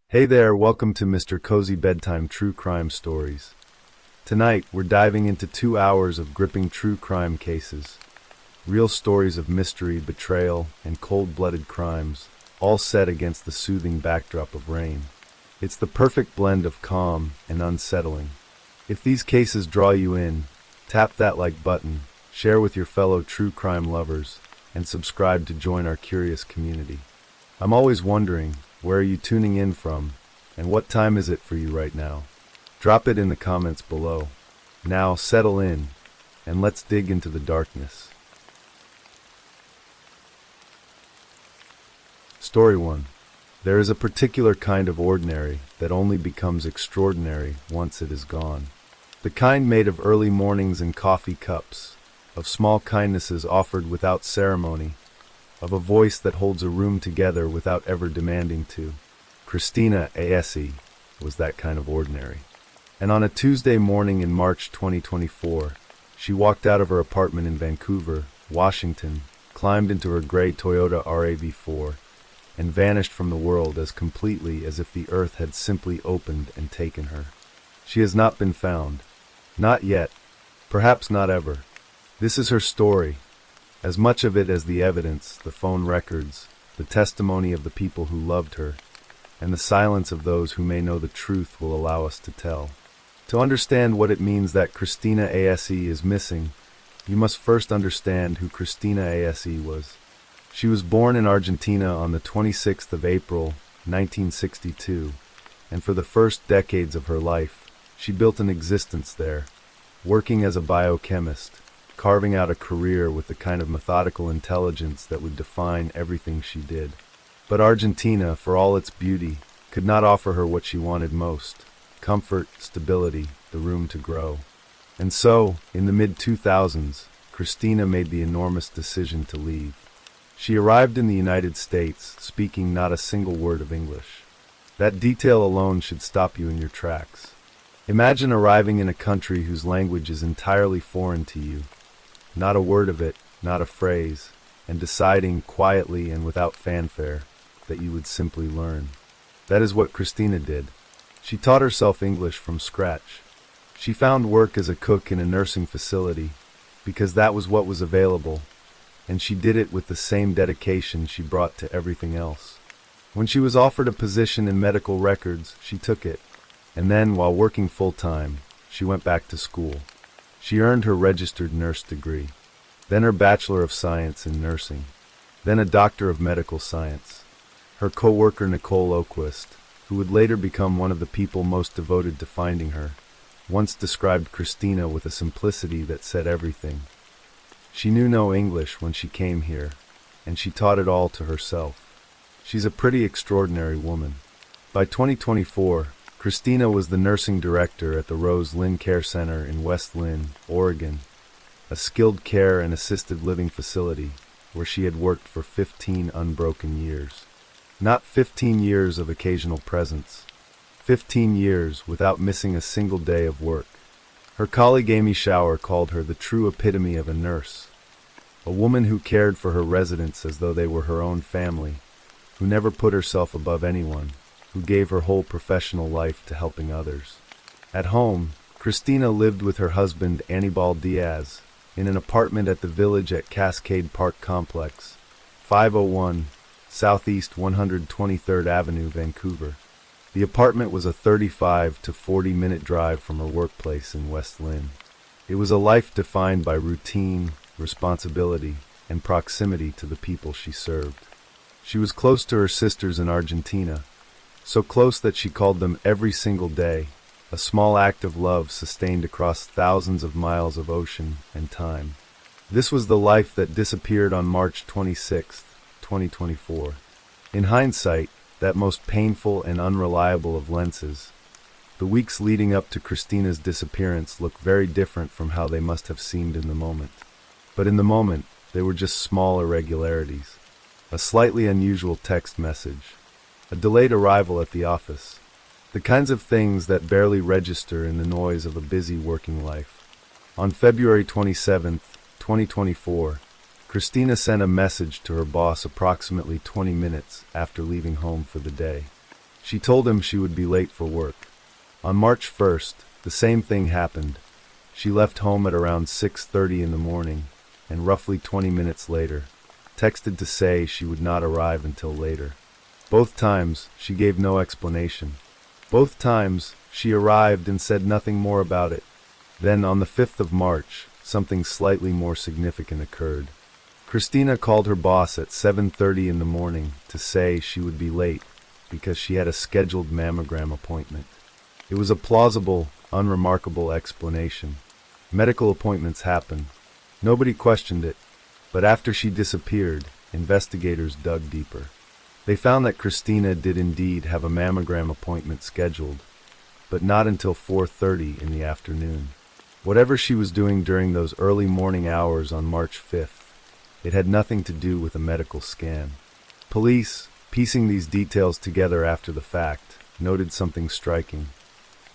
Hey there, welcome to Mr.Cozy Bedtime True Crime Stories. Tonight, we're diving into 2 hours of gripping true crime cases. Real stories of mystery, betrayal, and cold-blooded crimes, all set against the soothing backdrop of rain. It's the perfect blend of calm and unsettling. If these cases draw you in, tap that like button, share with your fellow true crime lovers, and subscribe to join our curious community. I'm always wondering, where are you tuning in from, and what time is it for you right now? Drop it in the comments below. Now settle in, and let's dig into the darkness. Story 1. There is a particular kind of ordinary that only becomes extraordinary once it is gone. The kind made of early mornings and coffee cups, of small kindnesses offered without ceremony, of a voice that holds a room together without ever demanding to. Christina Asse was that kind of ordinary. And on a Tuesday morning in March 2024, she walked out of her apartment in Vancouver, Washington, climbed into her gray Toyota RAV4, and vanished from the world as completely as if the earth had simply opened and taken her. She has not been found. Not yet. Perhaps not ever. This is her story. As much of it as the evidence, the phone records, the testimony of the people who loved her, and the silence of those who may know the truth will allow us to tell. To understand what it means that Christina Asse is missing, you must first understand who Christina Asse was. She was born in Argentina on the 26th of April, 1962, and for the first decades of her life, she built an existence there, working as a biochemist, carving out a career with the kind of methodical intelligence that would define everything she did. But Argentina, for all its beauty, could not offer her what she wanted most: comfort, stability, the room to grow. And so, in the mid-2000s, Christina made the enormous decision to leave. She arrived in the United States, speaking not a single word of English. That detail alone should stop you in your tracks. Imagine arriving in a country whose language is entirely foreign to you. Not a word of it, not a phrase, and deciding quietly and without fanfare that you would simply learn. That is what Christina did. She taught herself English from scratch. She found work as a cook in a nursing facility because that was what was available, and she did it with the same dedication she brought to everything else. When she was offered a position in medical records, she took it, and then, while working full-time, she went back to school. She earned her registered nurse degree, then her Bachelor of Science in Nursing, then a Doctor of Medical Science. Her co-worker Nicole Oaklir, who would later become one of the people most devoted to finding her, once described Christina with a simplicity that said everything. She knew no English when she came here, and she taught it all to herself. She's a pretty extraordinary woman. By 2024, Christina was the nursing director at the Rose Lynn Care Center in West Lynn, Oregon, a skilled care and assisted living facility where she had worked for 15 unbroken years. Not 15 years of occasional presence, 15 years without missing a single day of work. Her colleague Amy Shower called her the true epitome of a nurse, a woman who cared for her residents as though they were her own family, who never put herself above anyone, who gave her whole professional life to helping others. At home, Christina lived with her husband Anibal Diaz in an apartment at the Village at Cascade Park Complex, 501 Southeast 123rd Avenue, Vancouver. The apartment was a 35 to 40-minute drive from her workplace in West Lynn. It was a life defined by routine, responsibility, and proximity to the people she served. She was close to her sisters in Argentina, so close that she called them every single day, a small act of love sustained across thousands of miles of ocean and time. This was the life that disappeared on March 26, 2024. In hindsight, that most painful and unreliable of lenses, the weeks leading up to Christina's disappearance look very different from how they must have seemed in the moment. But in the moment, they were just small irregularities. A slightly unusual text message, a delayed arrival at the office, the kinds of things that barely register in the noise of a busy working life. On February 27, 2024, Christina sent a message to her boss approximately 20 minutes after leaving home for the day. She told him she would be late for work. On March 1st, the same thing happened. She left home at around 6:30 in the morning, and roughly 20 minutes later, texted to say she would not arrive until later. Both times, she gave no explanation. Both times, she arrived and said nothing more about it. Then, on the 5th of March, something slightly more significant occurred. Christina called her boss at 7:30 in the morning to say she would be late because she had a scheduled mammogram appointment. It was a plausible, unremarkable explanation. Medical appointments happen. Nobody questioned it, but after she disappeared, investigators dug deeper. They found that Christina did indeed have a mammogram appointment scheduled, but not until 4:30 in the afternoon. Whatever she was doing during those early morning hours on March 5th, it had nothing to do with a medical scan. Police, piecing these details together after the fact, noted something striking.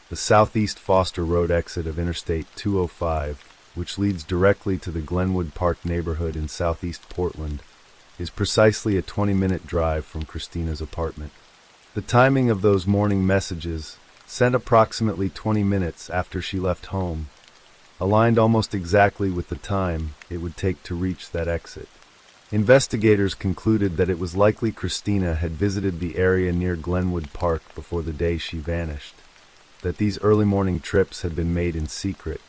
The southeast Foster Road exit of Interstate 205, which leads directly to the Glenwood Park neighborhood in southeast Portland, is precisely a 20-minute drive from Christina's apartment. The timing of those morning messages, sent approximately 20 minutes after she left home, aligned almost exactly with the time it would take to reach that exit. Investigators concluded that it was likely Christina had visited the area near Glenwood Park before the day she vanished, that these early morning trips had been made in secret,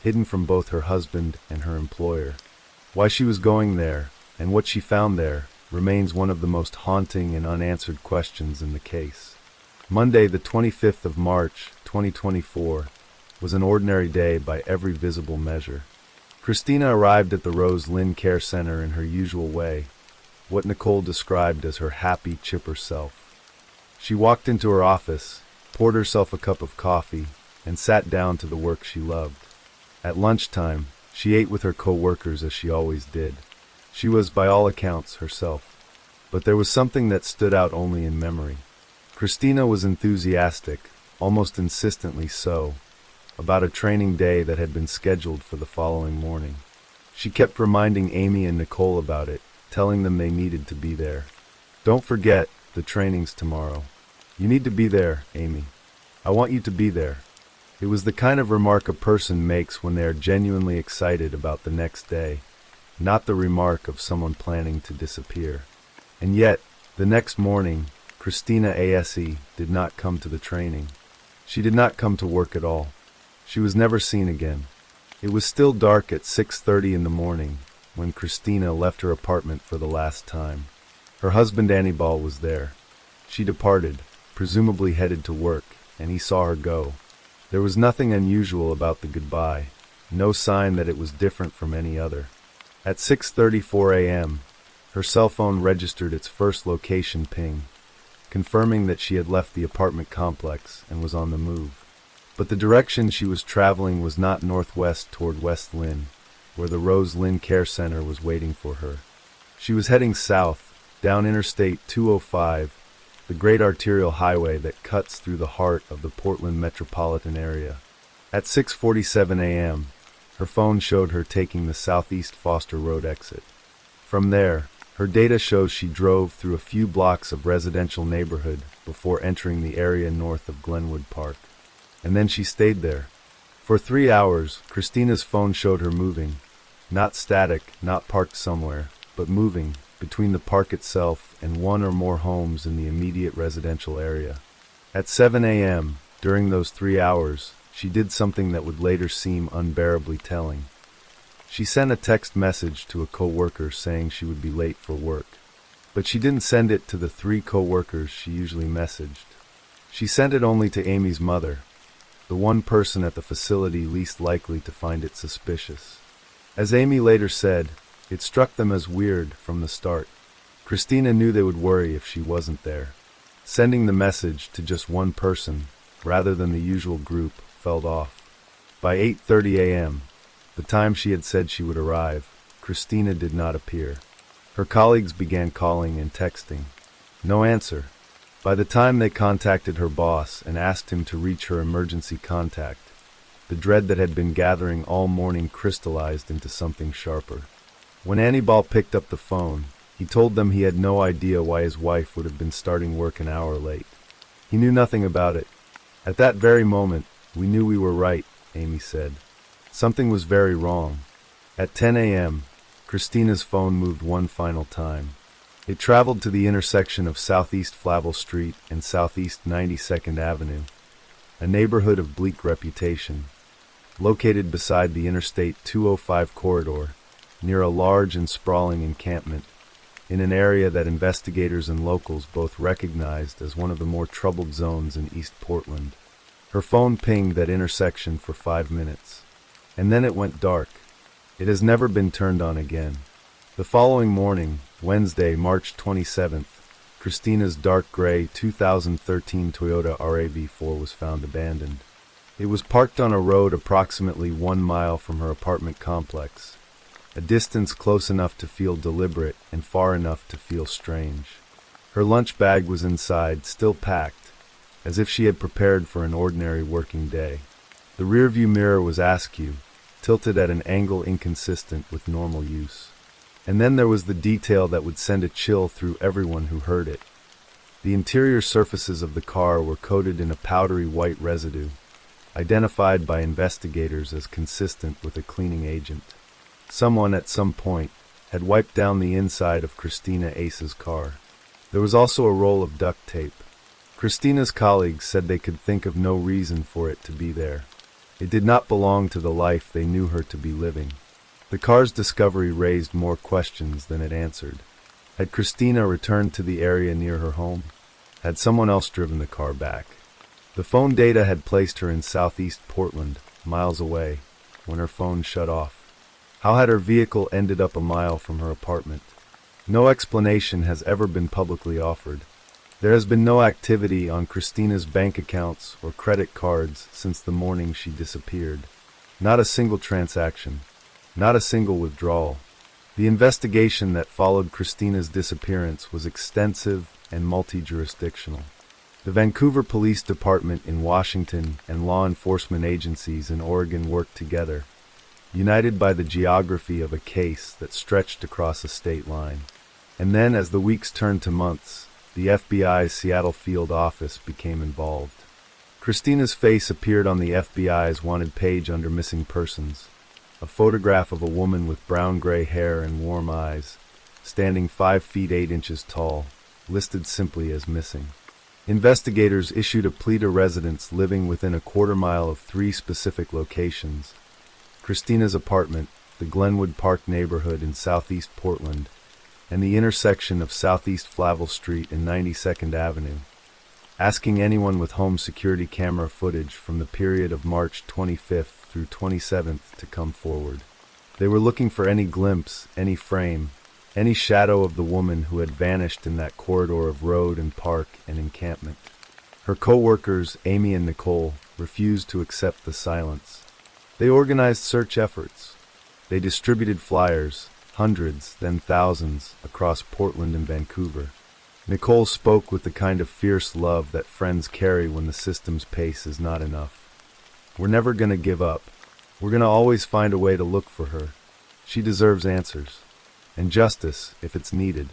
hidden from both her husband and her employer. Why she was going there, and what she found there, remains one of the most haunting and unanswered questions in the case. Monday, the 25th of March, 2024, was an ordinary day by every visible measure. Christina arrived at the Rose Lynn Care Center in her usual way, what Nicole described as her happy, chipper self. She walked into her office, poured herself a cup of coffee, and sat down to the work she loved. At lunchtime, she ate with her co-workers as she always did. She was, by all accounts, herself. But there was something that stood out only in memory. Christina was enthusiastic, almost insistently so, about a training day that had been scheduled for the following morning. She kept reminding Amy and Nicole about it, telling them they needed to be there. "Don't forget, the training's tomorrow. You need to be there, Amy. I want you to be there." It was the kind of remark a person makes when they are genuinely excited about the next day, not the remark of someone planning to disappear. And yet, the next morning, Christina Asse did not come to the training. She did not come to work at all. She was never seen again. It was still dark at 6:30 in the morning when Christina left her apartment for the last time. Her husband Annibal was there. She departed, presumably headed to work, and he saw her go. There was nothing unusual about the goodbye, no sign that it was different from any other. At 6:34 a.m., her cell phone registered its first location ping, confirming that she had left the apartment complex and was on the move. But the direction she was traveling was not northwest toward West Lynn, where the Rose Lynn Care Center was waiting for her. She was heading south, down Interstate 205, the great arterial highway that cuts through the heart of the Portland metropolitan area. At 6:47 a.m., her phone showed her taking the southeast Foster Road exit. From there, her data shows she drove through a few blocks of residential neighborhood before entering the area north of Glenwood Park. And then she stayed there. For 3 hours, Christina's phone showed her moving, not static, not parked somewhere, but moving, between the park itself and one or more homes in the immediate residential area. At 7 a.m., during those 3 hours, she did something that would later seem unbearably telling. She sent a text message to a co-worker saying she would be late for work. But she didn't send it to the 3 co-workers she usually messaged. She sent it only to Amy's mother, the one person at the facility least likely to find it suspicious. As Amy later said, it struck them as weird from the start. Christina knew they would worry if she wasn't there. Sending the message to just one person, rather than the usual group, felt off. By 8:30 a.m., the time she had said she would arrive, Christina did not appear. Her colleagues began calling and texting. No answer. By the time they contacted her boss and asked him to reach her emergency contact, the dread that had been gathering all morning crystallized into something sharper. When Annibal picked up the phone, he told them he had no idea why his wife would have been starting work an hour late. He knew nothing about it. At that very moment, we knew we were right, Amy said. Something was very wrong. At 10 a.m., Christina's phone moved one final time. It traveled to the intersection of Southeast Flavel Street and Southeast 92nd Avenue, a neighborhood of bleak reputation, located beside the Interstate 205 corridor, near a large and sprawling encampment, in an area that investigators and locals both recognized as one of the more troubled zones in East Portland. Her phone pinged that intersection for 5 minutes, and then it went dark. It has never been turned on again. The following morning, Wednesday, March 27th, Christina's dark gray 2013 Toyota RAV4 was found abandoned. It was parked on a road approximately 1 mile from her apartment complex, a distance close enough to feel deliberate and far enough to feel strange. Her lunch bag was inside, still packed, as if she had prepared for an ordinary working day. The rearview mirror was askew, tilted at an angle inconsistent with normal use. And then there was the detail that would send a chill through everyone who heard it. The interior surfaces of the car were coated in a powdery white residue, identified by investigators as consistent with a cleaning agent. Someone at some point had wiped down the inside of Christina Asse's car. There was also a roll of duct tape. Christina's colleagues said they could think of no reason for it to be there. It did not belong to the life they knew her to be living. The car's discovery raised more questions than it answered. Had Christina returned to the area near her home? Had someone else driven the car back? The phone data had placed her in Southeast Portland, miles away, when her phone shut off. How had her vehicle ended up a mile from her apartment? No explanation has ever been publicly offered. There has been no activity on Christina's bank accounts or credit cards since the morning she disappeared. Not a single transaction. Not a single withdrawal. The investigation that followed Christina's disappearance was extensive and multi-jurisdictional. The Vancouver Police Department in Washington and law enforcement agencies in Oregon worked together, united by the geography of a case that stretched across a state line. And then, as the weeks turned to months, the FBI's Seattle field office became involved. Christina's face appeared on the FBI's wanted page under missing persons. A photograph of a woman with brown-gray hair and warm eyes, standing 5 feet 8 inches tall, listed simply as missing. Investigators issued a plea to residents living within a quarter-mile of 3 specific locations: Christina's apartment, the Glenwood Park neighborhood in Southeast Portland, and the intersection of Southeast Flavel Street and 92nd Avenue, asking anyone with home security camera footage from the period of March 25th through 27th to come forward. They were looking for any glimpse, any frame, any shadow of the woman who had vanished in that corridor of road and park and encampment. Her co-workers, Amy and Nicole, refused to accept the silence. They organized search efforts. They distributed flyers, hundreds, then thousands, across Portland and Vancouver. Nicole spoke with the kind of fierce love that friends carry when the system's pace is not enough. "We're never going to give up. We're going to always find a way to look for her. She deserves answers. And justice, if it's needed."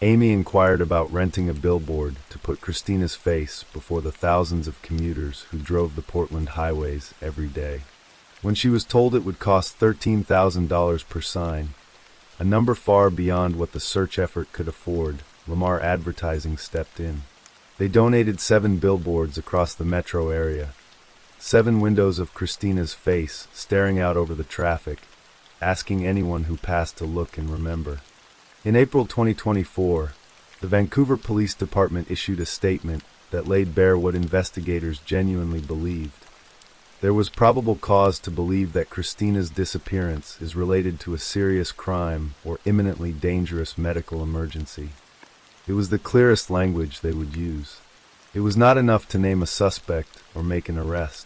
Amy inquired about renting a billboard to put Christina's face before the thousands of commuters who drove the Portland highways every day. When she was told it would cost $13,000 per sign, a number far beyond what the search effort could afford, Lamar Advertising stepped in. They donated 7 billboards across the metro area, 7 windows of Christina's face staring out over the traffic, asking anyone who passed to look and remember. In April 2024, the Vancouver Police Department issued a statement that laid bare what investigators genuinely believed. There was probable cause to believe that Christina's disappearance is related to a serious crime or imminently dangerous medical emergency. It was the clearest language they would use. It was not enough to name a suspect or make an arrest,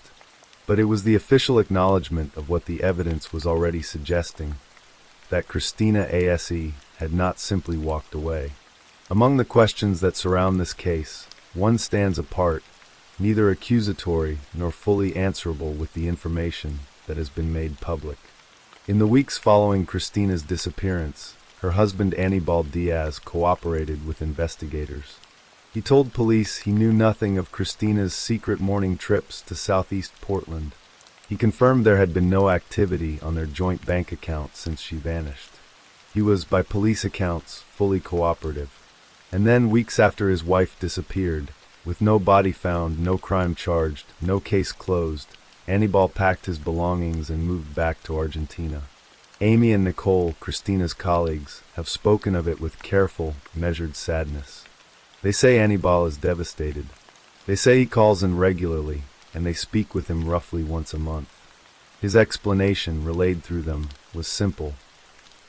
but it was the official acknowledgement of what the evidence was already suggesting, that Christina Asse had not simply walked away. Among the questions that surround this case, one stands apart, neither accusatory nor fully answerable with the information that has been made public. In the weeks following Christina's disappearance, her husband Anibal Diaz cooperated with investigators. He told police he knew nothing of Christina's secret morning trips to southeast Portland. He confirmed there had been no activity on their joint bank account since she vanished. He was, by police accounts, fully cooperative. And then, weeks after his wife disappeared, with no body found, no crime charged, no case closed, Aníbal packed his belongings and moved back to Argentina. Amy and Nicole, Christina's colleagues, have spoken of it with careful, measured sadness. They say Aníbal is devastated. They say he calls in regularly, and they speak with him roughly once a month. His explanation, relayed through them, was simple.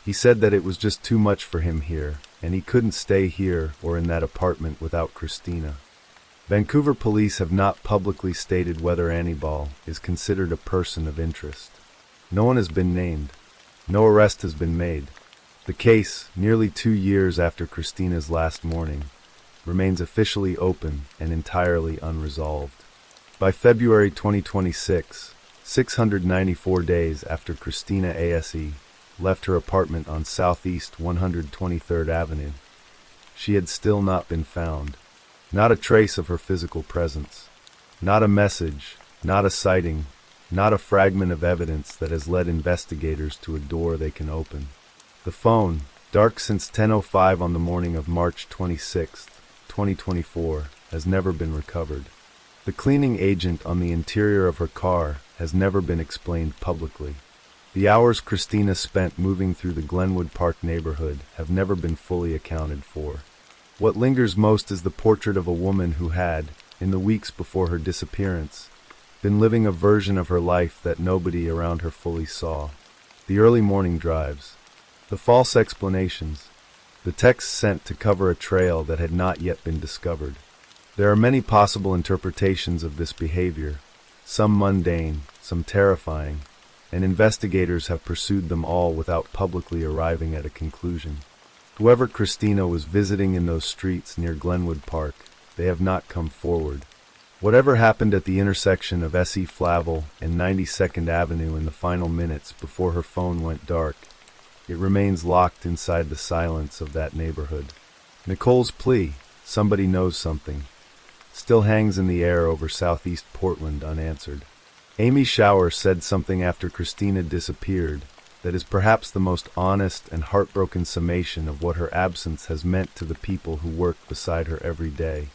He said that it was just too much for him here, and he couldn't stay here or in that apartment without Christina. Vancouver police have not publicly stated whether Aníbal is considered a person of interest. No one has been named. No arrest has been made. The case, nearly 2 years after Christina's last morning, remains officially open and entirely unresolved. By February 2026, 694 days after Christina Asse left her apartment on Southeast 123rd Avenue, she had still not been found. Not a trace of her physical presence. Not a message, not a sighting, not a fragment of evidence that has led investigators to a door they can open. The phone, dark since 10:05 on the morning of March 26, 2024, has never been recovered. The cleaning agent on the interior of her car has never been explained publicly. The hours Christina spent moving through the Glenwood Park neighborhood have never been fully accounted for. What lingers most is the portrait of a woman who had, in the weeks before her disappearance, been living a version of her life that nobody around her fully saw. The early morning drives, the false explanations, the texts sent to cover a trail that had not yet been discovered. There are many possible interpretations of this behavior, some mundane, some terrifying, and investigators have pursued them all without publicly arriving at a conclusion. Whoever Christina was visiting in those streets near Glenwood Park, they have not come forward. Whatever happened at the intersection of S.E. Flavel and 92nd Avenue in the final minutes before her phone went dark, it remains locked inside the silence of that neighborhood. Nicole's plea, somebody knows something, still hangs in the air over southeast Portland unanswered. Amy Shower said something after Christina disappeared that is perhaps the most honest and heartbroken summation of what her absence has meant to the people who work beside her every day.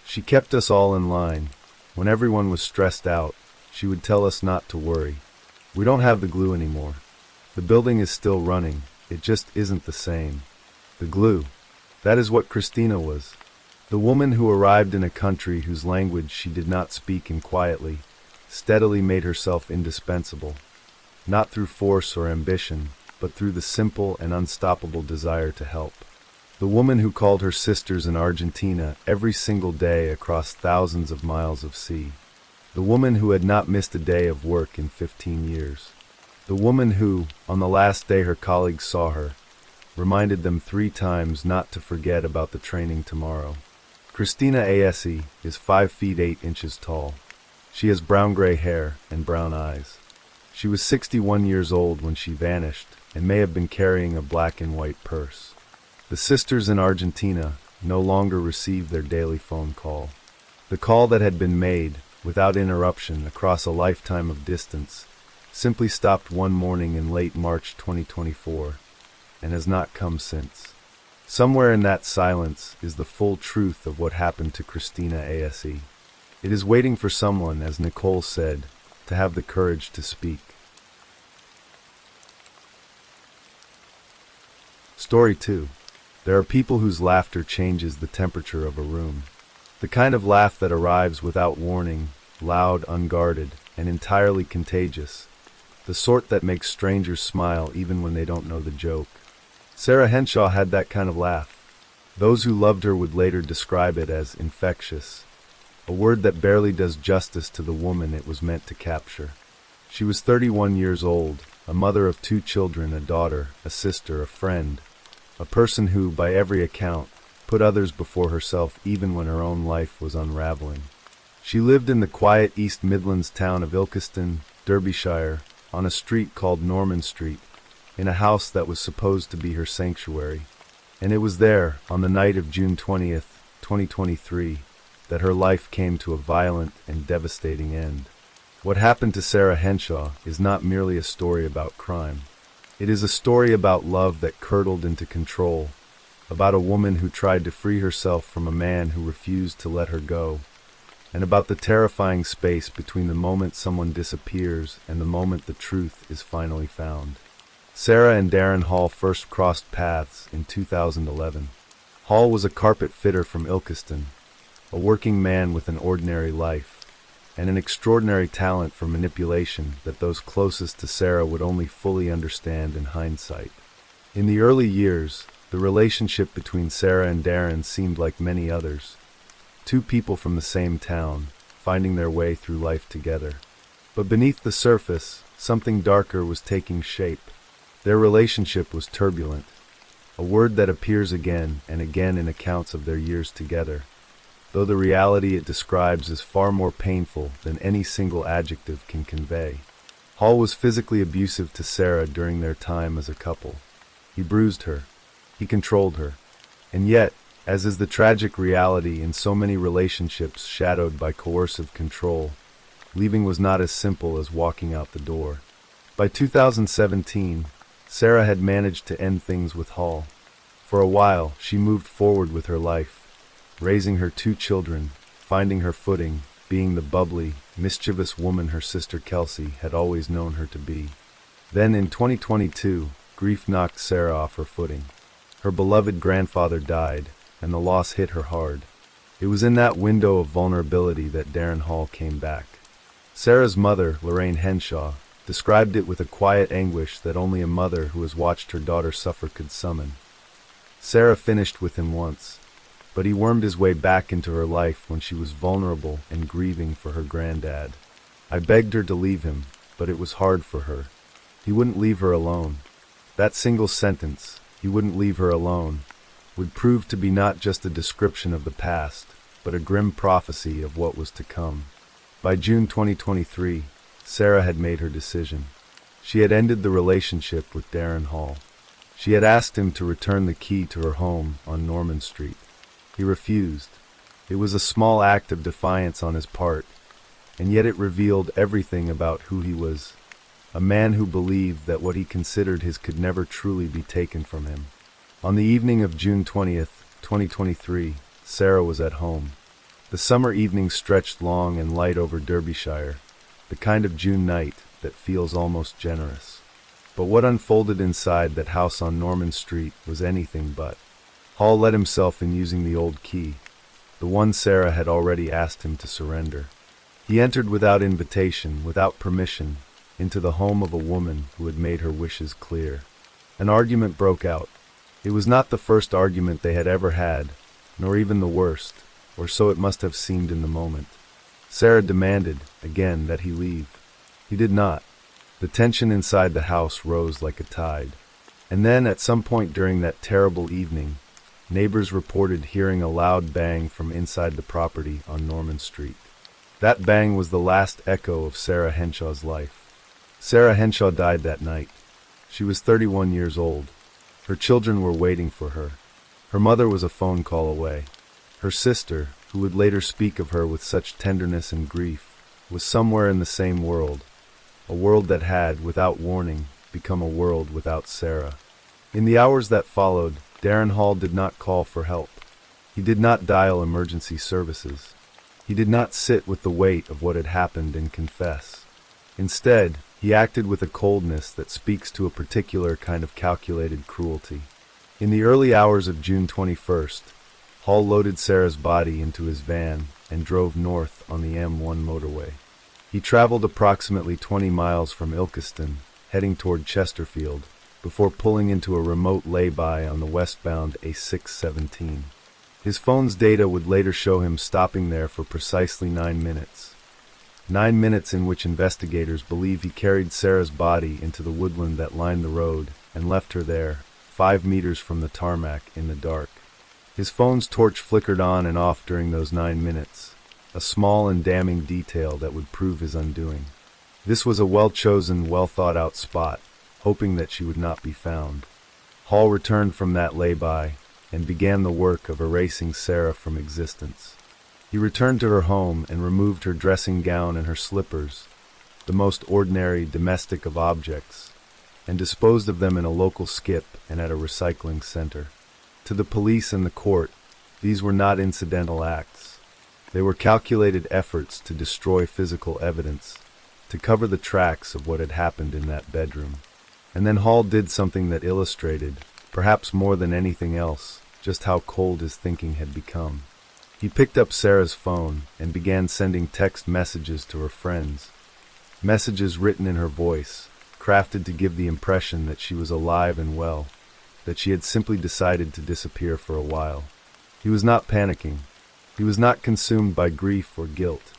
She kept us all in line. When everyone was stressed out, she would tell us not to worry. We don't have the glue anymore. The building is still running. It just isn't the same. The glue. That is what Christina was. The woman who arrived in a country whose language she did not speak, and quietly, steadily made herself indispensable. Not through force or ambition, but through the simple and unstoppable desire to help. The woman who called her sisters in Argentina every single day across thousands of miles of sea. The woman who had not missed a day of work in 15 years. The woman who, on the last day her colleagues saw her, reminded them 3 times not to forget about the training tomorrow. Christina Asse is 5 feet 8 inches tall. She has brown-gray hair and brown eyes. She was 61 years old when she vanished and may have been carrying a black and white purse. The sisters in Argentina no longer received their daily phone call. The call that had been made, without interruption, across a lifetime of distance, simply stopped one morning in late March 2024, and has not come since. Somewhere in that silence is the full truth of what happened to Christina Asse. It is waiting for someone, as Nicole said, to have the courage to speak. Story 2. There are people whose laughter changes the temperature of a room. The kind of laugh that arrives without warning, loud, unguarded, and entirely contagious. The sort that makes strangers smile even when they don't know the joke. Sarah Henshaw had that kind of laugh. Those who loved her would later describe it as infectious, a word that barely does justice to the woman it was meant to capture. She was 31 years old, a mother of 2 children, a daughter, a sister, a friend, a person who, by every account, put others before herself even when her own life was unraveling. She lived in the quiet East Midlands town of Ilkeston, Derbyshire, on a street called Norman Street, in a house that was supposed to be her sanctuary. And it was there, on the night of June 20th, 2023, that her life came to a violent and devastating end. What happened to Sarah Henshaw is not merely a story about crime. It is a story about love that curdled into control, about a woman who tried to free herself from a man who refused to let her go, and about the terrifying space between the moment someone disappears and the moment the truth is finally found. Sarah and Darren Hall first crossed paths in 2011. Hall was a carpet fitter from Ilkeston, a working man with an ordinary life, and an extraordinary talent for manipulation that those closest to Sarah would only fully understand in hindsight. In the early years, the relationship between Sarah and Darren seemed like many others. Two people from the same town, finding their way through life together. But beneath the surface, something darker was taking shape. Their relationship was turbulent, a word that appears again and again in accounts of their years together, though the reality it describes is far more painful than any single adjective can convey. Hall was physically abusive to Sarah during their time as a couple. He bruised her. He controlled her. And yet, as is the tragic reality in so many relationships shadowed by coercive control, leaving was not as simple as walking out the door. By 2017, Sarah had managed to end things with Hall. For a while, she moved forward with her life, raising her two children, finding her footing, being the bubbly, mischievous woman her sister Kelsey had always known her to be. Then in 2022, grief knocked Sarah off her footing. Her beloved grandfather died, and the loss hit her hard. It was in that window of vulnerability that Darren Hall came back. Sarah's mother, Lorraine Henshaw, described it with a quiet anguish that only a mother who has watched her daughter suffer could summon. Sarah finished with him once, but he wormed his way back into her life when she was vulnerable and grieving for her granddad. I begged her to leave him, but it was hard for her. He wouldn't leave her alone. That single sentence, "he wouldn't leave her alone," would prove to be not just a description of the past, but a grim prophecy of what was to come. By June 2023, Sarah had made her decision. She had ended the relationship with Darren Hall. She had asked him to return the key to her home on Norman Street. He refused. It was a small act of defiance on his part, and yet it revealed everything about who he was. A man who believed that what he considered his could never truly be taken from him. On the evening of June 20th, 2023, Sarah was at home. The summer evening stretched long and light over Derbyshire, the kind of June night that feels almost generous. But what unfolded inside that house on Norman Street was anything but. Hall let himself in using the old key, the one Sarah had already asked him to surrender. He entered without invitation, without permission, into the home of a woman who had made her wishes clear. An argument broke out. It was not the first argument they had ever had, nor even the worst, or so it must have seemed in the moment. Sarah demanded, again, that he leave. He did not. The tension inside the house rose like a tide. And then, at some point during that terrible evening, neighbors reported hearing a loud bang from inside the property on Norman Street. That bang was the last echo of Sarah Henshaw's life. Sarah Henshaw died that night. She was 31 years old. Her children were waiting for her. Her mother was a phone call away. Her sister, who would later speak of her with such tenderness and grief, was somewhere in the same world, a world that had, without warning, become a world without Sarah. In the hours that followed, Darren Hall did not call for help. He did not dial emergency services. He did not sit with the weight of what had happened and confess. Instead, he acted with a coldness that speaks to a particular kind of calculated cruelty. In the early hours of June 21st, Hall loaded Sarah's body into his van and drove north on the M1 motorway. He traveled approximately 20 miles from Ilkeston, heading toward Chesterfield, before pulling into a remote lay-by on the westbound A617. His phone's data would later show him stopping there for precisely 9 minutes. 9 minutes in which investigators believe he carried Sarah's body into the woodland that lined the road and left her there, 5 meters from the tarmac, in the dark. His phone's torch flickered on and off during those 9 minutes, a small and damning detail that would prove his undoing. This was a well-chosen, well-thought-out spot, hoping that she would not be found. Hall returned from that lay-by, and began the work of erasing Sarah from existence. He returned to her home and removed her dressing gown and her slippers, the most ordinary domestic of objects, and disposed of them in a local skip and at a recycling center. To the police and the court, these were not incidental acts. They were calculated efforts to destroy physical evidence, to cover the tracks of what had happened in that bedroom. And then Hall did something that illustrated, perhaps more than anything else, just how cold his thinking had become. He picked up Sarah's phone and began sending text messages to her friends, messages written in her voice, crafted to give the impression that she was alive and well, that she had simply decided to disappear for a while. He was not panicking. He was not consumed by grief or guilt.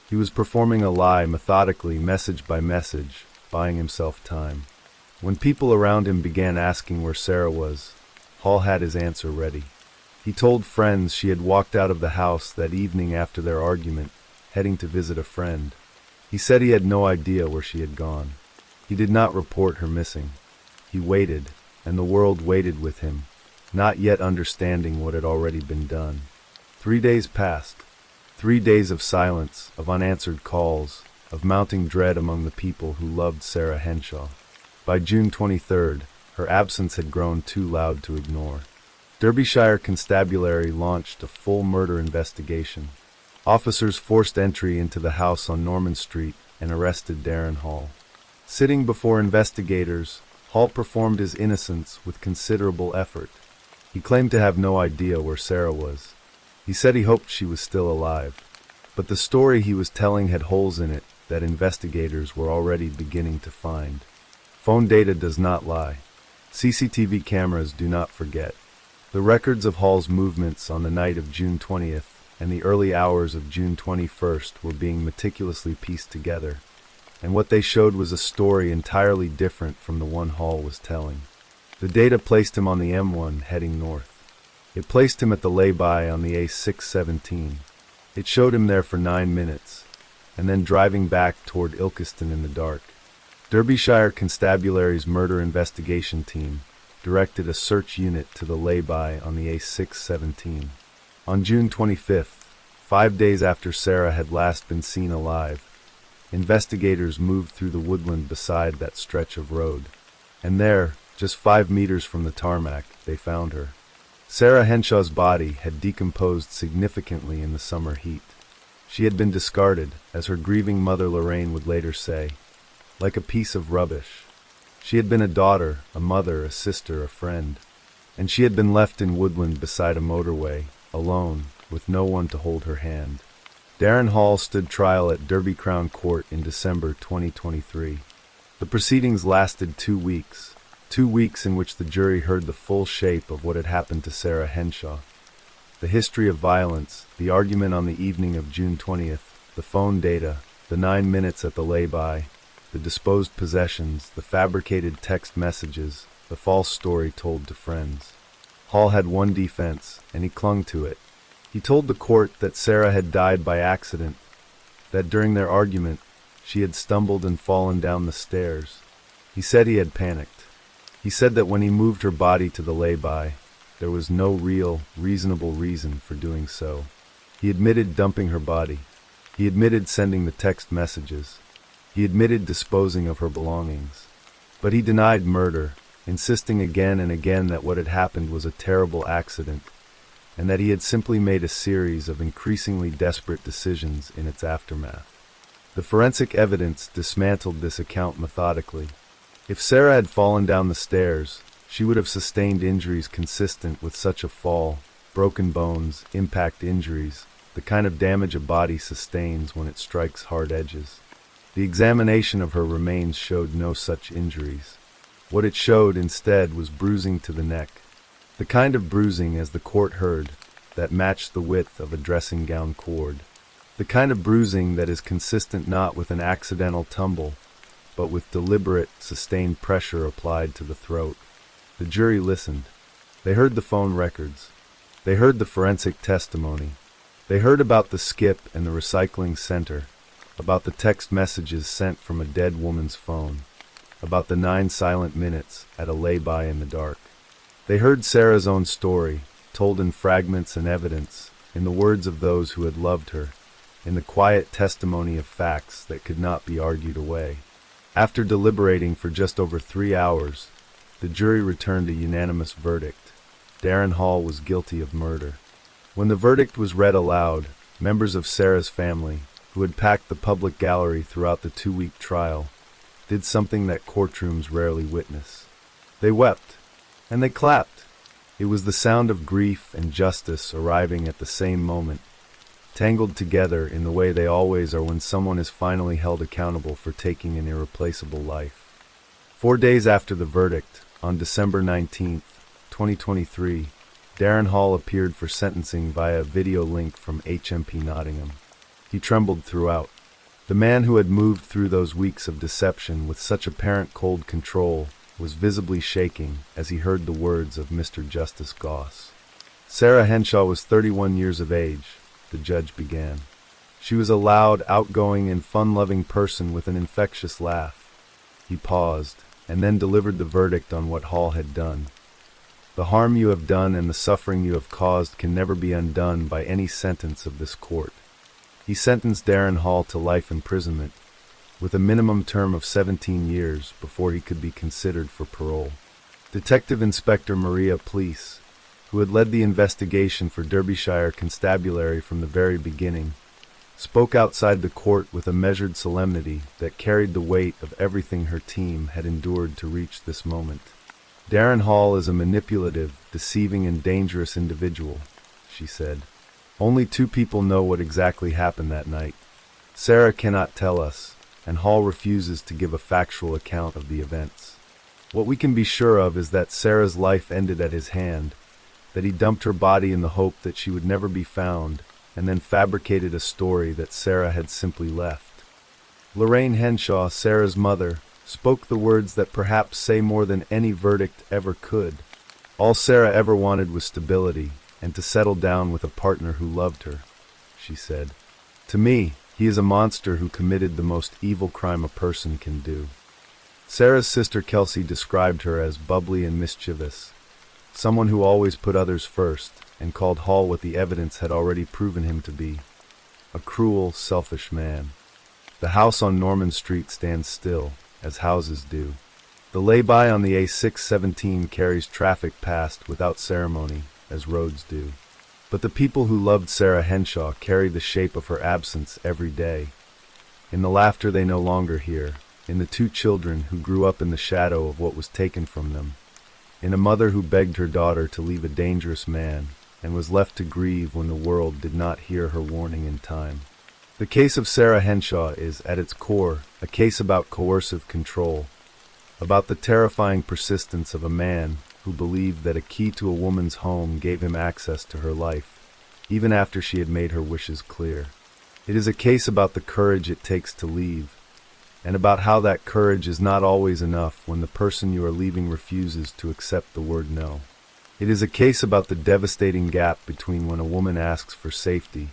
He was performing a lie methodically, message by message, buying himself time. When people around him began asking where Sarah was, Hall had his answer ready. He told friends she had walked out of the house that evening after their argument, heading to visit a friend. He said he had no idea where she had gone. He did not report her missing. He waited, and the world waited with him, not yet understanding what had already been done. 3 days passed. 3 days of silence, of unanswered calls, of mounting dread among the people who loved Sarah Henshaw. By June 23rd, her absence had grown too loud to ignore. Derbyshire Constabulary launched a full murder investigation. Officers forced entry into the house on Norman Street and arrested Darren Hall. Sitting before investigators, Hall performed his innocence with considerable effort. He claimed to have no idea where Sarah was. He said he hoped she was still alive. But the story he was telling had holes in it that investigators were already beginning to find. Phone data does not lie. CCTV cameras do not forget. The records of Hall's movements on the night of June 20th and the early hours of June 21st were being meticulously pieced together, and what they showed was a story entirely different from the one Hall was telling. The data placed him on the M1 heading north. It placed him at the lay-by on the A617. It showed him there for 9 minutes, and then driving back toward Ilkeston in the dark. Derbyshire Constabulary's murder investigation team directed a search unit to the lay-by on the A617. On June 25th, 5 days after Sarah had last been seen alive, investigators moved through the woodland beside that stretch of road. And there, just 5 meters from the tarmac, they found her. Sarah Henshaw's body had decomposed significantly in the summer heat. She had been discarded, as her grieving mother Lorraine would later say, like a piece of rubbish. She had been a daughter, a mother, a sister, a friend, and she had been left in woodland beside a motorway, alone, with no one to hold her hand. Darren Hall stood trial at Derby Crown Court in December 2023. The proceedings lasted 2 weeks. 2 weeks in which the jury heard the full shape of what had happened to Sarah Henshaw. The history of violence, the argument on the evening of June 20th, the phone data, the 9 minutes at the lay-by, the disposed possessions, the fabricated text messages, the false story told to friends. Hall had one defense, and he clung to it. He told the court that Sarah had died by accident, that during their argument, she had stumbled and fallen down the stairs. He said he had panicked. He said that when he moved her body to the lay-by, there was no real, reasonable reason for doing so. He admitted dumping her body. He admitted sending the text messages. He admitted disposing of her belongings. But he denied murder, insisting again and again that what had happened was a terrible accident, and that he had simply made a series of increasingly desperate decisions in its aftermath. The forensic evidence dismantled this account methodically. If Sarah had fallen down the stairs, she would have sustained injuries consistent with such a fall, broken bones, impact injuries, the kind of damage a body sustains when it strikes hard edges. The examination of her remains showed no such injuries. What it showed instead was bruising to the neck, the kind of bruising, as the court heard, that matched the width of a dressing gown cord, the kind of bruising that is consistent not with an accidental tumble, but with deliberate, sustained pressure applied to the throat. The jury listened. They heard the phone records. They heard the forensic testimony. They heard about the skip and the recycling center, about the text messages sent from a dead woman's phone, about the 9 silent minutes at a lay-by in the dark. They heard Sarah's own story, told in fragments and evidence, in the words of those who had loved her, in the quiet testimony of facts that could not be argued away. After deliberating for just over 3 hours, the jury returned a unanimous verdict. Darren Hall was guilty of murder. When the verdict was read aloud, members of Sarah's family, who had packed the public gallery throughout the 2-week trial, did something that courtrooms rarely witness. They wept, and they clapped. It was the sound of grief and justice arriving at the same moment, tangled together in the way they always are when someone is finally held accountable for taking an irreplaceable life. 4 days after the verdict, on December 19, 2023, Darren Hall appeared for sentencing via a video link from HMP Nottingham. He trembled throughout. The man who had moved through those weeks of deception with such apparent cold control was visibly shaking as he heard the words of Mr. Justice Goss. Sarah Henshaw was 31 years of age, the judge began. She was a loud, outgoing, and fun-loving person with an infectious laugh. He paused, and then delivered the verdict on what Hall had done. The harm you have done and the suffering you have caused can never be undone by any sentence of this court. He sentenced Darren Hall to life imprisonment, with a minimum term of 17 years before he could be considered for parole. Detective Inspector Maria Pleece, who had led the investigation for Derbyshire Constabulary from the very beginning, spoke outside the court with a measured solemnity that carried the weight of everything her team had endured to reach this moment. Darren Hall is a manipulative, deceiving, and dangerous individual, she said. Only 2 people know what exactly happened that night. Sarah cannot tell us, and Hall refuses to give a factual account of the events. What we can be sure of is that Sarah's life ended at his hand, that he dumped her body in the hope that she would never be found, and then fabricated a story that Sarah had simply left. Lorraine Henshaw, Sarah's mother, spoke the words that perhaps say more than any verdict ever could. All Sarah ever wanted was stability, and to settle down with a partner who loved her, she said. To me, he is a monster who committed the most evil crime a person can do. Sarah's sister Kelsey described her as bubbly and mischievous, someone who always put others first, and called Hall what the evidence had already proven him to be: a cruel, selfish man. The house on Norman Street stands still, as houses do. The lay-by on the A617 carries traffic past without ceremony, as roads do. But the people who loved Sarah Henshaw carry the shape of her absence every day. In the laughter they no longer hear, in the 2 children who grew up in the shadow of what was taken from them, in a mother who begged her daughter to leave a dangerous man, and was left to grieve when the world did not hear her warning in time. The case of Sarah Henshaw is, at its core, a case about coercive control, about the terrifying persistence of a man who believed that a key to a woman's home gave him access to her life, even after she had made her wishes clear. It is a case about the courage it takes to leave, and about how that courage is not always enough when the person you are leaving refuses to accept the word no. It is a case about the devastating gap between when a woman asks for safety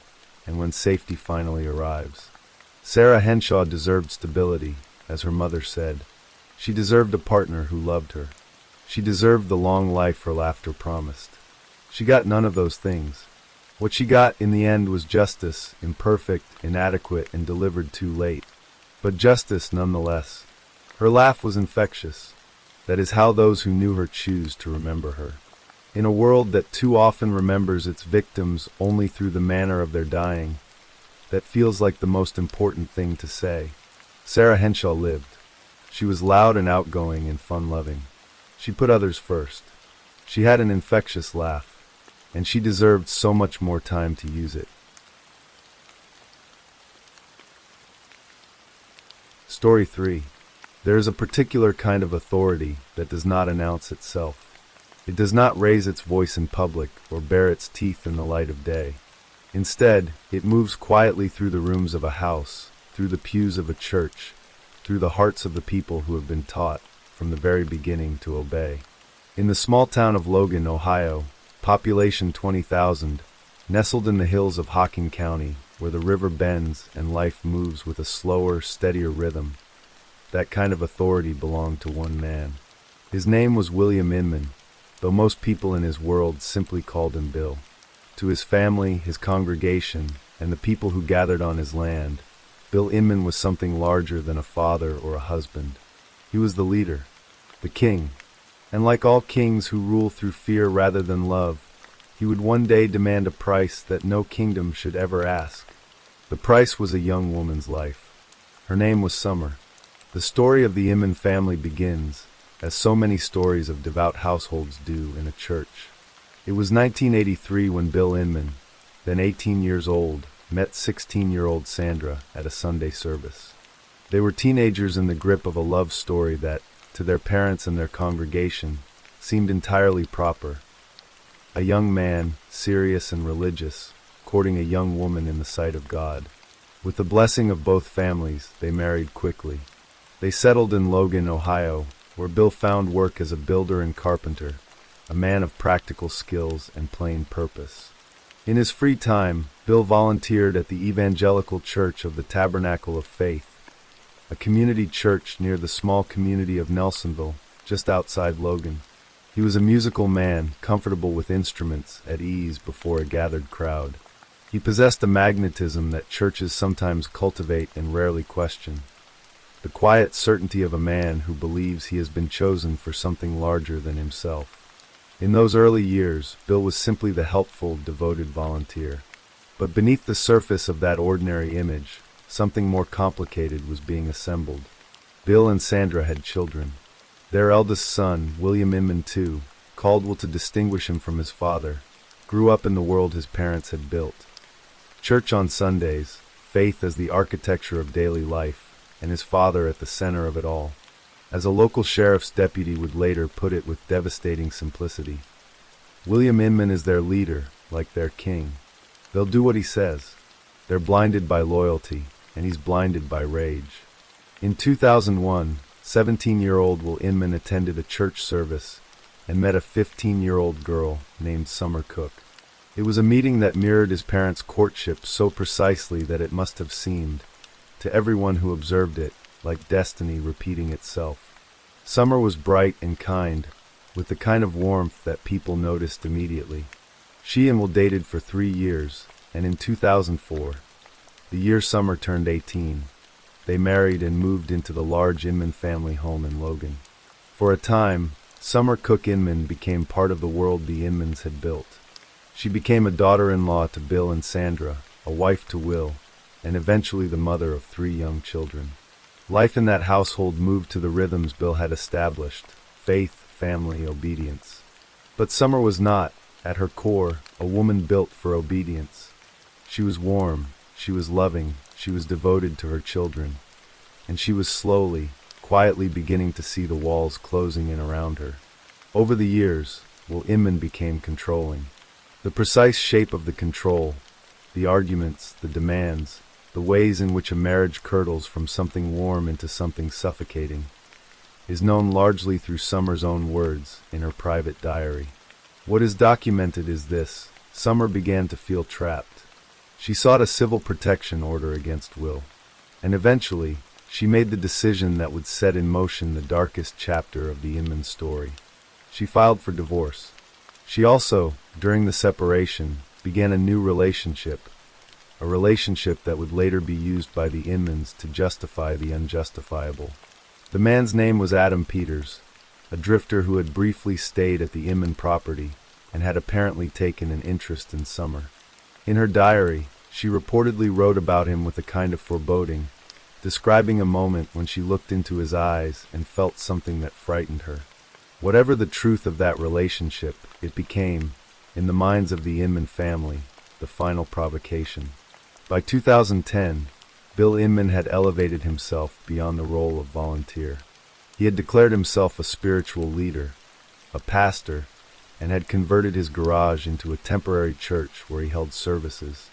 and when safety finally arrives. Sarah Henshaw deserved stability, as her mother said. She deserved a partner who loved her. She deserved the long life her laughter promised. She got none of those things. What she got in the end was justice, imperfect, inadequate, and delivered too late. But justice nonetheless. Her laugh was infectious. That is how those who knew her choose to remember her. In a world that too often remembers its victims only through the manner of their dying, that feels like the most important thing to say. Sarah Henshaw lived. She was loud and outgoing and fun-loving. She put others first. She had an infectious laugh, and she deserved so much more time to use it. Story 3. There is a particular kind of authority that does not announce itself. It does not raise its voice in public or bare its teeth in the light of day. Instead, it moves quietly through the rooms of a house, through the pews of a church, through the hearts of the people who have been taught, from the very beginning, to obey. In the small town of Logan, Ohio, population 20,000, nestled in the hills of Hocking County, where the river bends and life moves with a slower, steadier rhythm, that kind of authority belonged to one man. His name was William Inman, though most people in his world simply called him Bill. To his family, his congregation, and the people who gathered on his land, Bill Inman was something larger than a father or a husband. He was the leader, the king, and like all kings who rule through fear rather than love, he would one day demand a price that no kingdom should ever ask. The price was a young woman's life. Her name was Summer. The story of the Inman family begins, as so many stories of devout households do, in a church. It was 1983 when Bill Inman, then 18 years old, met 16-year-old Sandra at a Sunday service. They were teenagers in the grip of a love story that, to their parents and their congregation, seemed entirely proper. A young man, serious and religious, courting a young woman in the sight of God. With the blessing of both families, they married quickly. They settled in Logan, Ohio, where Bill found work as a builder and carpenter, a man of practical skills and plain purpose. In his free time, Bill volunteered at the Evangelical Church of the Tabernacle of Faith, a community church near the small community of Nelsonville, just outside Logan. He was a musical man, comfortable with instruments, at ease before a gathered crowd. He possessed a magnetism that churches sometimes cultivate and rarely question. The quiet certainty of a man who believes he has been chosen for something larger than himself. In those early years, Bill was simply the helpful, devoted volunteer. But beneath the surface of that ordinary image, something more complicated was being assembled. Bill and Sandra had children. Their eldest son, William Inman II, Caldwell to distinguish him from his father, grew up in the world his parents had built. Church on Sundays, faith as the architecture of daily life, and his father at the center of it all. As a local sheriff's deputy would later put it with devastating simplicity, William Inman is their leader, like their king. They'll do what he says. They're blinded by loyalty, and he's blinded by rage. In 2001, 17-year-old Will Inman attended a church service and met a 15-year-old girl named Summer Cook. It was a meeting that mirrored his parents' courtship so precisely that it must have seemed, to everyone who observed it, like destiny repeating itself. Summer was bright and kind, with the kind of warmth that people noticed immediately. She and Will dated for 3 years, and in 2004, the year Summer turned 18, they married and moved into the large Inman family home in Logan. For a time, Summer Cook Inman became part of the world the Inmans had built. She became a daughter-in-law to Bill and Sandra, a wife to Will, and eventually the mother of 3 young children. Life in that household moved to the rhythms Bill had established: faith, family, obedience. But Summer was not, at her core, a woman built for obedience. She was warm, she was loving, she was devoted to her children, and she was slowly, quietly beginning to see the walls closing in around her. Over the years, Will Inman became controlling. The precise shape of the control, the arguments, the demands, the ways in which a marriage curdles from something warm into something suffocating, is known largely through Summer's own words in her private diary. What is documented is this: Summer began to feel trapped. She sought a civil protection order against Will, and eventually, she made the decision that would set in motion the darkest chapter of the Inman story. She filed for divorce. She also, during the separation, began a new relationship, a relationship that would later be used by the Inmans to justify the unjustifiable. The man's name was Adam Peters, a drifter who had briefly stayed at the Inman property and had apparently taken an interest in Summer. In her diary, she reportedly wrote about him with a kind of foreboding, describing a moment when she looked into his eyes and felt something that frightened her. Whatever the truth of that relationship, it became, in the minds of the Inman family, the final provocation. By 2010, Bill Inman had elevated himself beyond the role of volunteer. He had declared himself a spiritual leader, a pastor, and had converted his garage into a temporary church where he held services.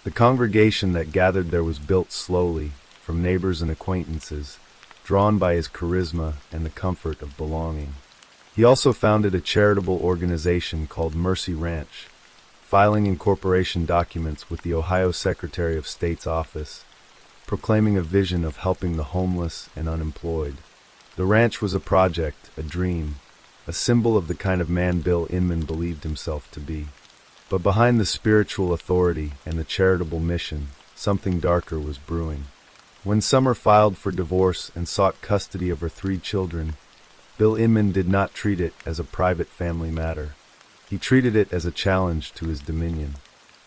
The congregation that gathered there was built slowly, from neighbors and acquaintances, drawn by his charisma and the comfort of belonging. He also founded a charitable organization called Mercy Ranch, filing incorporation documents with the Ohio Secretary of State's office, proclaiming a vision of helping the homeless and unemployed. The ranch was a project, a dream, a symbol of the kind of man Bill Inman believed himself to be. But behind the spiritual authority and the charitable mission, something darker was brewing. When Summer filed for divorce and sought custody of her 3 children, Bill Inman did not treat it as a private family matter. He treated it as a challenge to his dominion.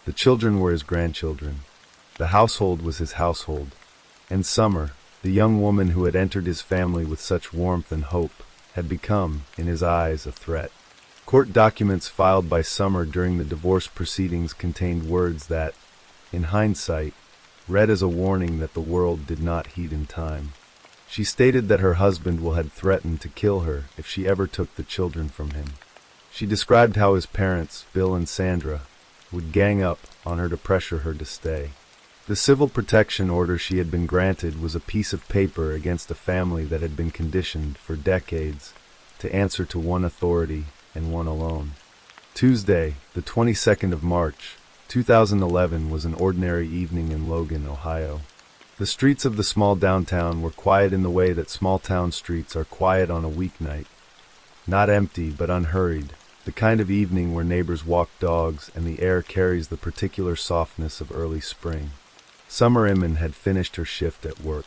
The children were his grandchildren. The household was his household. And Summer, the young woman who had entered his family with such warmth and hope, had become, in his eyes, a threat. Court documents filed by Summer during the divorce proceedings contained words that, in hindsight, read as a warning that the world did not heed in time. She stated that her husband had threatened to kill her if she ever took the children from him. She described how his parents, Bill and Sandra, would gang up on her to pressure her to stay. The civil protection order she had been granted was a piece of paper against a family that had been conditioned for decades to answer to one authority and one alone. Tuesday, the 22nd of March, 2011 was an ordinary evening in Logan, Ohio. The streets of the small downtown were quiet in the way that small-town streets are quiet on a weeknight. Not empty, but unhurried, the kind of evening where neighbors walk dogs and the air carries the particular softness of early spring. Summer Inman had finished her shift at work.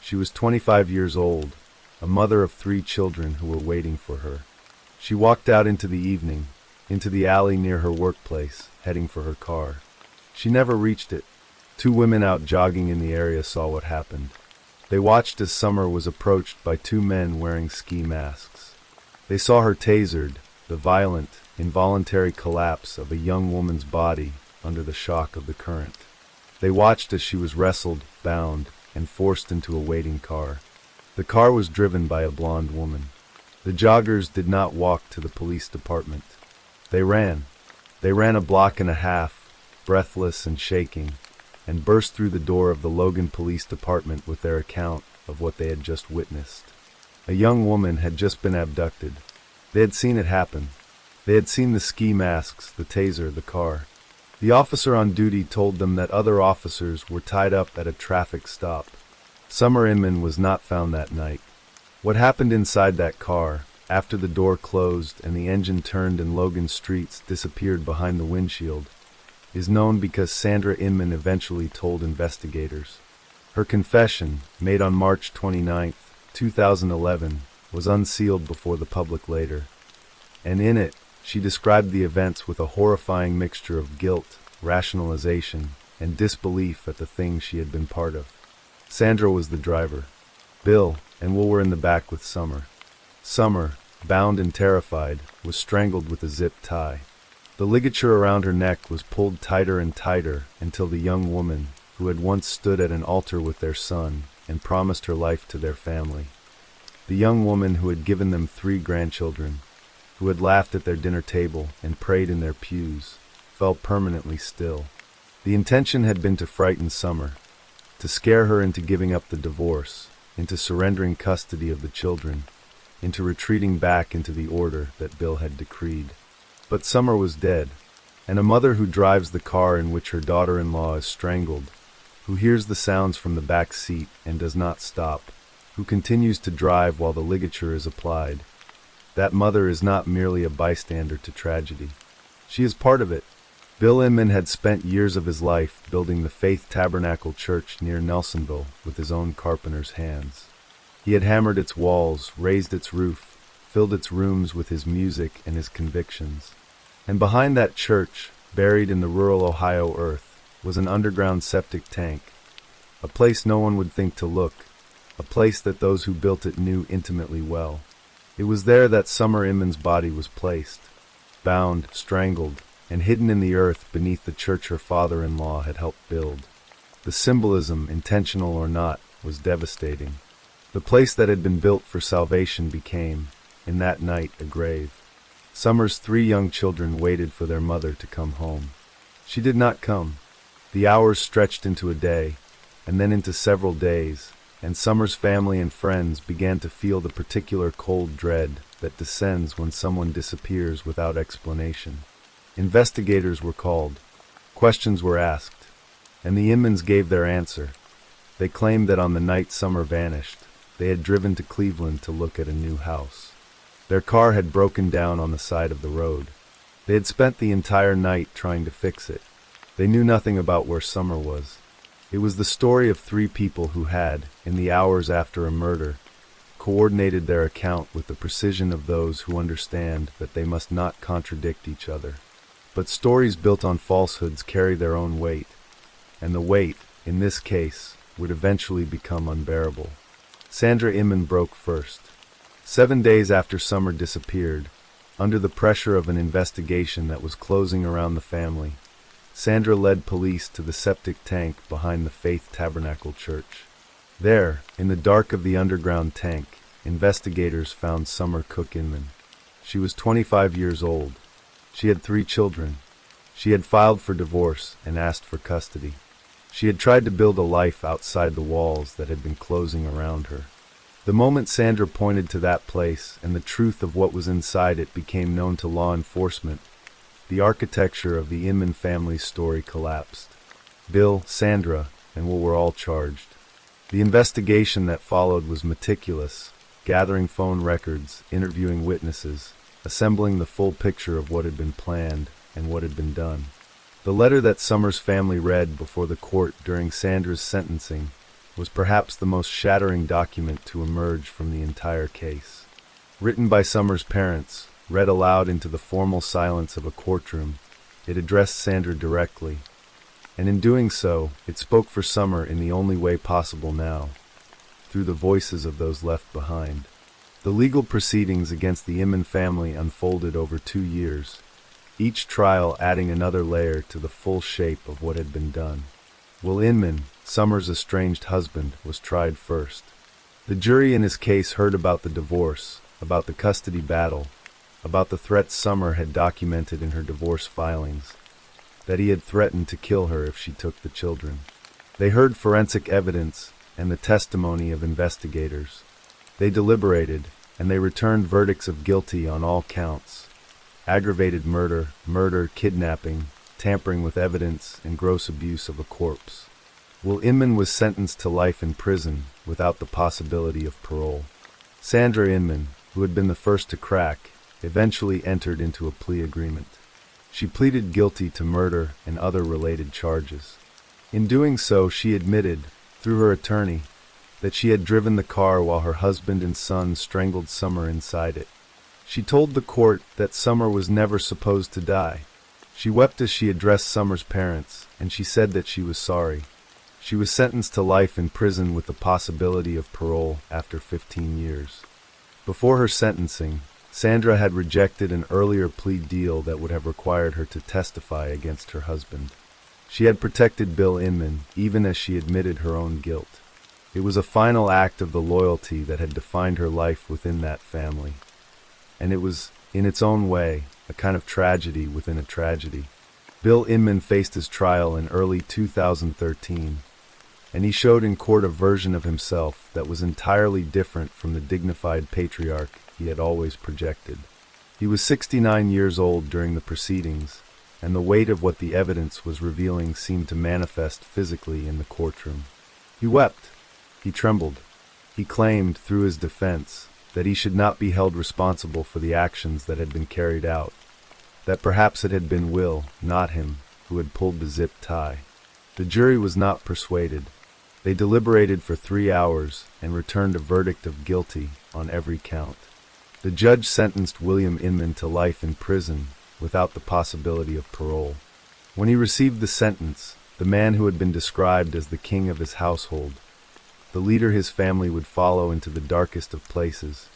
She was 25 years old, a mother of 3 children who were waiting for her. She walked out into the evening, into the alley near her workplace, heading for her car. She never reached it. 2 women out jogging in the area saw what happened. They watched as Summer was approached by 2 men wearing ski masks. They saw her tasered, the violent, involuntary collapse of a young woman's body under the shock of the current. They watched as she was wrestled, bound, and forced into a waiting car. The car was driven by a blonde woman. The joggers did not walk to the police department. They ran. They ran a block and a half, breathless and shaking, and burst through the door of the Logan Police Department with their account of what they had just witnessed. A young woman had just been abducted. They had seen it happen. They had seen the ski masks, the taser, the car. The officer on duty told them that other officers were tied up at a traffic stop. Summer Inman was not found that night. What happened inside that car, after the door closed and the engine turned and Logan streets disappeared behind the windshield, is known because Sandra Inman eventually told investigators. Her confession, made on March 29, 2011, was unsealed before the public later, and in it, she described the events with a horrifying mixture of guilt, rationalization, and disbelief at the things she had been part of. Sandra was the driver. Bill and Will were in the back with Summer. Summer, bound and terrified, was strangled with a zip tie. The ligature around her neck was pulled tighter and tighter until the young woman, who had once stood at an altar with their son and promised her life to their family, the young woman who had given them 3 grandchildren, who had laughed at their dinner table and prayed in their pews, fell permanently still. The intention had been to frighten Summer, to scare her into giving up the divorce, into surrendering custody of the children, into retreating back into the order that Bill had decreed. But Summer was dead, and a mother who drives the car in which her daughter-in-law is strangled, who hears the sounds from the back seat and does not stop, who continues to drive while the ligature is applied. That mother is not merely a bystander to tragedy. She is part of it. Bill Inman had spent years of his life building the Faith Tabernacle Church near Nelsonville with his own carpenter's hands. He had hammered its walls, raised its roof, filled its rooms with his music and his convictions. And behind that church, buried in the rural Ohio earth, was an underground septic tank, a place no one would think to look, a place that those who built it knew intimately well. It was there that Summer Inman's body was placed, bound, strangled, and hidden in the earth beneath the church her father-in-law had helped build. The symbolism, intentional or not, was devastating. The place that had been built for salvation became, in that night, a grave. Summer's 3 young children waited for their mother to come home. She did not come. The hours stretched into a day, and then into several days, and Summer's family and friends began to feel the particular cold dread that descends when someone disappears without explanation. Investigators were called. Questions were asked, and the Inmans gave their answer. They claimed that on the night Summer vanished, they had driven to Cleveland to look at a new house. Their car had broken down on the side of the road. They had spent the entire night trying to fix it. They knew nothing about where Summer was. It was the story of three people who had, in the hours after a murder, coordinated their account with the precision of those who understand that they must not contradict each other. But stories built on falsehoods carry their own weight, and the weight, in this case, would eventually become unbearable. Sandra Inman broke first. 7 days after Summer disappeared, under the pressure of an investigation that was closing around the family, Sandra led police to the septic tank behind the Faith Tabernacle Church. There, in the dark of the underground tank, investigators found Summer Cook Inman. She was 25 years old. She had 3 children. She had filed for divorce and asked for custody. She had tried to build a life outside the walls that had been closing around her. The moment Sandra pointed to that place and the truth of what was inside it became known to law enforcement, the architecture of the Inman family's story collapsed. Bill, Sandra, and Will were all charged. The investigation that followed was meticulous, gathering phone records, interviewing witnesses, assembling the full picture of what had been planned and what had been done. The letter that Summer's family read before the court during Sandra's sentencing was perhaps the most shattering document to emerge from the entire case. Written by Summer's parents, read aloud into the formal silence of a courtroom, it addressed Sandra directly, and in doing so, it spoke for Summer in the only way possible now, through the voices of those left behind. The legal proceedings against the Inman family unfolded over 2 years, each trial adding another layer to the full shape of what had been done. Will Inman, Summer's estranged husband, was tried first. The jury in his case heard about the divorce, about the custody battle, about the threats Summer had documented in her divorce filings, that he had threatened to kill her if she took the children. They heard forensic evidence and the testimony of investigators. They deliberated, and they returned verdicts of guilty on all counts: aggravated murder, kidnapping, tampering with evidence, and gross abuse of a corpse. Will Inman was sentenced to life in prison without the possibility of parole. Sandra Inman, who had been the first to crack, eventually entered into a plea agreement. She pleaded guilty to murder and other related charges. In doing so, she admitted, through her attorney, that she had driven the car while her husband and son strangled Summer inside it. She told the court that Summer was never supposed to die. She wept as she addressed Summer's parents, and she said that she was sorry. She was sentenced to life in prison with the possibility of parole after 15 years. Before her sentencing, Sandra had rejected an earlier plea deal that would have required her to testify against her husband. She had protected Bill Inman, even as she admitted her own guilt. It was a final act of the loyalty that had defined her life within that family. And it was, in its own way, a kind of tragedy within a tragedy. Bill Inman faced his trial in early 2013, and he showed in court a version of himself that was entirely different from the dignified patriarch he had always projected. He was 69 years old during the proceedings, and the weight of what the evidence was revealing seemed to manifest physically in the courtroom. He wept. He trembled. He claimed, through his defense, that he should not be held responsible for the actions that had been carried out, that perhaps it had been Will, not him, who had pulled the zip tie. The jury was not persuaded. They deliberated for 3 hours and returned a verdict of guilty on every count. The judge sentenced William Inman to life in prison without the possibility of parole. When he received the sentence, the man who had been described as the king of his household, the leader his family would follow into the darkest of places,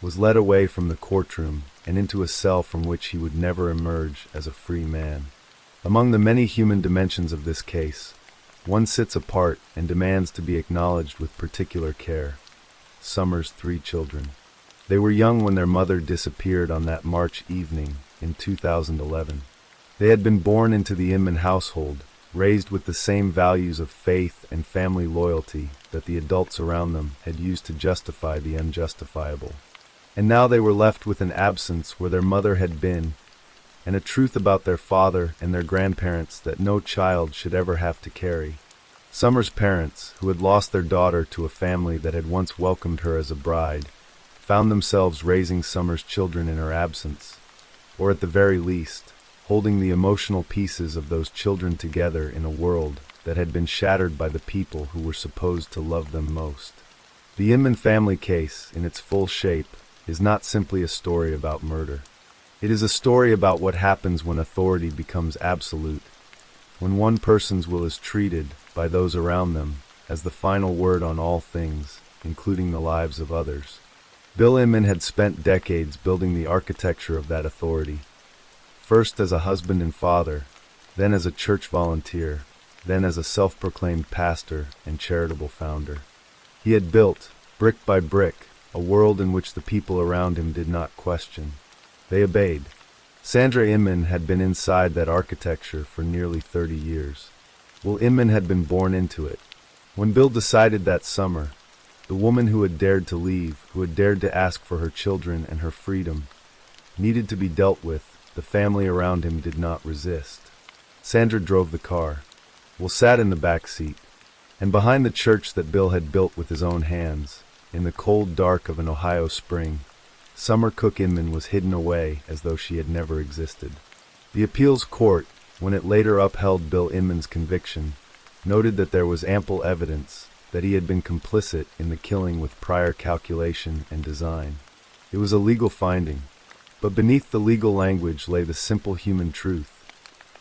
was led away from the courtroom and into a cell from which he would never emerge as a free man. Among the many human dimensions of this case, one sits apart and demands to be acknowledged with particular care: Summer's 3 children. They were young when their mother disappeared on that March evening in 2011. They had been born into the Inman household, raised with the same values of faith and family loyalty that the adults around them had used to justify the unjustifiable. And now they were left with an absence where their mother had been, and a truth about their father and their grandparents that no child should ever have to carry. Summer's parents, who had lost their daughter to a family that had once welcomed her as a bride, found themselves raising Summer's children in her absence, or at the very least, holding the emotional pieces of those children together in a world that had been shattered by the people who were supposed to love them most. The Inman family case, in its full shape, is not simply a story about murder. It is a story about what happens when authority becomes absolute, when one person's will is treated by those around them as the final word on all things, including the lives of others. Bill Inman had spent decades building the architecture of that authority, first as a husband and father, then as a church volunteer, then as a self-proclaimed pastor and charitable founder. He had built, brick by brick, a world in which the people around him did not question. They obeyed. Sandra Inman had been inside that architecture for nearly 30 years. Well, Inman had been born into it. When Bill decided that summer, the woman who had dared to leave, who had dared to ask for her children and her freedom, needed to be dealt with, the family around him did not resist. Sandra drove the car. Will sat in the back seat, and behind the church that Bill had built with his own hands, in the cold dark of an Ohio spring, Summer Cook Inman was hidden away as though she had never existed. The appeals court, when it later upheld Bill Inman's conviction, noted that there was ample evidence that he had been complicit in the killing with prior calculation and design. It was a legal finding, but beneath the legal language lay the simple human truth.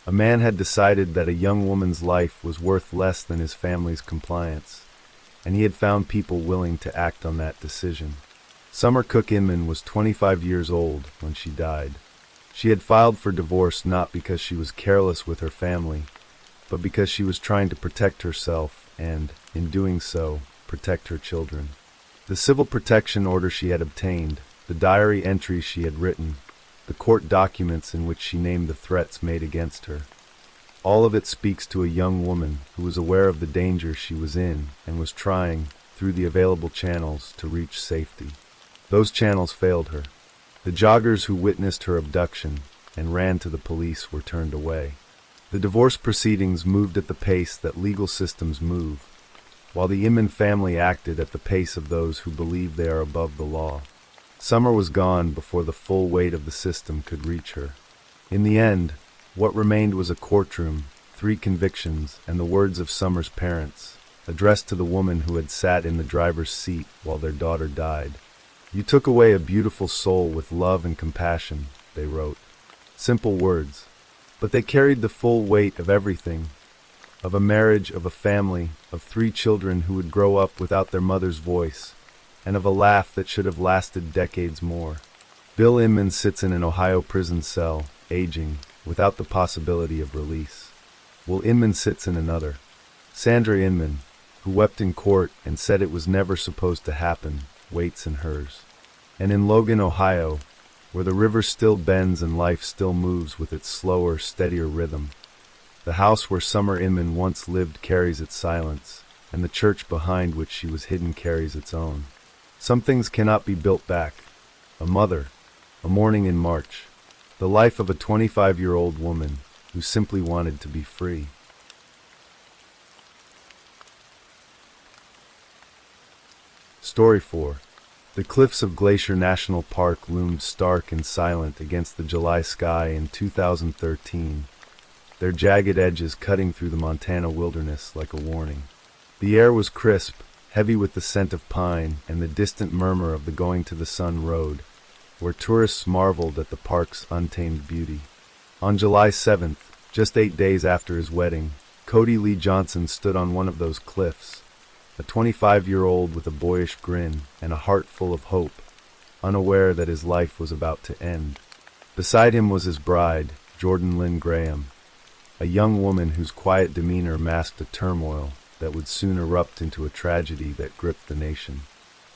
A man had decided that a young woman's life was worth less than his family's compliance, and he had found people willing to act on that decision. Summer Cook Inman was 25 years old when she died. She had filed for divorce not because she was careless with her family, but because she was trying to protect herself and, in doing so, protect her children. The civil protection order she had obtained, the diary entries she had written, the court documents in which she named the threats made against her, all of it speaks to a young woman who was aware of the danger she was in and was trying, through the available channels, to reach safety. Those channels failed her. The joggers who witnessed her abduction and ran to the police were turned away. The divorce proceedings moved at the pace that legal systems move, while the Inman family acted at the pace of those who believe they are above the law. Summer was gone before the full weight of the system could reach her. In the end, what remained was a courtroom, 3 convictions, and the words of Summer's parents, addressed to the woman who had sat in the driver's seat while their daughter died. "You took away a beautiful soul with love and compassion," they wrote. Simple words, but they carried the full weight of everything, of a marriage, of a family, of 3 children who would grow up without their mother's voice, and of a laugh that should have lasted decades more. Bill Inman sits in an Ohio prison cell, aging, without the possibility of release. Will Inman sits in another. Sandra Inman, who wept in court and said it was never supposed to happen, waits in hers. And in Logan, Ohio, where the river still bends and life still moves with its slower, steadier rhythm, the house where Summer Inman once lived carries its silence, and the church behind which she was hidden carries its own. Some things cannot be built back. A mother, a morning in March, the life of a 25-year-old woman who simply wanted to be free. Story 4. The cliffs of Glacier National Park loomed stark and silent against the July sky in 2013, their jagged edges cutting through the Montana wilderness like a warning. The air was crisp, heavy with the scent of pine and the distant murmur of the Going to the Sun road, where tourists marveled at the park's untamed beauty. On July 7th, just 8 days after his wedding, Cody Lee Johnson stood on one of those cliffs, a 25-year-old with a boyish grin and a heart full of hope, unaware that his life was about to end. Beside him was his bride, Jordan Lynn Graham, a young woman whose quiet demeanor masked a turmoil that would soon erupt into a tragedy that gripped the nation.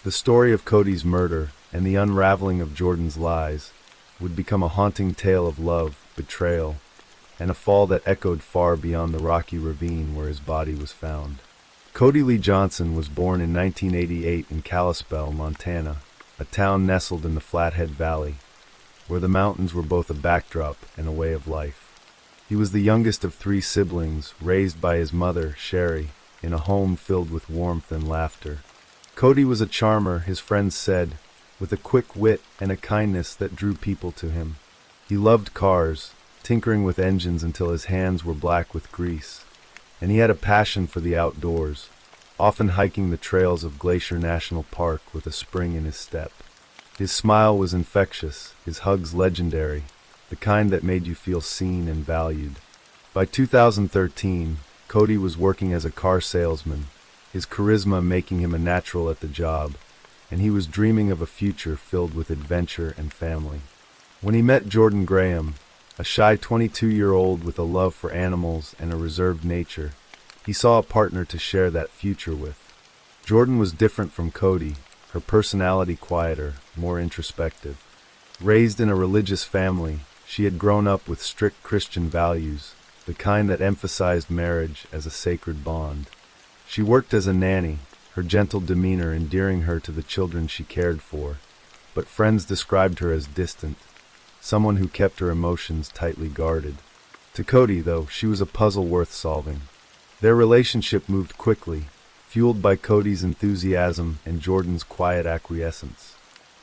The story of Cody's murder and the unraveling of Jordan's lies would become a haunting tale of love, betrayal, and a fall that echoed far beyond the rocky ravine where his body was found. Cody Lee Johnson was born in 1988 in Kalispell, Montana, a town nestled in the Flathead Valley, where the mountains were both a backdrop and a way of life. He was the youngest of 3 siblings, raised by his mother, Sherry, in a home filled with warmth and laughter. Cody was a charmer, his friends said, with a quick wit and a kindness that drew people to him. He loved cars, tinkering with engines until his hands were black with grease, and he had a passion for the outdoors, often hiking the trails of Glacier National Park with a spring in his step. His smile was infectious, his hugs legendary, the kind that made you feel seen and valued. By 2013, Cozy was working as a car salesman, his charisma making him a natural at the job, and he was dreaming of a future filled with adventure and family. When he met Jordan Graham, a shy 22-year-old with a love for animals and a reserved nature, he saw a partner to share that future with. Jordan was different from Cozy, her personality quieter, more introspective. Raised in a religious family, she had grown up with strict Christian values, the kind that emphasized marriage as a sacred bond. She worked as a nanny, her gentle demeanor endearing her to the children she cared for, but friends described her as distant, someone who kept her emotions tightly guarded. To Cozy, though, she was a puzzle worth solving. Their relationship moved quickly, fueled by Cozy's enthusiasm and Jordan's quiet acquiescence.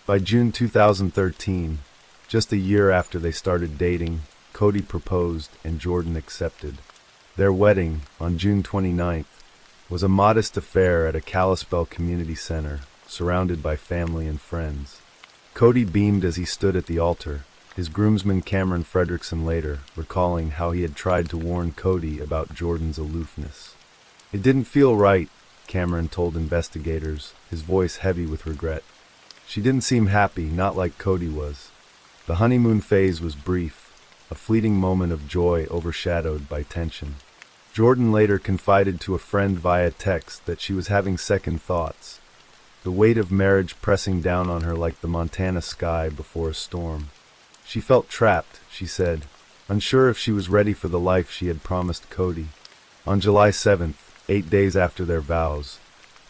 By June 2013, just a year after they started dating, Cozy proposed and Jordan accepted. Their wedding, on June 29th, was a modest affair at a Kalispell community center, surrounded by family and friends. Cozy beamed as he stood at the altar, his groomsman Cameron Fredrickson later recalling how he had tried to warn Cozy about Jordan's aloofness. "It didn't feel right," Cameron told investigators, his voice heavy with regret. "She didn't seem happy, not like Cozy was." The honeymoon phase was brief, a fleeting moment of joy overshadowed by tension. Jordan later confided to a friend via text that she was having second thoughts, the weight of marriage pressing down on her like the Montana sky before a storm. She felt trapped, she said, unsure if she was ready for the life she had promised Cozy. On July 7th, 8 days after their vows,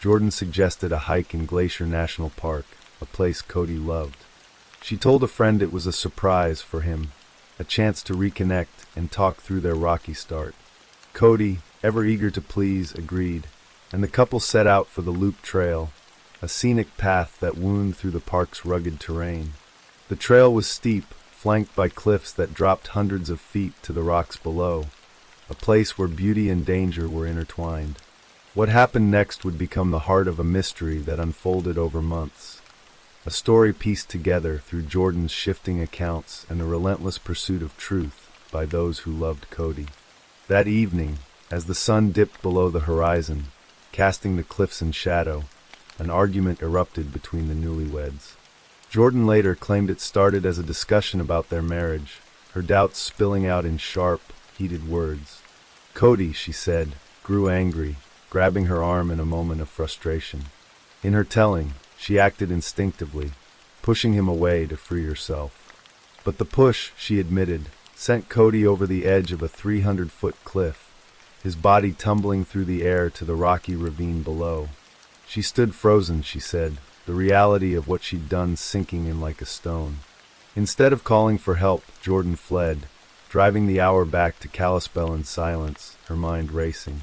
Jordan suggested a hike in Glacier National Park, a place Cozy loved. She told a friend it was a surprise for him, a chance to reconnect and talk through their rocky start. Cozy, ever eager to please, agreed, and the couple set out for the Loop Trail, a scenic path that wound through the park's rugged terrain. The trail was steep, flanked by cliffs that dropped hundreds of feet to the rocks below, a place where beauty and danger were intertwined. What happened next would become the heart of a mystery that unfolded over months, a story pieced together through Jordan's shifting accounts and the relentless pursuit of truth by those who loved Cozy. That evening, as the sun dipped below the horizon, casting the cliffs in shadow, an argument erupted between the newlyweds. Jordan later claimed it started as a discussion about their marriage, her doubts spilling out in sharp, heated words. Cozy, she said, grew angry, grabbing her arm in a moment of frustration. In her telling, she acted instinctively, pushing him away to free herself. But the push, she admitted, sent Cozy over the edge of a 300-foot cliff, his body tumbling through the air to the rocky ravine below. She stood frozen, she said, the reality of what she'd done sinking in like a stone. Instead of calling for help, Jordan fled, driving the hour back to Kalispell in silence, her mind racing.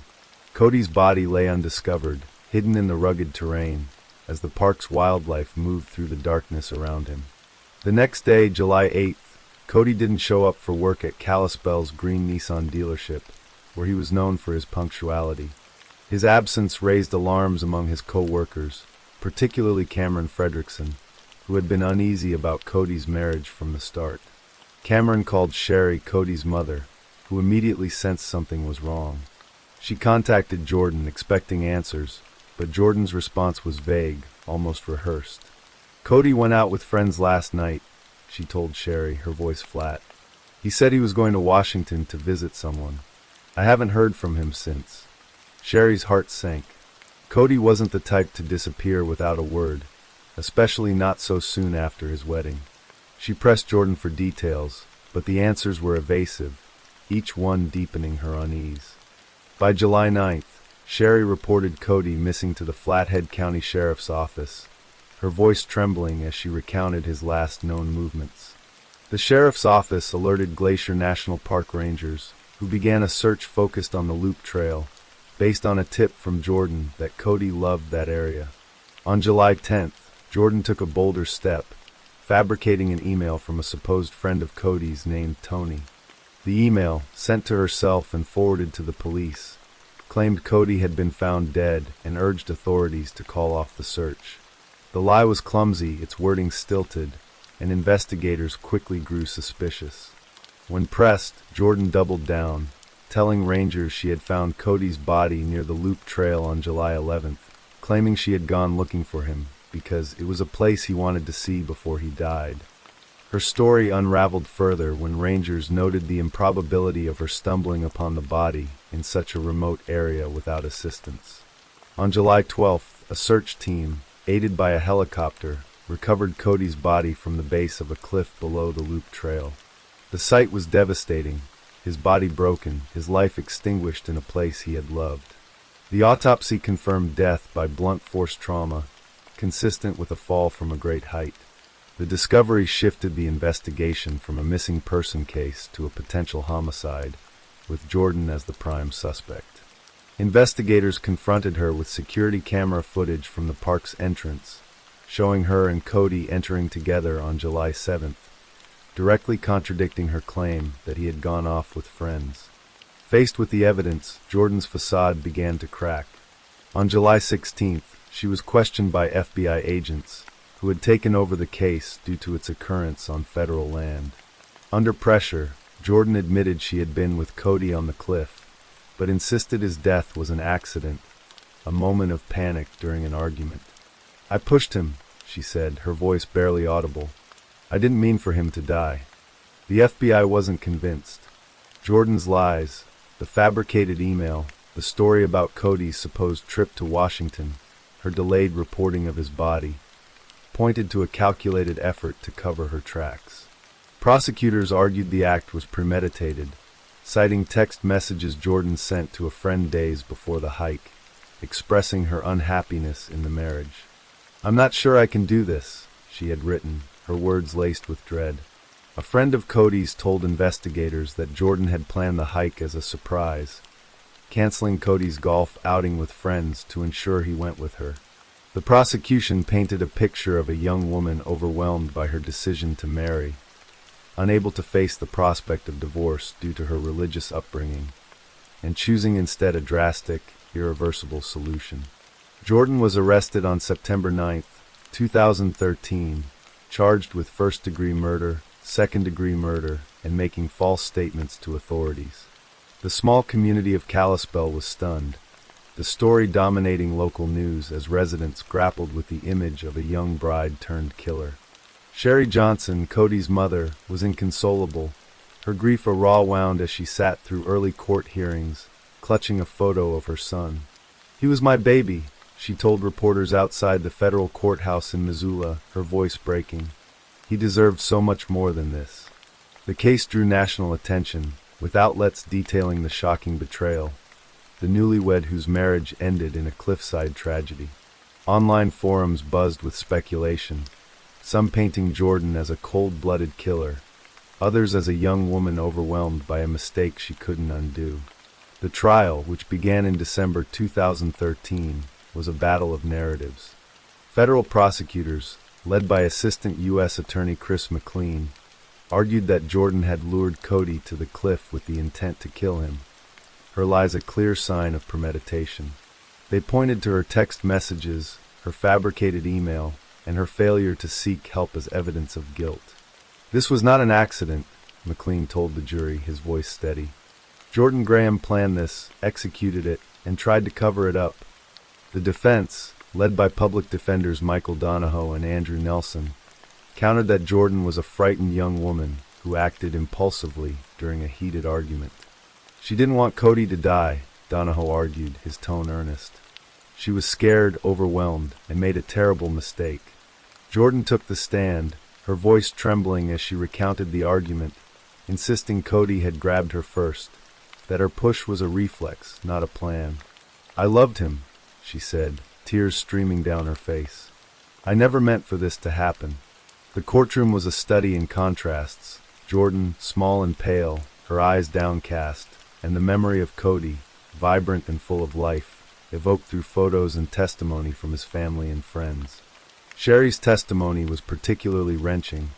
Cozy's body lay undiscovered, hidden in the rugged terrain, as the park's wildlife moved through the darkness around him. The next day, July 8th, Cozy didn't show up for work at Kalispell's green Nissan dealership, where he was known for his punctuality. His absence raised alarms among his co-workers, particularly Cameron Fredrickson, who had been uneasy about Cozy's marriage from the start. Cameron called Sherry, Cozy's mother, who immediately sensed something was wrong. She contacted Jordan, expecting answers, but Jordan's response was vague, almost rehearsed. "Cozy went out with friends last night," she told Sherry, her voice flat. "He said he was going to Washington to visit someone. I haven't heard from him since." Sherry's heart sank. Cozy wasn't the type to disappear without a word, especially not so soon after his wedding. She pressed Jordan for details, but the answers were evasive, each one deepening her unease. By July 9th, Sherry reported Cozy missing to the Flathead County Sheriff's Office, her voice trembling as she recounted his last known movements. The sheriff's office alerted Glacier National Park rangers, who began a search focused on the Loop Trail, based on a tip from Jordan that Cozy loved that area. On July 10th, Jordan took a bolder step, fabricating an email from a supposed friend of Cody's named Tony. The email, sent to herself and forwarded to the police, claimed Cody had been found dead and urged authorities to call off the search. The lie was clumsy, its wording stilted, and investigators quickly grew suspicious. When pressed, Jordan doubled down, telling rangers she had found Cody's body near the Loop Trail on July 11th, claiming she had gone looking for him because it was a place he wanted to see before he died. Her story unraveled further when rangers noted the improbability of her stumbling upon the body in such a remote area without assistance. On July 12th, a search team, aided by a helicopter, recovered Cody's body from the base of a cliff below the Loop Trail. The sight was devastating, his body broken, his life extinguished in a place he had loved. The autopsy confirmed death by blunt force trauma, consistent with a fall from a great height. The discovery shifted the investigation from a missing person case to a potential homicide, with Jordan as the prime suspect. Investigators confronted her with security camera footage from the park's entrance, showing her and Cody entering together on July 7th, directly contradicting her claim that he had gone off with friends. Faced with the evidence, Jordan's facade began to crack. On July 16th, she was questioned by FBI agents, who had taken over the case due to its occurrence on federal land. Under pressure, Jordan admitted she had been with Cody on the cliff, but insisted his death was an accident, a moment of panic during an argument. "I pushed him," she said, her voice barely audible. "I didn't mean for him to die." The FBI wasn't convinced. Jordan's lies, the fabricated email, the story about Cody's supposed trip to Washington, her delayed reporting of his body, pointed to a calculated effort to cover her tracks. Prosecutors argued the act was premeditated, citing text messages Jordan sent to a friend days before the hike, expressing her unhappiness in the marriage. "I'm not sure I can do this," she had written, her words laced with dread. A friend of Cody's told investigators that Jordan had planned the hike as a surprise, canceling Cody's golf outing with friends to ensure he went with her. The prosecution painted a picture of a young woman overwhelmed by her decision to marry, unable to face the prospect of divorce due to her religious upbringing, and choosing instead a drastic, irreversible solution. Jordan was arrested on September 9, 2013, charged with first-degree murder, second-degree murder, and making false statements to authorities. The small community of Kalispell was stunned, the story dominating local news as residents grappled with the image of a young bride-turned-killer. Sherry Johnson, Cody's mother, was inconsolable, her grief a raw wound as she sat through early court hearings, clutching a photo of her son. "He was my baby," she told reporters outside the federal courthouse in Missoula, her voice breaking. "He deserved so much more than this." The case drew national attention, with outlets detailing the shocking betrayal, the newlywed whose marriage ended in a cliffside tragedy. Online forums buzzed with speculation, some painting Jordan as a cold-blooded killer, others as a young woman overwhelmed by a mistake she couldn't undo. The trial, which began in December 2013, was a battle of narratives. Federal prosecutors, led by Assistant U.S. Attorney Chris McLean, argued that Jordan had lured Cody to the cliff with the intent to kill him, her lies a clear sign of premeditation. They pointed to her text messages, her fabricated email, and her failure to seek help as evidence of guilt. "This was not an accident," McLean told the jury, his voice steady. "Jordan Graham planned this, executed it, and tried to cover it up." The defense, led by public defenders Michael Donahoe and Andrew Nelson, countered that Jordan was a frightened young woman who acted impulsively during a heated argument. "She didn't want Cody to die," Donahoe argued, his tone earnest. "She was scared, overwhelmed, and made a terrible mistake." Jordan took the stand, her voice trembling as she recounted the argument, insisting Cody had grabbed her first, that her push was a reflex, not a plan. "I loved him," she said, tears streaming down her face. "I never meant for this to happen." The courtroom was a study in contrasts, Jordan, small and pale, her eyes downcast, and the memory of Cody, vibrant and full of life, evoked through photos and testimony from his family and friends. Sherry's testimony was particularly wrenching,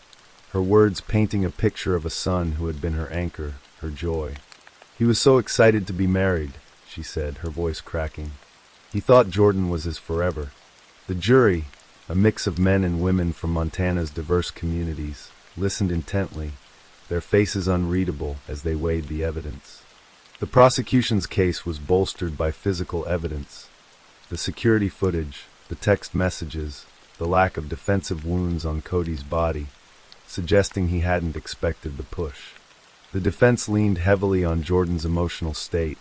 her words painting a picture of a son who had been her anchor, her joy. "He was so excited to be married," she said, her voice cracking. "He thought Jordan was his forever." The jury, a mix of men and women from Montana's diverse communities, listened intently, their faces unreadable as they weighed the evidence. The prosecution's case was bolstered by physical evidence. The security footage, the text messages, the lack of defensive wounds on Cody's body, suggesting he hadn't expected the push. The defense leaned heavily on Jordan's emotional state,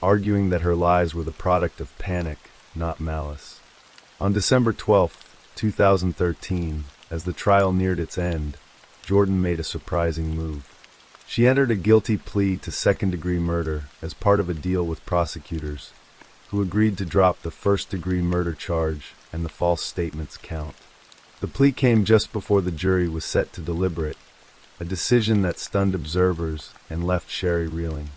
arguing that her lies were the product of panic, not malice. On December 12, 2013, as the trial neared its end, Jordan made a surprising move. She entered a guilty plea to second-degree murder as part of a deal with prosecutors, who agreed to drop the first-degree murder charge and the false statements count. The plea came just before the jury was set to deliberate, a decision that stunned observers and left Sherry reeling.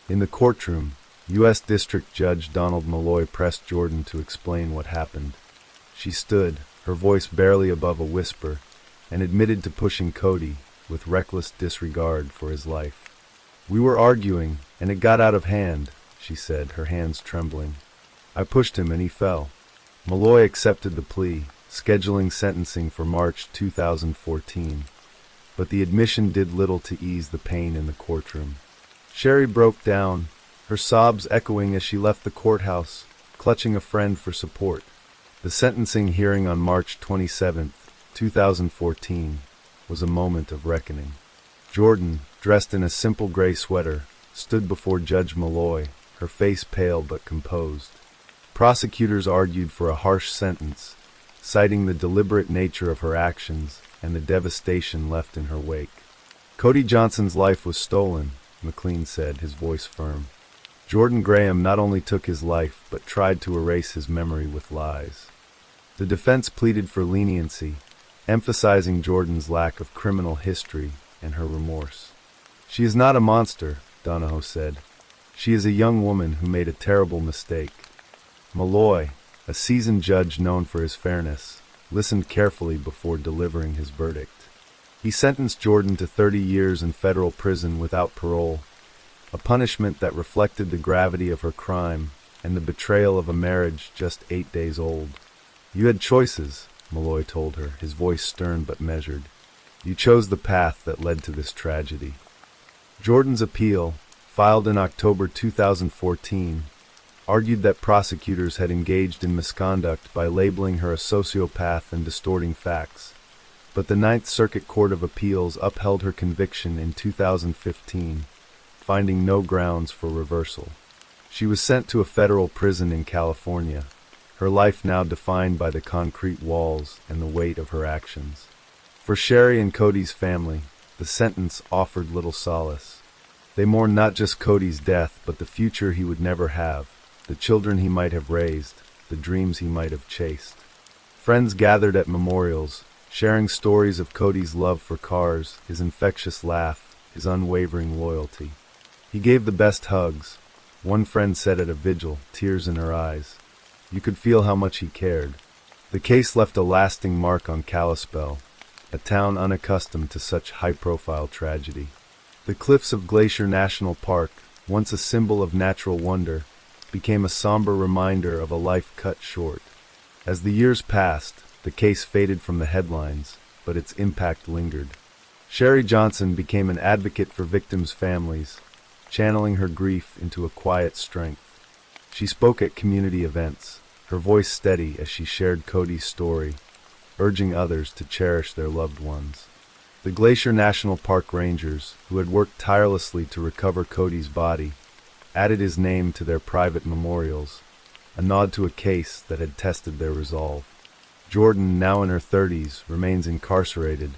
In the courtroom, U.S. District Judge Donald Malloy pressed Jordan to explain what happened. She stood, her voice barely above a whisper, and admitted to pushing Cody with reckless disregard for his life. "We were arguing, and it got out of hand," she said, her hands trembling. "I pushed him and he fell." Malloy accepted the plea, scheduling sentencing for March 2014, but the admission did little to ease the pain in the courtroom. Sherry broke down, her sobs echoing as she left the courthouse, clutching a friend for support. The sentencing hearing on March 27, 2014, was a moment of reckoning. Jordan, dressed in a simple gray sweater, stood before Judge Malloy, her face pale but composed. Prosecutors argued for a harsh sentence, citing the deliberate nature of her actions and the devastation left in her wake. "Cody Johnson's life was stolen," McLean said, his voice firm. "Jordan Graham not only took his life but tried to erase his memory with lies." The defense pleaded for leniency, emphasizing Jordan's lack of criminal history and her remorse. "She is not a monster," Donahoe said. "She is a young woman who made a terrible mistake." Malloy, a seasoned judge known for his fairness, listened carefully before delivering his verdict. He sentenced Jordan to 30 years in federal prison without parole, a punishment that reflected the gravity of her crime and the betrayal of a marriage just 8 days old. "You had choices," Malloy told her, his voice stern but measured. "You chose the path that led to this tragedy." Jordan's appeal, filed in October 2014, argued that prosecutors had engaged in misconduct by labeling her a sociopath and distorting facts, but the Ninth Circuit Court of Appeals upheld her conviction in 2015, finding no grounds for reversal. She was sent to a federal prison in California, her life now defined by the concrete walls and the weight of her actions. For Sherry and Cody's family, the sentence offered little solace. They mourned not just Cody's death, but the future he would never have, the children he might have raised, the dreams he might have chased. Friends gathered at memorials, sharing stories of Cody's love for cars, his infectious laugh, his unwavering loyalty. "He gave the best hugs," one friend said at a vigil, tears in her eyes. "You could feel how much he cared." The case left a lasting mark on Kalispell, a town unaccustomed to such high-profile tragedy. The cliffs of Glacier National Park, once a symbol of natural wonder, became a somber reminder of a life cut short. As the years passed, the case faded from the headlines, but its impact lingered. Sherry Johnson became an advocate for victims' families, channeling her grief into a quiet strength. She spoke at community events, her voice steady as she shared Cody's story, urging others to cherish their loved ones. The Glacier National Park Rangers, who had worked tirelessly to recover Cody's body, added his name to their private memorials, a nod to a case that had tested their resolve. Jordan, now in her 30s, remains incarcerated,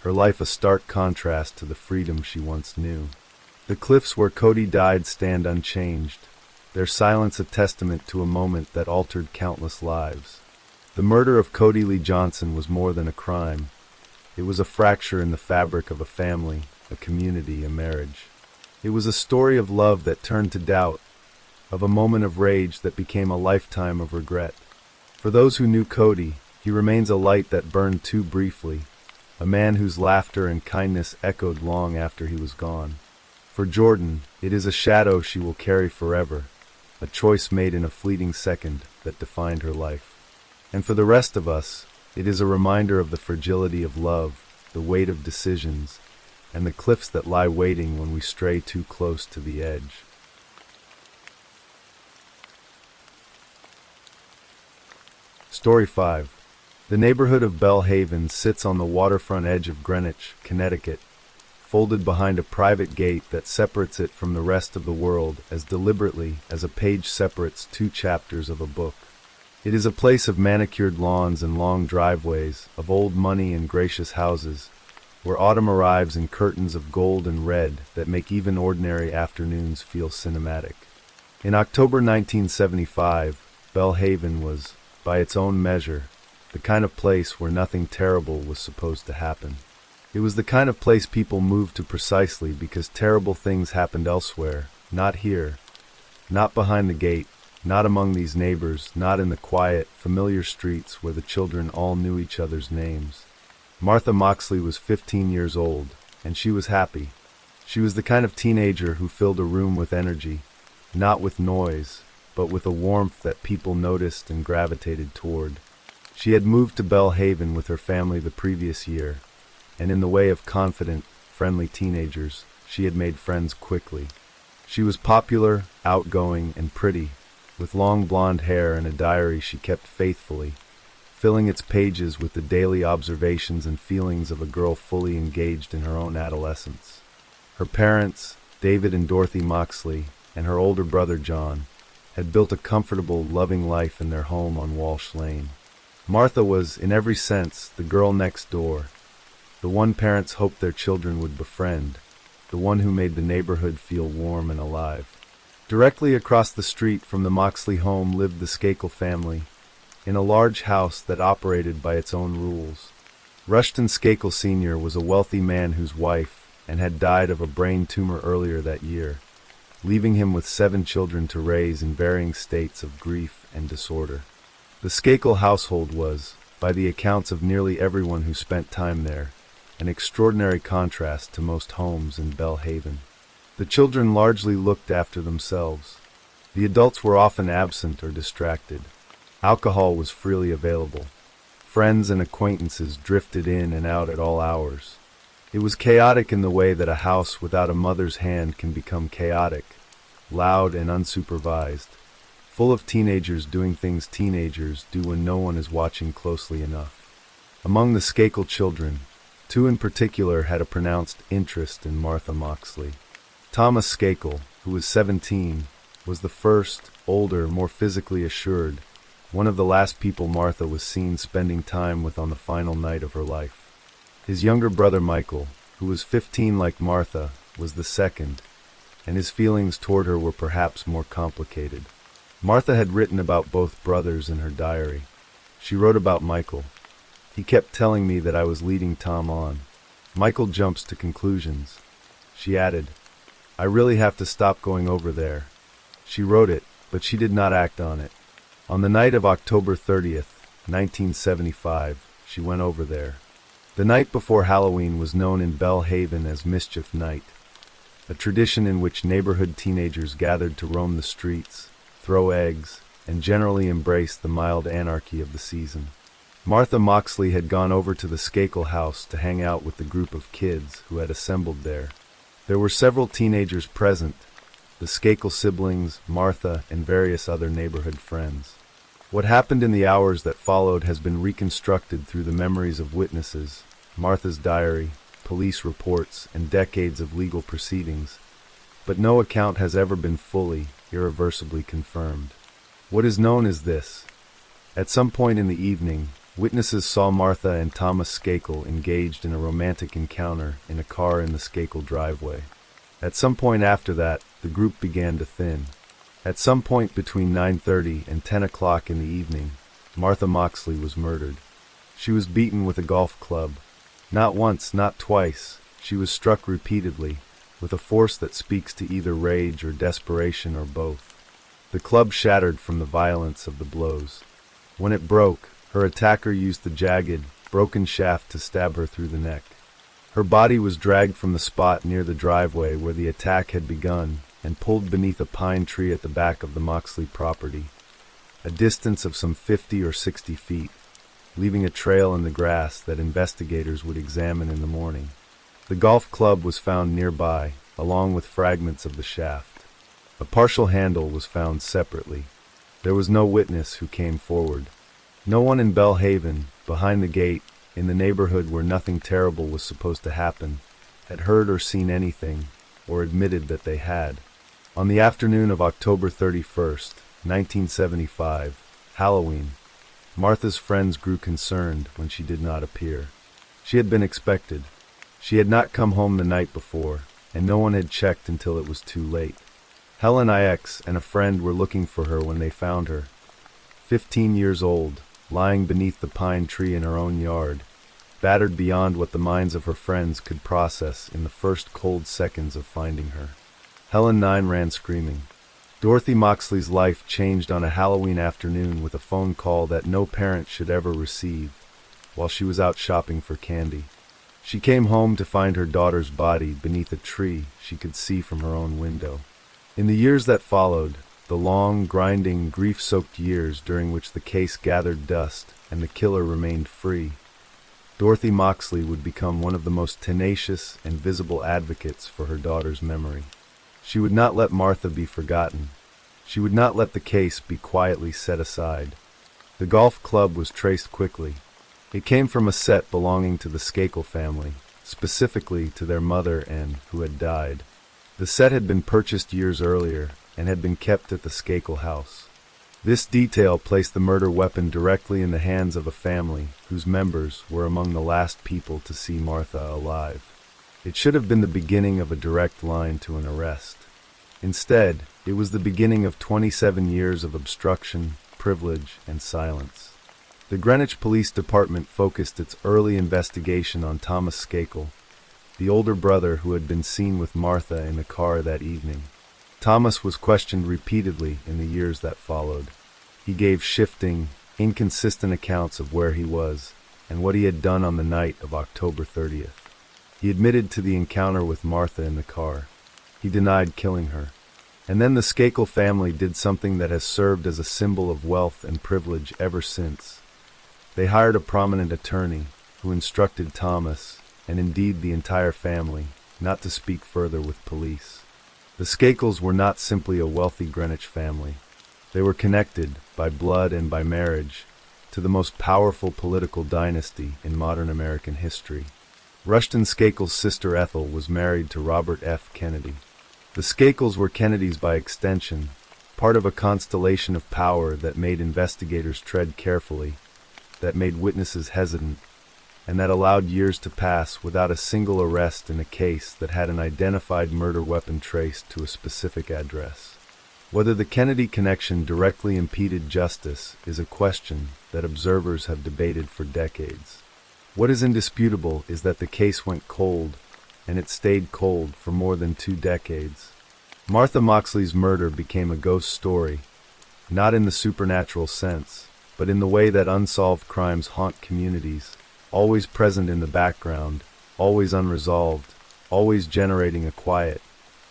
her life a stark contrast to the freedom she once knew. The cliffs where Cody died stand unchanged, their silence a testament to a moment that altered countless lives. The murder of Cody Lee Johnson was more than a crime. It was a fracture in the fabric of a family, a community, a marriage. It was a story of love that turned to doubt, of a moment of rage that became a lifetime of regret. For those who knew Cody, He remains a light that burned too briefly, a man whose laughter and kindness echoed long after he was gone. For Jordan, it is a shadow she will carry forever, a choice made in a fleeting second that defined her life. And for the rest of us, it is a reminder of the fragility of love, the weight of decisions, and the cliffs that lie waiting when we stray too close to the edge. Story 5. The neighborhood of Belle Haven sits on the waterfront edge of Greenwich, Connecticut, folded behind a private gate that separates it from the rest of the world as deliberately as a page separates two chapters of a book. It is a place of manicured lawns and long driveways, of old money and gracious houses, where autumn arrives in curtains of gold and red that make even ordinary afternoons feel cinematic. In October 1975, Belle Haven was, by its own measure, the kind of place where nothing terrible was supposed to happen. It was the kind of place people moved to precisely because terrible things happened elsewhere, not here, not behind the gate, not among these neighbors, not in the quiet, familiar streets where the children all knew each other's names. Martha Moxley was 15 years old, and she was happy. She was the kind of teenager who filled a room with energy, not with noise, but with a warmth that people noticed and gravitated toward. She had moved to Belle Haven with her family the previous year, and in the way of confident, friendly teenagers, she had made friends quickly. She was popular, outgoing, and pretty, with long blonde hair and a diary she kept faithfully, filling its pages with the daily observations and feelings of a girl fully engaged in her own adolescence. Her parents, David and Dorothy Moxley, and her older brother John, had built a comfortable, loving life in their home on Walsh Lane. Martha was, in every sense, the girl next door, the one parents hoped their children would befriend, the one who made the neighborhood feel warm and alive. Directly across the street from the Moxley home lived the Skakel family, in a large house that operated by its own rules. Rushton Skakel Sr. was a wealthy man whose wife had died of a brain tumor earlier that year, leaving him with 7 children to raise in varying states of grief and disorder. The Skakel household was, by the accounts of nearly everyone who spent time there, an extraordinary contrast to most homes in Belle Haven. The children largely looked after themselves. The adults were often absent or distracted. Alcohol was freely available. Friends and acquaintances drifted in and out at all hours. It was chaotic in the way that a house without a mother's hand can become chaotic, loud and unsupervised, full of teenagers doing things teenagers do when no one is watching closely enough. Among the Skakel children, 2 in particular had a pronounced interest in Martha Moxley. Thomas Skakel, who was 17, was the first, older, more physically assured, one of the last people Martha was seen spending time with on the final night of her life. His younger brother Michael, who was 15 like Martha, was the second, and his feelings toward her were perhaps more complicated. Martha had written about both brothers in her diary. She wrote about Michael. He kept telling me that I was leading Tom on. Michael jumps to conclusions. She added, I really have to stop going over there. She wrote it, but she did not act on it. On the night of October 30th, 1975, she went over there. The night before Halloween was known in Belle Haven as Mischief Night, a tradition in which neighborhood teenagers gathered to roam the streets, throw eggs, and generally embrace the mild anarchy of the season. Martha Moxley had gone over to the Skakel house to hang out with the group of kids who had assembled there. There were several teenagers present, the Skakel siblings, Martha, and various other neighborhood friends. What happened in the hours that followed has been reconstructed through the memories of witnesses, Martha's diary, police reports, and decades of legal proceedings, but no account has ever been fully, irreversibly confirmed. What is known is this. At some point in the evening, witnesses saw Martha and Thomas Skakel engaged in a romantic encounter in a car in the Skakel driveway. At some point after that, the group began to thin. At some point between 9:30 and 10 o'clock in the evening, Martha Moxley was murdered. She was beaten with a golf club. Not once, not twice. She was struck repeatedly, with a force that speaks to either rage or desperation or both. The club shattered from the violence of the blows. When it broke, Her attacker used the jagged, broken shaft to stab her through the neck. Her body was dragged from the spot near the driveway where the attack had begun and pulled beneath a pine tree at the back of the Moxley property, a distance of some 50 or 60 feet, leaving a trail in the grass that investigators would examine in the morning. The golf club was found nearby, along with fragments of the shaft. A partial handle was found separately. There was no witness who came forward. No one in Bellhaven, behind the gate, in the neighborhood where nothing terrible was supposed to happen, had heard or seen anything, or admitted that they had. On the afternoon of October 31st, 1975, Halloween, Martha's friends grew concerned when she did not appear. She had been expected. She had not come home the night before, and no one had checked until it was too late. Helen Ix and a friend were looking for her when they found her, 15 years old, lying beneath the pine tree in her own yard, battered beyond what the minds of her friends could process in the first cold seconds of finding her. Helen 9 ran screaming. Dorothy Moxley's life changed on a Halloween afternoon with a phone call that no parent should ever receive while she was out shopping for candy. She came home to find her daughter's body beneath a tree she could see from her own window. In the years that followed, the long, grinding, grief-soaked years during which the case gathered dust and the killer remained free, Dorothy Moxley would become one of the most tenacious and visible advocates for her daughter's memory. She would not let Martha be forgotten. She would not let the case be quietly set aside. The golf club was traced quickly. It came from a set belonging to the Skakel family, specifically to their mother Anne, who had died. The set had been purchased years earlier and had been kept at the Skakel house. This detail placed the murder weapon directly in the hands of a family whose members were among the last people to see Martha alive. It should have been the beginning of a direct line to an arrest. Instead, it was the beginning of 27 years of obstruction, privilege, and silence. The Greenwich Police Department focused its early investigation on Thomas Skakel, the older brother who had been seen with Martha in the car that evening. Thomas was questioned repeatedly in the years that followed. He gave shifting, inconsistent accounts of where he was and what he had done on the night of October 30th. He admitted to the encounter with Martha in the car. He denied killing her. And then the Skakel family did something that has served as a symbol of wealth and privilege ever since. They hired a prominent attorney who instructed Thomas, and indeed the entire family, not to speak further with police. The Skakels were not simply a wealthy Greenwich family. They were connected, by blood and by marriage, to the most powerful political dynasty in modern American history. Rushton Skakel's sister Ethel was married to Robert F. Kennedy. The Skakels were Kennedys by extension, part of a constellation of power that made investigators tread carefully, that made witnesses hesitant, and that allowed years to pass without a single arrest in a case that had an identified murder weapon traced to a specific address. Whether the Kennedy connection directly impeded justice is a question that observers have debated for decades. What is indisputable is that the case went cold, and it stayed cold for more than 2 decades. Martha Moxley's murder became a ghost story, not in the supernatural sense, but in the way that unsolved crimes haunt communities, always present in the background, always unresolved, always generating a quiet,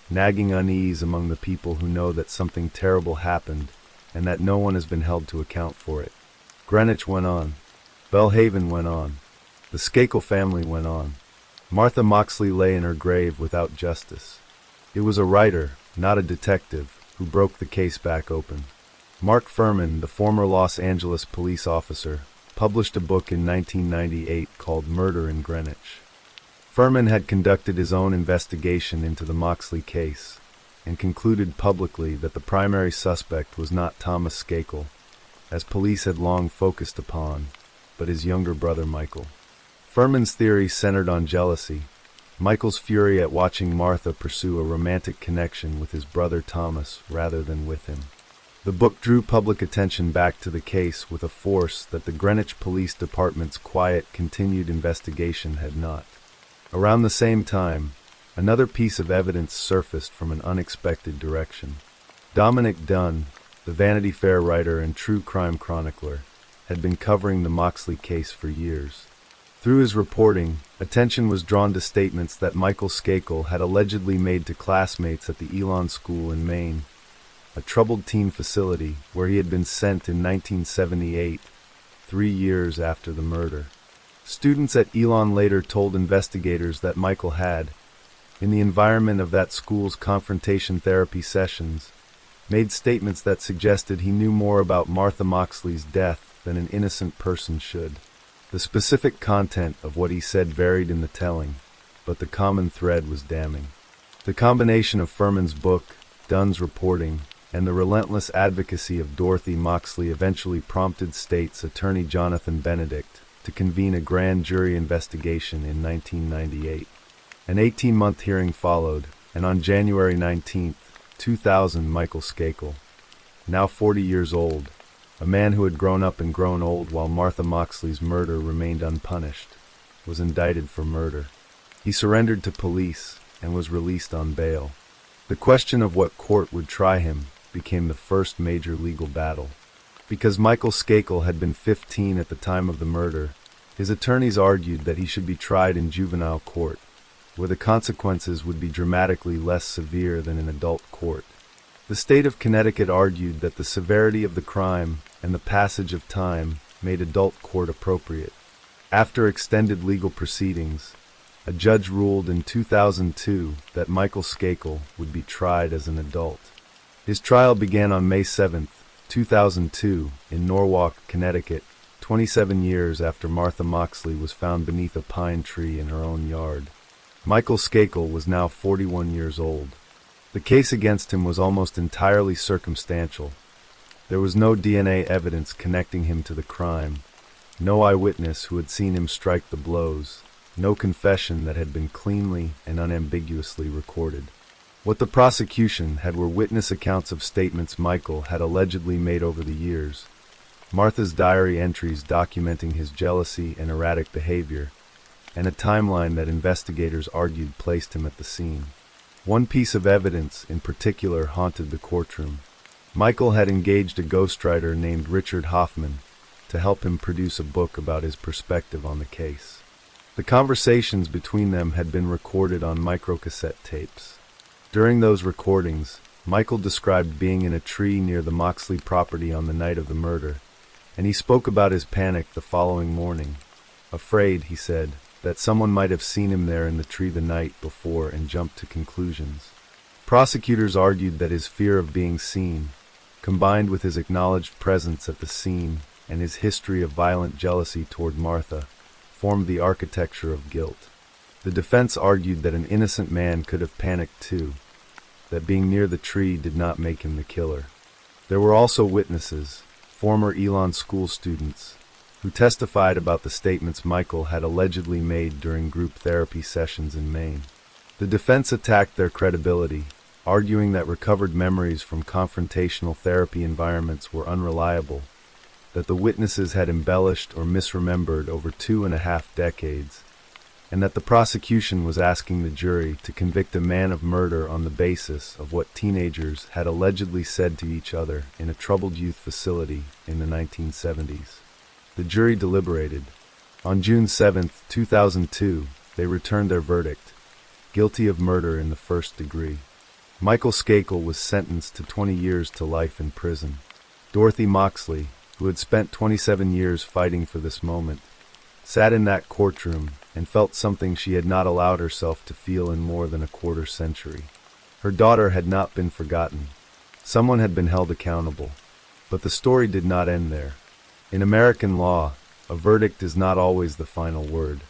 nagging unease among the people who know that something terrible happened and that no one has been held to account for it. Greenwich went on. Bellhaven went on. The Skakel family went on. Martha Moxley lay in her grave without justice. It was a writer, not a detective, who broke the case back open. Mark Fuhrman, the former Los Angeles police officer, published a book in 1998 called Murder in Greenwich. Fuhrman had conducted his own investigation into the Moxley case and concluded publicly that the primary suspect was not Thomas Skakel, as police had long focused upon, but his younger brother Michael. Fuhrman's theory centered on jealousy, Michael's fury at watching Martha pursue a romantic connection with his brother Thomas rather than with him. The book drew public attention back to the case with a force that the Greenwich Police Department's quiet, continued investigation had not. Around the same time, another piece of evidence surfaced from an unexpected direction. Dominic Dunn, the Vanity Fair writer and true crime chronicler, had been covering the Moxley case for years. Through his reporting, attention was drawn to statements that Michael Skakel had allegedly made to classmates at the Elon School in Maine, a troubled teen facility where he had been sent in 1978, 3 years after the murder. Students at Elon later told investigators that Michael had, in the environment of that school's confrontation therapy sessions, made statements that suggested he knew more about Martha Moxley's death than an innocent person should. The specific content of what he said varied in the telling, but the common thread was damning. The combination of Furman's book, Dunn's reporting, and the relentless advocacy of Dorothy Moxley eventually prompted State's Attorney Jonathan Benedict to convene a grand jury investigation in 1998. An 18-month hearing followed, and on January 19, 2000, Michael Skakel, now 40 years old, a man who had grown up and grown old while Martha Moxley's murder remained unpunished, was indicted for murder. He surrendered to police and was released on bail. The question of what court would try him became the first major legal battle. Because Michael Skakel had been 15 at the time of the murder, his attorneys argued that he should be tried in juvenile court, where the consequences would be dramatically less severe than in adult court. The state of Connecticut argued that the severity of the crime and the passage of time made adult court appropriate. After extended legal proceedings, a judge ruled in 2002 that Michael Skakel would be tried as an adult. His trial began on May 7, 2002, in Norwalk, Connecticut, 27 years after Martha Moxley was found beneath a pine tree in her own yard. Michael Skakel was now 41 years old. The case against him was almost entirely circumstantial. There was no DNA evidence connecting him to the crime, no eyewitness who had seen him strike the blows, no confession that had been cleanly and unambiguously recorded. What the prosecution had were witness accounts of statements Michael had allegedly made over the years, Martha's diary entries documenting his jealousy and erratic behavior, and a timeline that investigators argued placed him at the scene. One piece of evidence in particular haunted the courtroom. Michael had engaged a ghostwriter named Richard Hoffman to help him produce a book about his perspective on the case. The conversations between them had been recorded on microcassette tapes. During those recordings, Michael described being in a tree near the Moxley property on the night of the murder, and he spoke about his panic the following morning. Afraid, he said, that someone might have seen him there in the tree the night before and jumped to conclusions. Prosecutors argued that his fear of being seen, combined with his acknowledged presence at the scene and his history of violent jealousy toward Martha, formed the architecture of guilt. The defense argued that an innocent man could have panicked too, that being near the tree did not make him the killer. There were also witnesses, former Elon School students, who testified about the statements Michael had allegedly made during group therapy sessions in Maine. The defense attacked their credibility, arguing that recovered memories from confrontational therapy environments were unreliable, that the witnesses had embellished or misremembered over 2.5 decades, and that the prosecution was asking the jury to convict a man of murder on the basis of what teenagers had allegedly said to each other in a troubled youth facility in the 1970s. The jury deliberated. On June 7, 2002, they returned their verdict, guilty of murder in the first degree. Michael Skakel was sentenced to 20 years to life in prison. Dorothy Moxley, who had spent 27 years fighting for this moment, sat in that courtroom and felt something she had not allowed herself to feel in more than a quarter century. Her daughter had not been forgotten. Someone had been held accountable. But the story did not end there. In American law, a verdict is not always the final word.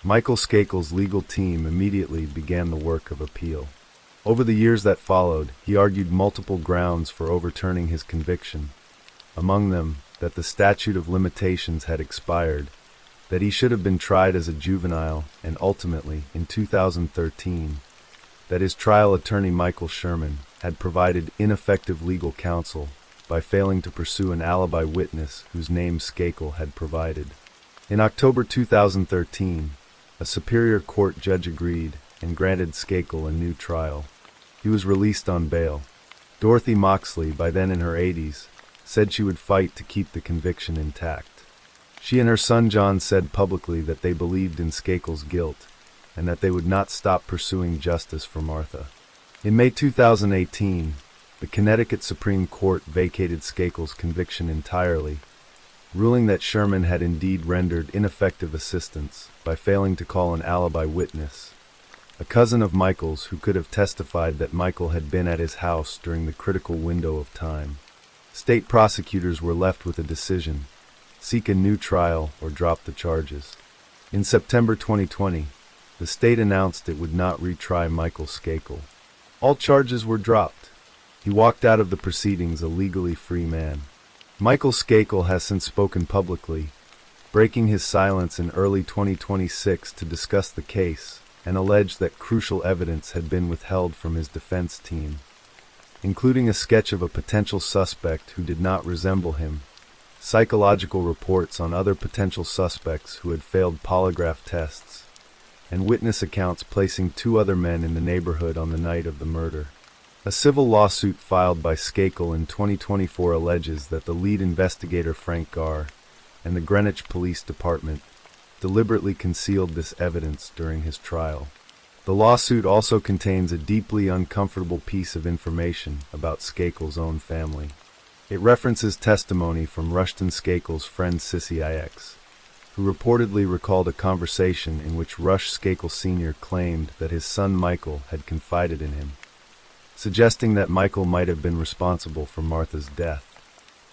Michael Skakel's legal team immediately began the work of appeal. Over the years that followed, he argued multiple grounds for overturning his conviction. Among them, that the statute of limitations had expired, that he should have been tried as a juvenile, and ultimately, in 2013, that his trial attorney Michael Sherman had provided ineffective legal counsel by failing to pursue an alibi witness whose name Skakel had provided. In October 2013, a Superior Court judge agreed and granted Skakel a new trial. He was released on bail. Dorothy Moxley, by then in her 80s, said she would fight to keep the conviction intact. She and her son John said publicly that they believed in Skakel's guilt and that they would not stop pursuing justice for Martha. In May 2018, the Connecticut Supreme Court vacated Skakel's conviction entirely, ruling that Sherman had indeed rendered ineffective assistance by failing to call an alibi witness, a cousin of Michael's who could have testified that Michael had been at his house during the critical window of time. State prosecutors were left with a decision: seek a new trial or drop the charges. In September 2020, the state announced it would not retry Michael Skakel. All charges were dropped. He walked out of the proceedings a legally free man. Michael Skakel has since spoken publicly, breaking his silence in early 2026 to discuss the case and alleged that crucial evidence had been withheld from his defense team, including a sketch of a potential suspect who did not resemble him, psychological reports on other potential suspects who had failed polygraph tests, and witness accounts placing 2 other men in the neighborhood on the night of the murder. A civil lawsuit filed by Skakel in 2024 alleges that the lead investigator Frank Garr and the Greenwich Police Department deliberately concealed this evidence during his trial. The lawsuit also contains a deeply uncomfortable piece of information about Skakel's own family. It references testimony from Rushton Skakel's friend Sissy Ix, who reportedly recalled a conversation in which Rush Skakel Sr. claimed that his son Michael had confided in him, suggesting that Michael might have been responsible for Martha's death.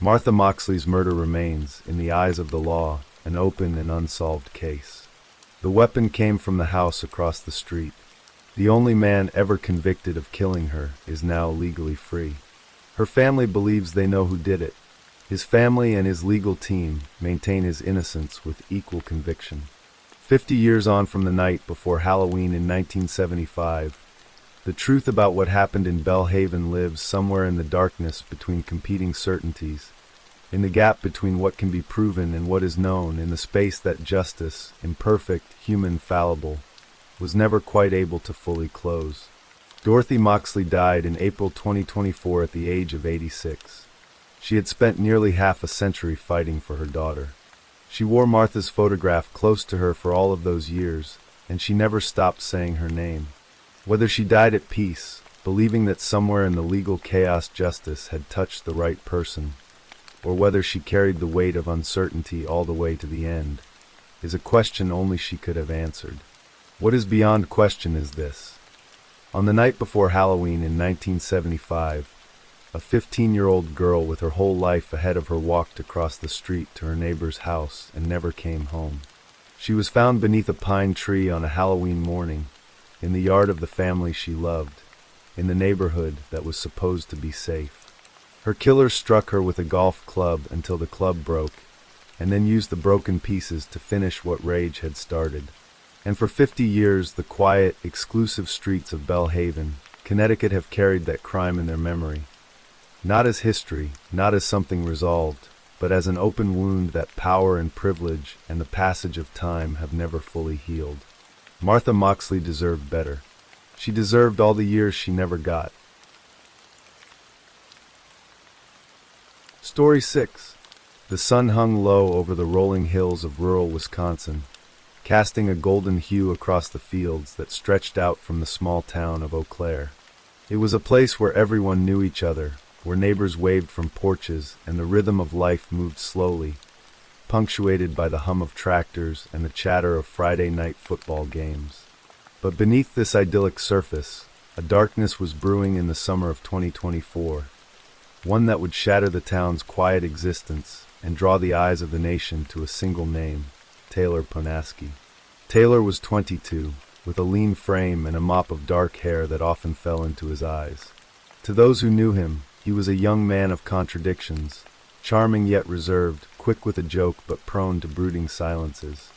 Martha Moxley's murder remains, in the eyes of the law, an open and unsolved case. The weapon came from the house across the street. The only man ever convicted of killing her is now legally free. Her family believes they know who did it. His family and his legal team maintain his innocence with equal conviction. 50 years on from the night before Halloween in 1975, the truth about what happened in Belhaven lives somewhere in the darkness between competing certainties, in the gap between what can be proven and what is known, in the space that justice, imperfect, human, fallible, was never quite able to fully close. Dorothy Moxley died in April 2024 at the age of 86. She had spent nearly half a century fighting for her daughter. She wore Martha's photograph close to her for all of those years, and she never stopped saying her name. Whether she died at peace, believing that somewhere in the legal chaos justice had touched the right person, or whether she carried the weight of uncertainty all the way to the end, is a question only she could have answered. What is beyond question is this. On the night before Halloween in 1975, a 15-year-old girl with her whole life ahead of her walked across the street to her neighbor's house and never came home. She was found beneath a pine tree on a Halloween morning, in the yard of the family she loved, in the neighborhood that was supposed to be safe. Her killer struck her with a golf club until the club broke, and then used the broken pieces to finish what rage had started. And for 50 years, the quiet, exclusive streets of Belhaven, Connecticut have carried that crime in their memory. Not as history, not as something resolved, but as an open wound that power and privilege and the passage of time have never fully healed. Martha Moxley deserved better. She deserved all the years she never got. Story 6. The sun hung low over the rolling hills of rural Wisconsin, casting a golden hue across the fields that stretched out from the small town of Oaklair. It was a place where everyone knew each other, where neighbors waved from porches and the rhythm of life moved slowly, punctuated by the hum of tractors and the chatter of Friday night football games. But beneath this idyllic surface, a darkness was brewing in the summer of 2024, one that would shatter the town's quiet existence and draw the eyes of the nation to a single name: Taylor Ponaski. Taylor was 22, with a lean frame and a mop of dark hair that often fell into his eyes. To those who knew him, he was a young man of contradictions, charming yet reserved, quick with a joke but prone to brooding silences.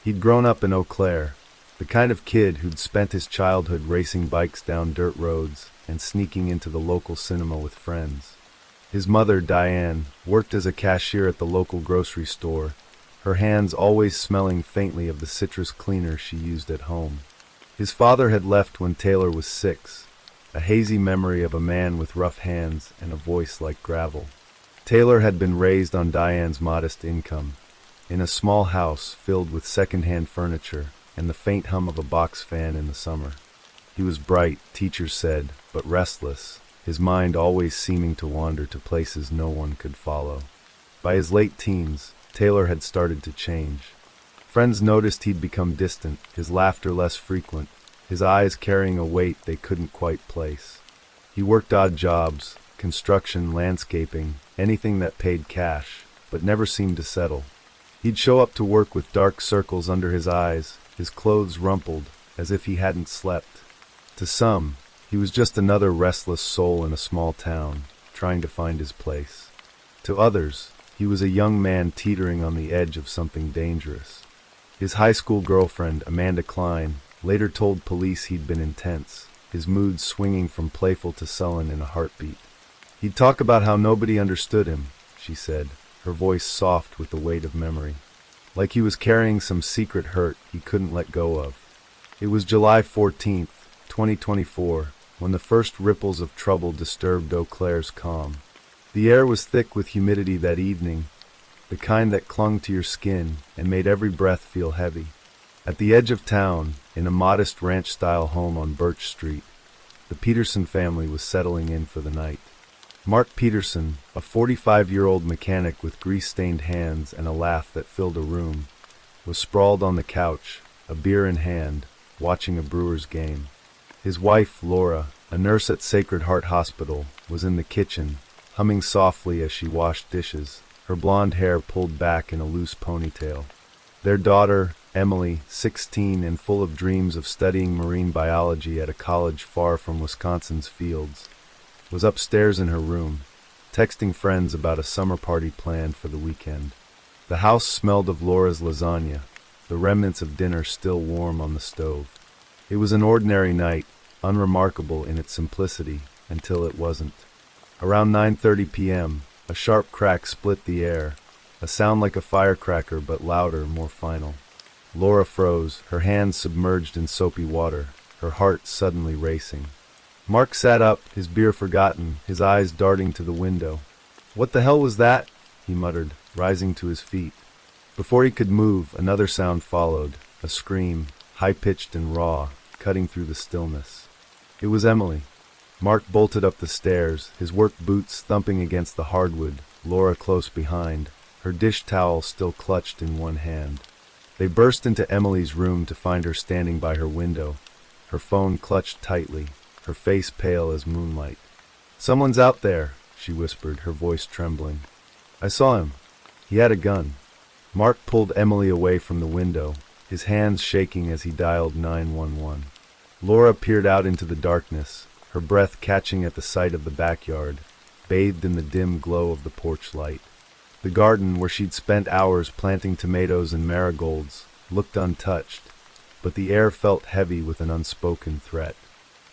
He'd grown up in Oaklair, the kind of kid who'd spent his childhood racing bikes down dirt roads and sneaking into the local cinema with friends. His mother, Diane, worked as a cashier at the local grocery store, her hands always smelling faintly of the citrus cleaner she used at home. His father had left when Taylor was 6, a hazy memory of a man with rough hands and a voice like gravel. Taylor had been raised on Diane's modest income, in a small house filled with second-hand furniture and the faint hum of a box fan in the summer. He was bright, teachers said, but restless, his mind always seeming to wander to places no one could follow. By his late teens, Taylor had started to change. Friends noticed he'd become distant, his laughter less frequent, his eyes carrying a weight they couldn't quite place. He worked odd jobs, construction, landscaping, anything that paid cash, but never seemed to settle. He'd show up to work with dark circles under his eyes, his clothes rumpled, as if he hadn't slept. To some, he was just another restless soul in a small town, trying to find his place. To others, he was a young man teetering on the edge of something dangerous. His high school girlfriend, Amanda Klein, later told police he'd been intense, his moods swinging from playful to sullen in a heartbeat. He'd talk about how nobody understood him, she said, her voice soft with the weight of memory. Like he was carrying some secret hurt he couldn't let go of. It was July 14th, 2024, when the first ripples of trouble disturbed Oaklair's calm. The air was thick with humidity that evening, the kind that clung to your skin and made every breath feel heavy. At the edge of town, in a modest ranch-style home on Birch Street, the Peterson family was settling in for the night. Mark Peterson, a 45-year-old mechanic with grease-stained hands and a laugh that filled a room, was sprawled on the couch, a beer in hand, watching a Brewers game. His wife, Laura, a nurse at Sacred Heart Hospital, was in the kitchen, humming softly as she washed dishes, her blonde hair pulled back in a loose ponytail. Their daughter, Emily, 16 and full of dreams of studying marine biology at a college far from Wisconsin's fields, was upstairs in her room, texting friends about a summer party planned for the weekend. The house smelled of Laura's lasagna, the remnants of dinner still warm on the stove. It was an ordinary night, unremarkable in its simplicity, until it wasn't. Around 9:30 p.m., a sharp crack split the air, a sound like a firecracker but louder, more final. Laura froze, her hands submerged in soapy water, her heart suddenly racing. Mark sat up, his beer forgotten, his eyes darting to the window. "What the hell was that?" he muttered, rising to his feet. Before he could move, another sound followed, a scream, high-pitched and raw, cutting through the stillness. It was Emily. Mark bolted up the stairs, his work boots thumping against the hardwood, Laura close behind, her dish towel still clutched in one hand. They burst into Emily's room to find her standing by her window, her phone clutched tightly, her face pale as moonlight. "Someone's out there," she whispered, her voice trembling. "I saw him. He had a gun." Mark pulled Emily away from the window, his hands shaking as he dialed 911. Laura peered out into the darkness, her breath catching at the sight of the backyard, bathed in the dim glow of the porch light. The garden, where she'd spent hours planting tomatoes and marigolds, looked untouched, but the air felt heavy with an unspoken threat.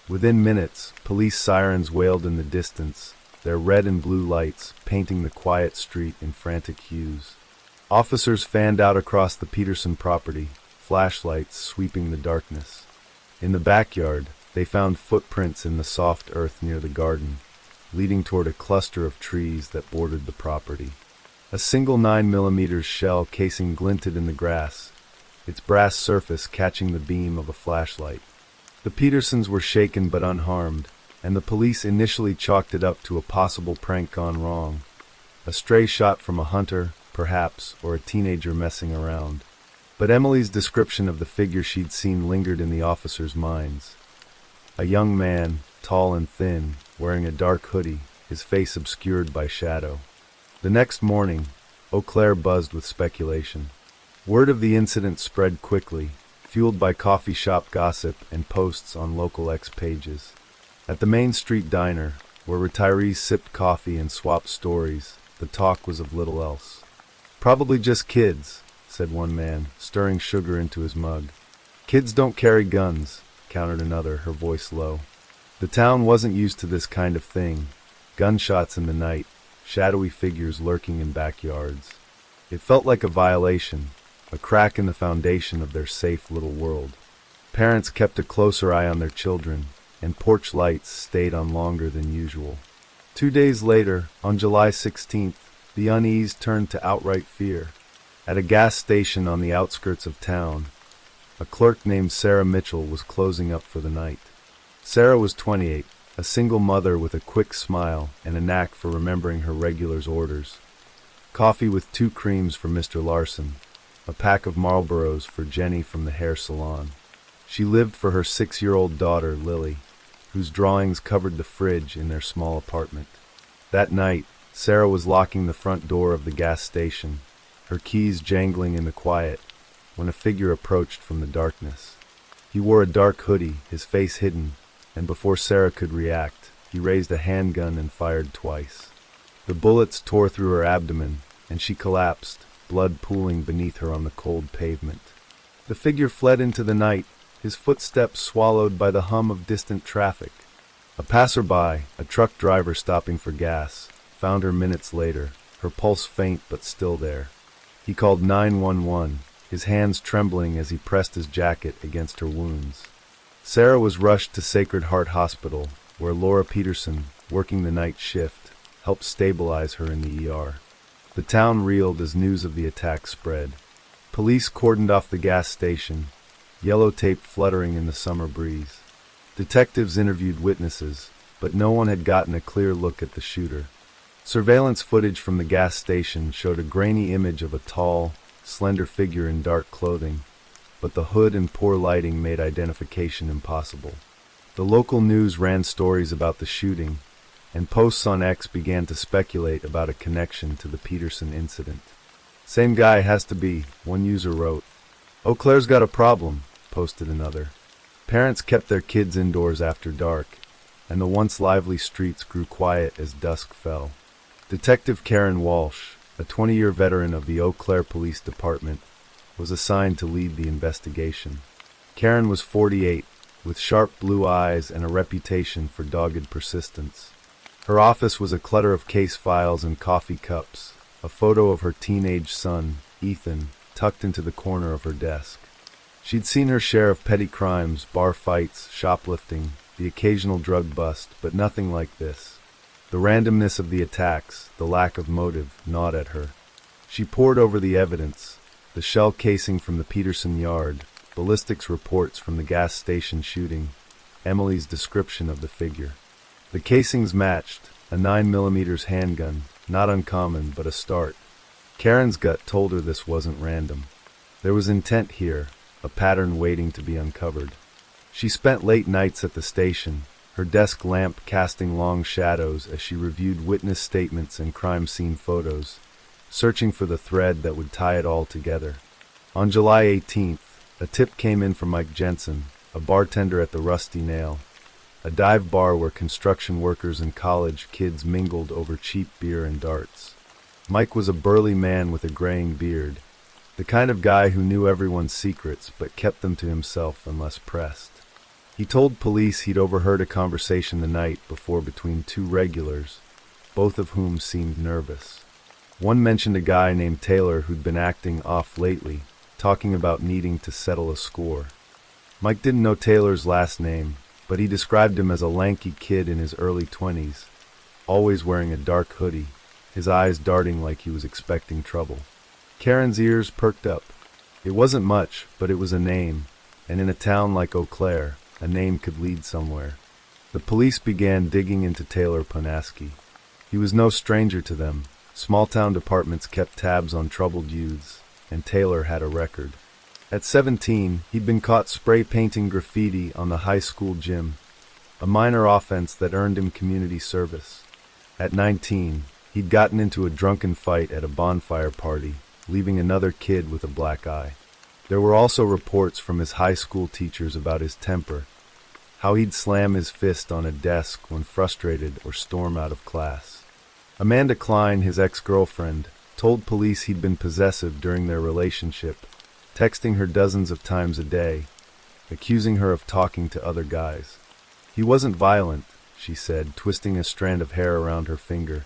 Within minutes, police sirens wailed in the distance, their red and blue lights painting the quiet street in frantic hues. Officers fanned out across the Peterson property, flashlights sweeping the darkness. In the backyard, they found footprints in the soft earth near the garden, leading toward a cluster of trees that bordered the property. A single 9mm shell casing glinted in the grass, its brass surface catching the beam of a flashlight. The Petersons were shaken but unharmed, and the police initially chalked it up to a possible prank gone wrong. A stray shot from a hunter, perhaps, or a teenager messing around. But Emily's description of the figure she'd seen lingered in the officers' minds. A young man, tall and thin, wearing a dark hoodie, his face obscured by shadow. The next morning, Oaklair buzzed with speculation. Word of the incident spread quickly, fueled by coffee shop gossip and posts on local X pages. At the Main Street diner, where retirees sipped coffee and swapped stories, the talk was of little else. "Probably just kids," said one man, stirring sugar into his mug. "Kids don't carry guns," countered another, her voice low. The town wasn't used to this kind of thing. Gunshots in the night, shadowy figures lurking in backyards. It felt like a violation, a crack in the foundation of their safe little world. Parents kept a closer eye on their children, and porch lights stayed on longer than usual. 2 days later, on July 16th, the unease turned to outright fear. At a gas station on the outskirts of town, a clerk named Sarah Mitchell was closing up for the night. Sarah was 28, a single mother with a quick smile and a knack for remembering her regulars' orders. Coffee with 2 creams for Mr. Larson, a pack of Marlboros for Jenny from the hair salon. She lived for her 6-year-old daughter, Lily, whose drawings covered the fridge in their small apartment. That night, Sarah was locking the front door of the gas station, her keys jangling in the quiet, when a figure approached from the darkness. He wore a dark hoodie, his face hidden, and before Sarah could react, he raised a handgun and fired twice. The bullets tore through her abdomen, and she collapsed, blood pooling beneath her on the cold pavement. The figure fled into the night, his footsteps swallowed by the hum of distant traffic. A passerby, a truck driver stopping for gas, found her minutes later, her pulse faint but still there. He called 911, his hands trembling as he pressed his jacket against her wounds. Sarah was rushed to Sacred Heart Hospital, where Laura Peterson, working the night shift, helped stabilize her in the ER. The town reeled as news of the attack spread. Police cordoned off the gas station, yellow tape fluttering in the summer breeze. Detectives interviewed witnesses, but no one had gotten a clear look at the shooter. Surveillance footage from the gas station showed a grainy image of a tall, slender figure in dark clothing, but the hood and poor lighting made identification impossible. The local news ran stories about the shooting, and posts on X began to speculate about a connection to the Peterson incident. "Same guy has to be," one user wrote. "Oaklair's got a problem," posted another. Parents kept their kids indoors after dark, and the once lively streets grew quiet as dusk fell. Detective Karen Walsh, a 20-year veteran of the Oaklair Police Department, was assigned to lead the investigation. Karen was 48, with sharp blue eyes and a reputation for dogged persistence. Her office was a clutter of case files and coffee cups, a photo of her teenage son, Ethan, tucked into the corner of her desk. She'd seen her share of petty crimes, bar fights, shoplifting, the occasional drug bust, but nothing like this. The randomness of the attacks, the lack of motive, gnawed at her. She pored over the evidence, the shell casing from the Peterson yard, ballistics reports from the gas station shooting, Emily's description of the figure. The casings matched, a 9mm handgun, not uncommon, but a start. Karen's gut told her this wasn't random. There was intent here, a pattern waiting to be uncovered. She spent late nights at the station, her desk lamp casting long shadows as she reviewed witness statements and crime scene photos, searching for the thread that would tie it all together. On July 18th, a tip came in from Mike Jensen, a bartender at the Rusty Nail, a dive bar where construction workers and college kids mingled over cheap beer and darts. Mike was a burly man with a graying beard, the kind of guy who knew everyone's secrets but kept them to himself unless pressed. He told police he'd overheard a conversation the night before between 2 regulars, both of whom seemed nervous. One mentioned a guy named Taylor who'd been acting off lately, talking about needing to settle a score. Mike didn't know Taylor's last name, but he described him as a lanky kid in his early 20s, always wearing a dark hoodie, his eyes darting like he was expecting trouble. Karen's ears perked up. It wasn't much, but it was a name, and in a town like Oaklair, a name could lead somewhere. The police began digging into Taylor Ponaski. He was no stranger to them. Small-town departments kept tabs on troubled youths, and Taylor had a record. At 17, he'd been caught spray-painting graffiti on the high school gym, a minor offense that earned him community service. At 19, he'd gotten into a drunken fight at a bonfire party, leaving another kid with a black eye. There were also reports from his high school teachers about his temper, how he'd slam his fist on a desk when frustrated or storm out of class. Amanda Klein, his ex-girlfriend, told police he'd been possessive during their relationship, texting her dozens of times a day, accusing her of talking to other guys. He wasn't violent, she said, twisting a strand of hair around her finger,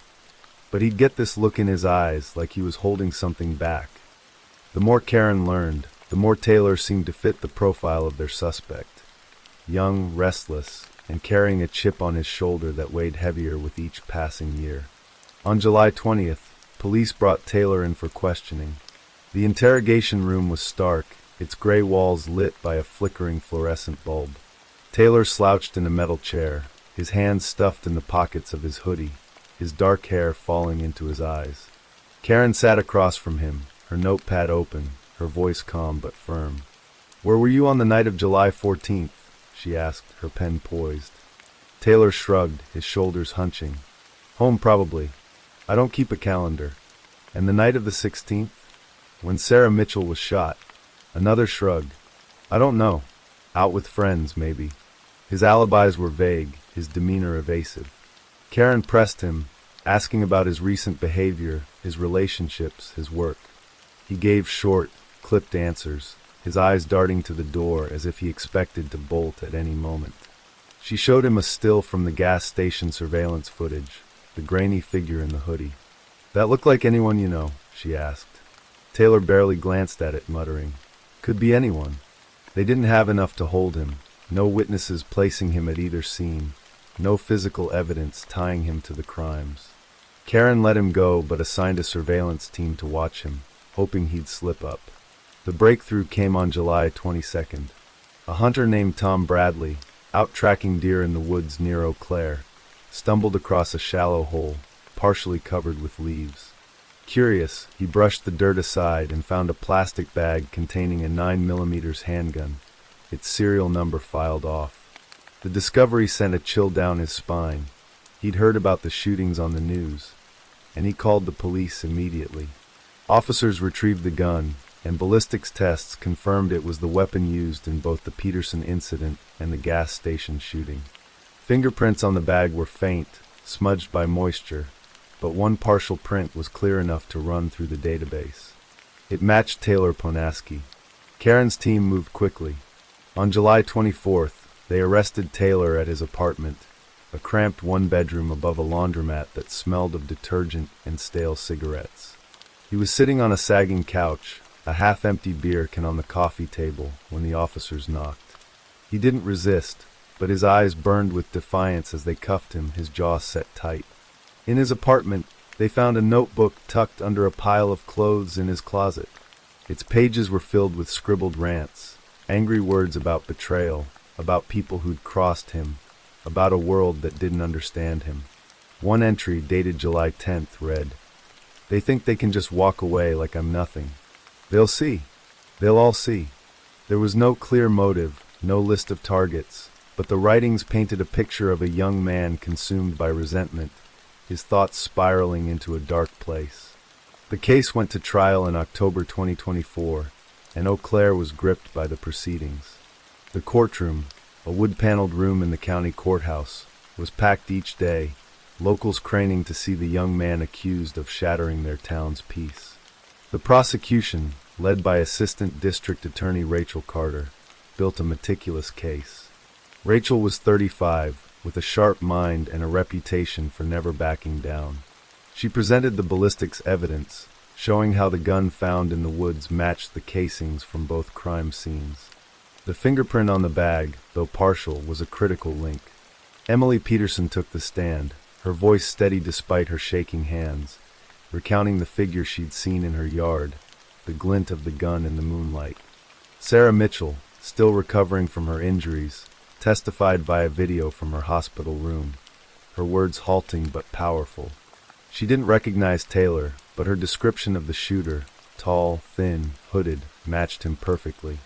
but he'd get this look in his eyes like he was holding something back. The more Karen learned, the more Taylor seemed to fit the profile of their suspect. Young, restless, and carrying a chip on his shoulder that weighed heavier with each passing year. On July 20th, police brought Taylor in for questioning. The interrogation room was stark, its gray walls lit by a flickering fluorescent bulb. Taylor slouched in a metal chair, his hands stuffed in the pockets of his hoodie, his dark hair falling into his eyes. Karen sat across from him, her notepad open, her voice calm but firm. "Where were you on the night of July 14th?" she asked, her pen poised. Taylor shrugged, his shoulders hunching. "Home, probably. I don't keep a calendar." "And the night of the 16th? When Sarah Mitchell was shot?" Another shrug. "I don't know. Out with friends, maybe." His alibis were vague, his demeanor evasive. Karen pressed him, asking about his recent behavior, his relationships, his work. He gave short, clipped answers, his eyes darting to the door as if he expected to bolt at any moment. She showed him a still from the gas station surveillance footage, the grainy figure in the hoodie. "That look like anyone you know?" she asked. Taylor barely glanced at it, muttering, "Could be anyone." They didn't have enough to hold him, no witnesses placing him at either scene, no physical evidence tying him to the crimes. Karen let him go but assigned a surveillance team to watch him, hoping he'd slip up. The breakthrough came on July 22nd. A hunter named Tom Bradley, out tracking deer in the woods near Oaklair, stumbled across a shallow hole, partially covered with leaves. Curious, he brushed the dirt aside and found a plastic bag containing a 9mm handgun, its serial number filed off. The discovery sent a chill down his spine. He'd heard about the shootings on the news, and he called the police immediately. Officers retrieved the gun, and ballistics tests confirmed it was the weapon used in both the Peterson incident and the gas station shooting. Fingerprints on the bag were faint, smudged by moisture, but one partial print was clear enough to run through the database. It matched Taylor Ponaski. Karen's team moved quickly. On July 24th, they arrested Taylor at his apartment, a cramped one-bedroom above a laundromat that smelled of detergent and stale cigarettes. He was sitting on a sagging couch, a half-empty beer can on the coffee table, when the officers knocked. He didn't resist, but his eyes burned with defiance as they cuffed him, his jaw set tight. In his apartment, they found a notebook tucked under a pile of clothes in his closet. Its pages were filled with scribbled rants, angry words about betrayal, about people who'd crossed him, about a world that didn't understand him. One entry, dated July 10th, read, "They think they can just walk away like I'm nothing. They'll see. They'll all see." There was no clear motive, no list of targets, but the writings painted a picture of a young man consumed by resentment, his thoughts spiraling into a dark place. The case went to trial in October 2024, and Oaklair was gripped by the proceedings. The courtroom, a wood-paneled room in the county courthouse, was packed each day, locals craning to see the young man accused of shattering their town's peace. The prosecution, led by Assistant District Attorney Rachel Carter, built a meticulous case. Rachel was 35, with a sharp mind and a reputation for never backing down. She presented the ballistics evidence, showing how the gun found in the woods matched the casings from both crime scenes. The fingerprint on the bag, though partial, was a critical link. Emily Peterson took the stand, her voice steady despite her shaking hands, recounting the figure she'd seen in her yard, the glint of the gun in the moonlight. Sarah Mitchell, still recovering from her injuries, testified via video from her hospital room, her words halting but powerful. She didn't recognize Taylor, but her description of the shooter, tall, thin, hooded, matched him perfectly.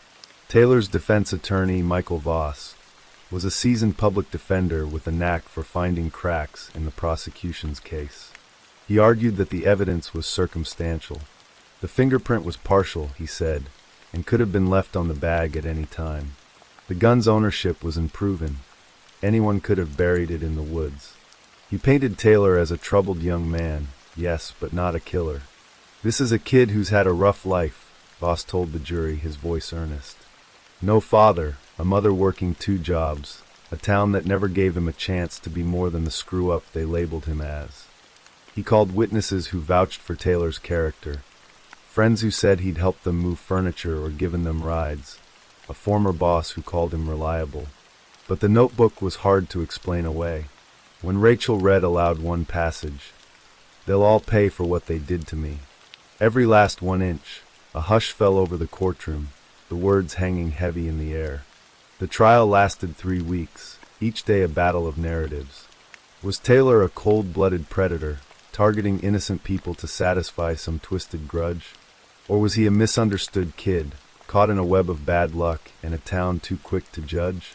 Taylor's defense attorney, Michael Voss, was a seasoned public defender with a knack for finding cracks in the prosecution's case. He argued that the evidence was circumstantial. The fingerprint was partial, he said, and could have been left on the bag at any time. The gun's ownership was unproven. Anyone could have buried it in the woods. He painted Taylor as a troubled young man, yes, but not a killer. "This is a kid who's had a rough life," Voss told the jury, his voice earnest. "No father, a mother working 2 jobs, a town that never gave him a chance to be more than the screw-up they labeled him as." He called witnesses who vouched for Taylor's character, friends who said he'd helped them move furniture or given them rides, a former boss who called him reliable. But the notebook was hard to explain away. When Rachel read aloud one passage, "They'll all pay for what they did to me. Every last 1 inch. A hush fell over the courtroom, the words hanging heavy in the air. The trial lasted 3 weeks, each day a battle of narratives. Was Taylor a cold-blooded predator, targeting innocent people to satisfy some twisted grudge? Or was he a misunderstood kid, caught in a web of bad luck and a town too quick to judge?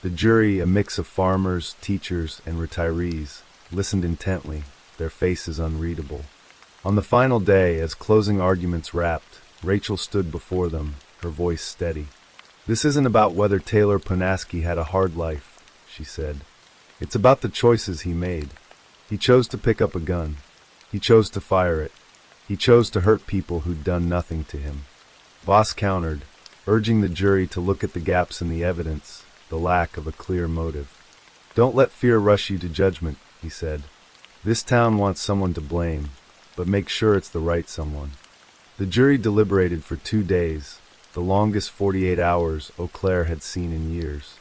The jury, a mix of farmers, teachers, and retirees, listened intently, their faces unreadable. On the final day, as closing arguments wrapped, Rachel stood before them, her voice steady. "This isn't about whether Taylor Ponaski had a hard life," she said. "It's about the choices he made. He chose to pick up a gun. He chose to fire it. He chose to hurt people who'd done nothing to him." Voss countered, urging the jury to look at the gaps in the evidence, the lack of a clear motive. "Don't let fear rush you to judgment," he said. "This town wants someone to blame, but make sure it's the right someone." The jury deliberated for 2 days, the longest 48 hours Oaklair had seen in years.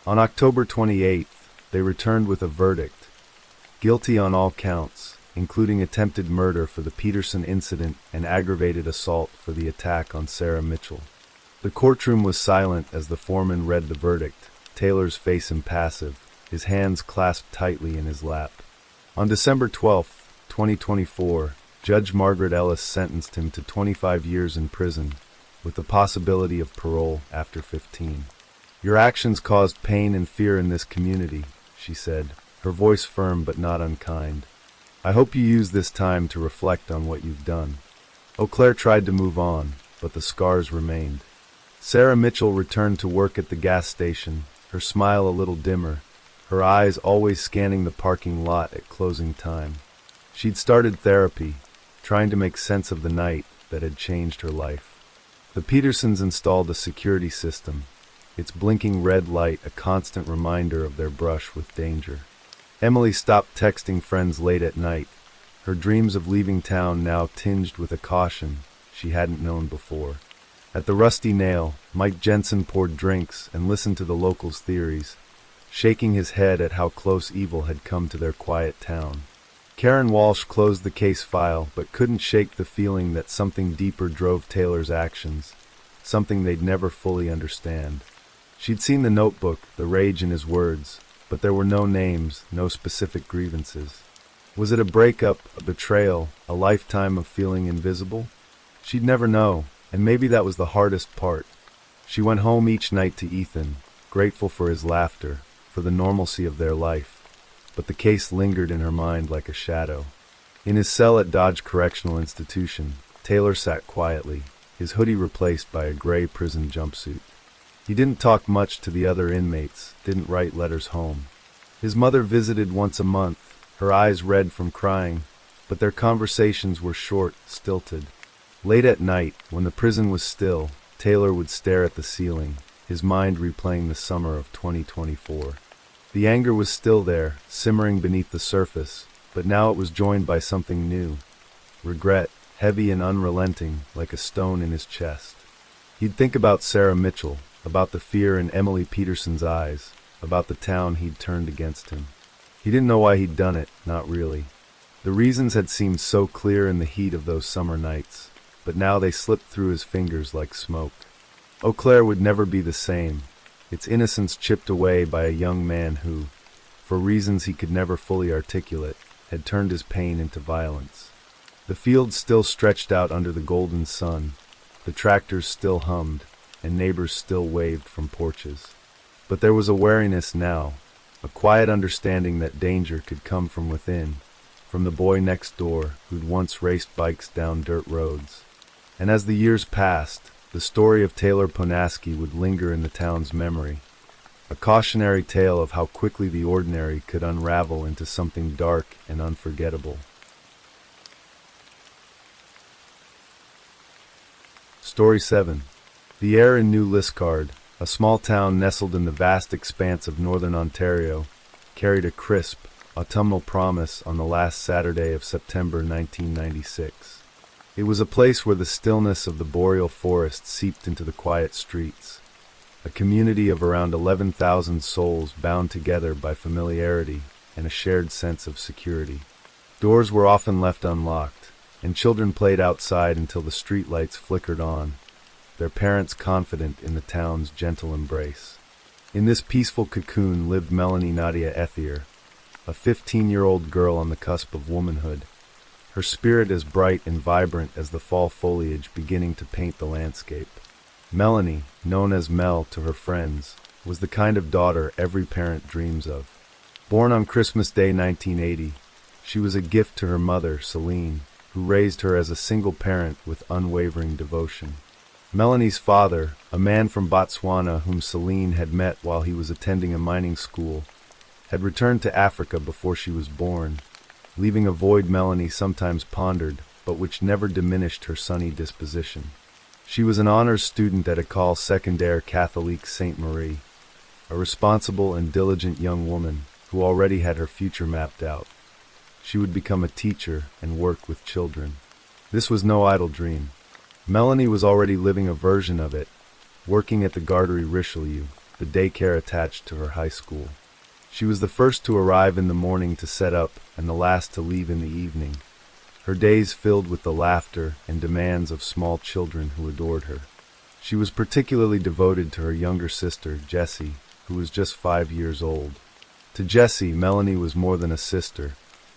On October 28th, they returned with a verdict: guilty on all counts, including attempted murder for the Peterson incident and aggravated assault for the attack on Sarah Mitchell. The courtroom was silent as the foreman read the verdict, Taylor's face impassive, his hands clasped tightly in his lap. On December 12, 2024, Judge Margaret Ellis sentenced him to 25 years in prison, with the possibility of parole after 15. "Your actions caused pain and fear in this community," she said, her voice firm but not unkind. "I hope you use this time to reflect on what you've done." Oaklair tried to move on, but the scars remained. Sarah Mitchell returned to work at the gas station, her smile a little dimmer, her eyes always scanning the parking lot at closing time. She'd started therapy, trying to make sense of the night that had changed her life. The Petersons installed a security system, its blinking red light a constant reminder of their brush with danger. Emily stopped texting friends late at night, her dreams of leaving town now tinged with a caution she hadn't known before. At the Rusty Nail, Mike Jensen poured drinks and listened to the locals' theories, shaking his head at how close evil had come to their quiet town. Karen Walsh closed the case file but couldn't shake the feeling that something deeper drove Taylor's actions, something they'd never fully understand. She'd seen the notebook, the rage in his words, but there were no names, no specific grievances. Was it a breakup, a betrayal, a lifetime of feeling invisible? She'd never know, and maybe that was the hardest part. She went home each night to Ethan, grateful for his laughter, for the normalcy of their life. But the case lingered in her mind like a shadow. In his cell at Dodge Correctional Institution, Taylor sat quietly, his hoodie replaced by a gray prison jumpsuit. He didn't talk much to the other inmates, didn't write letters home. His mother visited once a month, her eyes red from crying, but their conversations were short, stilted. Late at night, when the prison was still, Taylor would stare at the ceiling, his mind replaying the summer of 2024. The anger was still there, simmering beneath the surface, but now it was joined by something new. Regret, heavy and unrelenting, like a stone in his chest. He'd think about Sarah Mitchell, about the fear in Emily Peterson's eyes, about the town he'd turned against him. He didn't know why he'd done it, not really. The reasons had seemed so clear in the heat of those summer nights, but now they slipped through his fingers like smoke. Oaklair would never be the same, its innocence chipped away by a young man who, for reasons he could never fully articulate, had turned his pain into violence. The fields still stretched out under the golden sun, the tractors still hummed, and neighbors still waved from porches. But there was a wariness now, a quiet understanding that danger could come from within, from the boy next door who'd once raced bikes down dirt roads. And as the years passed, the story of Taylor Ponaski would linger in the town's memory, a cautionary tale of how quickly the ordinary could unravel into something dark and unforgettable. Story 7. The air in New Liskeard, a small town nestled in the vast expanse of northern Ontario, carried a crisp, autumnal promise on the last Saturday of September 1996. It was a place where the stillness of the boreal forest seeped into the quiet streets, a community of around 11,000 souls bound together by familiarity and a shared sense of security. Doors were often left unlocked, and children played outside until the streetlights flickered on, their parents confident in the town's gentle embrace. In this peaceful cocoon lived Melanie Ethier, a 15-year-old girl on the cusp of womanhood, her spirit as bright and vibrant as the fall foliage beginning to paint the landscape. Melanie, known as Mel to her friends, was the kind of daughter every parent dreams of. Born on Christmas Day 1980, she was a gift to her mother, Celine, who raised her as a single parent with unwavering devotion. Melanie's father, a man from Botswana whom Celine had met while he was attending a mining school, had returned to Africa before she was born, leaving a void Melanie sometimes pondered, but which never diminished her sunny disposition. She was an honors student at École Secondaire Catholique Sainte-Marie, a responsible and diligent young woman who already had her future mapped out. She would become a teacher and work with children. This was no idle dream. Melanie was already living a version of it, working at the Garderie Richelieu, the daycare attached to her high school. She was the first to arrive in the morning to set up and the last to leave in the evening, her days filled with the laughter and demands of small children who adored her. She was particularly devoted to her younger sister, Jessie, who was just 5 years old. To Jessie, Melanie was more than a sister.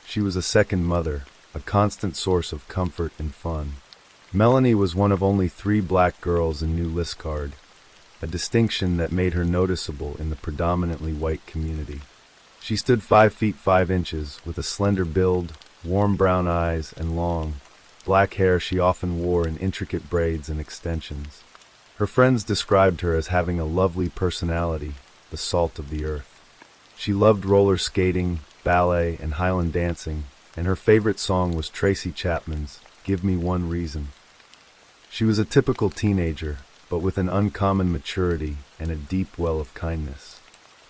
She was a second mother, a constant source of comfort and fun. Melanie was one of only 3 black girls in New Liscard, a distinction that made her noticeable in the predominantly white community. She stood 5 feet 5 inches, with a slender build, warm brown eyes, and long, black hair she often wore in intricate braids and extensions. Her friends described her as having a lovely personality, the salt of the earth. She loved roller skating, ballet, and Highland dancing, and her favorite song was Tracy Chapman's "Give Me One Reason." She was a typical teenager, but with an uncommon maturity and a deep well of kindness.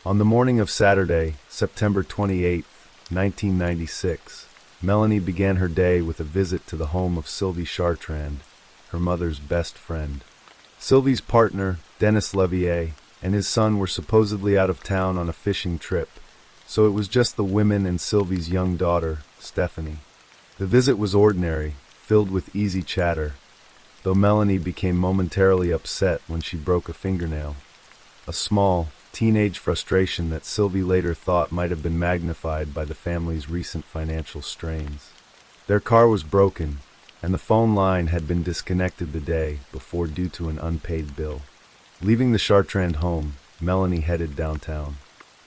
On the morning of Saturday, September 28, 1996, Melanie began her day with a visit to the home of Sylvie Chartrand, her mother's best friend. Sylvie's partner, Dennis Levier, and his son were supposedly out of town on a fishing trip, so it was just the women and Sylvie's young daughter, Stephanie. The visit was ordinary, filled with easy chatter, though Melanie became momentarily upset when she broke a fingernail, a small, teenage frustration that Sylvie later thought might have been magnified by the family's recent financial strains. Their car was broken, and the phone line had been disconnected the day before due to an unpaid bill. Leaving the Chartrand home, Melanie headed downtown.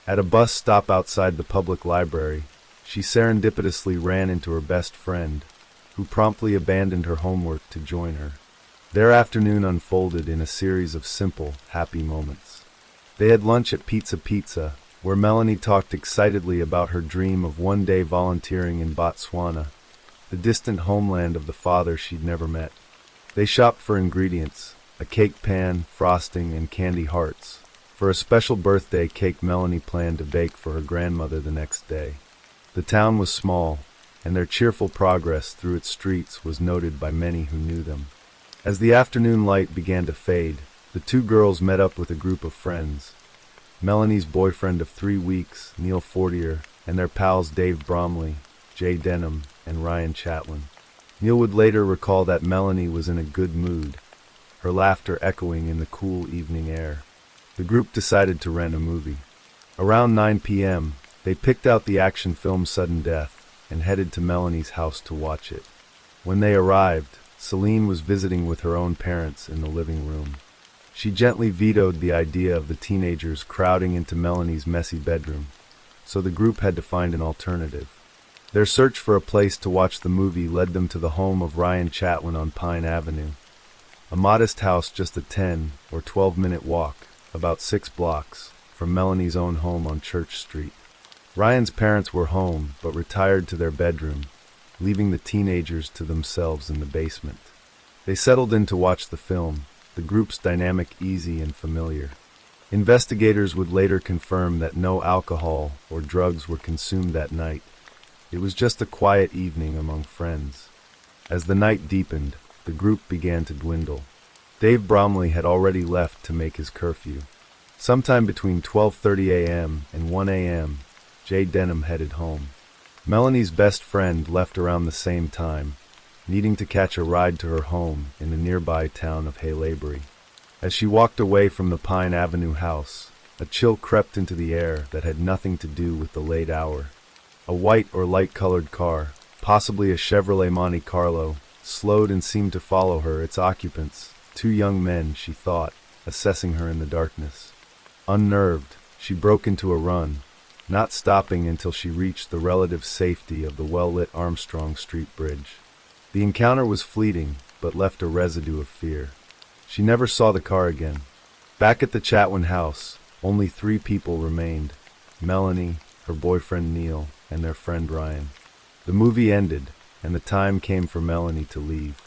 At a bus stop outside the public library, she serendipitously ran into her best friend, who promptly abandoned her homework to join her. Their afternoon unfolded in a series of simple, happy moments. They had lunch at Pizza, where Melanie talked excitedly about her dream of one day volunteering in Botswana, the distant homeland of the father she'd never met. They shopped for ingredients, a cake pan, frosting, and candy hearts, for a special birthday cake Melanie planned to bake for her grandmother the next day. The town was small, and their cheerful progress through its streets was noted by many who knew them. As the afternoon light began to fade, the 2 girls met up with a group of friends. Melanie's boyfriend of 3 weeks, Neil Fortier, and their pals Dave Bromley, Jay Denham, and Ryan Chatwin. Neil would later recall that Melanie was in a good mood, her laughter echoing in the cool evening air. The group decided to rent a movie. Around 9 p.m., they picked out the action film Sudden Death and headed to Melanie's house to watch it. When they arrived, Celine was visiting with her own parents in the living room. She gently vetoed the idea of the teenagers crowding into Melanie's messy bedroom, so the group had to find an alternative. Their search for a place to watch the movie led them to the home of Ryan Chatwin on Pine Avenue, a modest house just a 10 or 12-minute walk, about 6 blocks, from Melanie's own home on Church Street. Ryan's parents were home, but retired to their bedroom, leaving the teenagers to themselves in the basement. They settled in to watch the film, the group's dynamic easy and familiar. Investigators would later confirm that no alcohol or drugs were consumed that night. It was just a quiet evening among friends. As the night deepened, the group began to dwindle. Dave Bromley had already left to make his curfew. Sometime between 12:30 a.m. and 1 a.m., Jay Denham headed home. Melanie's best friend left around the same time, needing to catch a ride to her home in the nearby town of Haylabury. As she walked away from the Pine Avenue house, a chill crept into the air that had nothing to do with the late hour. A white or light-colored car, possibly a Chevrolet Monte Carlo, slowed and seemed to follow her, its occupants, two young men, she thought, assessing her in the darkness. Unnerved, she broke into a run, not stopping until she reached the relative safety of the well-lit Armstrong Street Bridge. The encounter was fleeting, but left a residue of fear. She never saw the car again. Back at the Chatwin house, only 3 people remained: Melanie, her boyfriend Neil, and their friend Ryan. The movie ended, and the time came for Melanie to leave.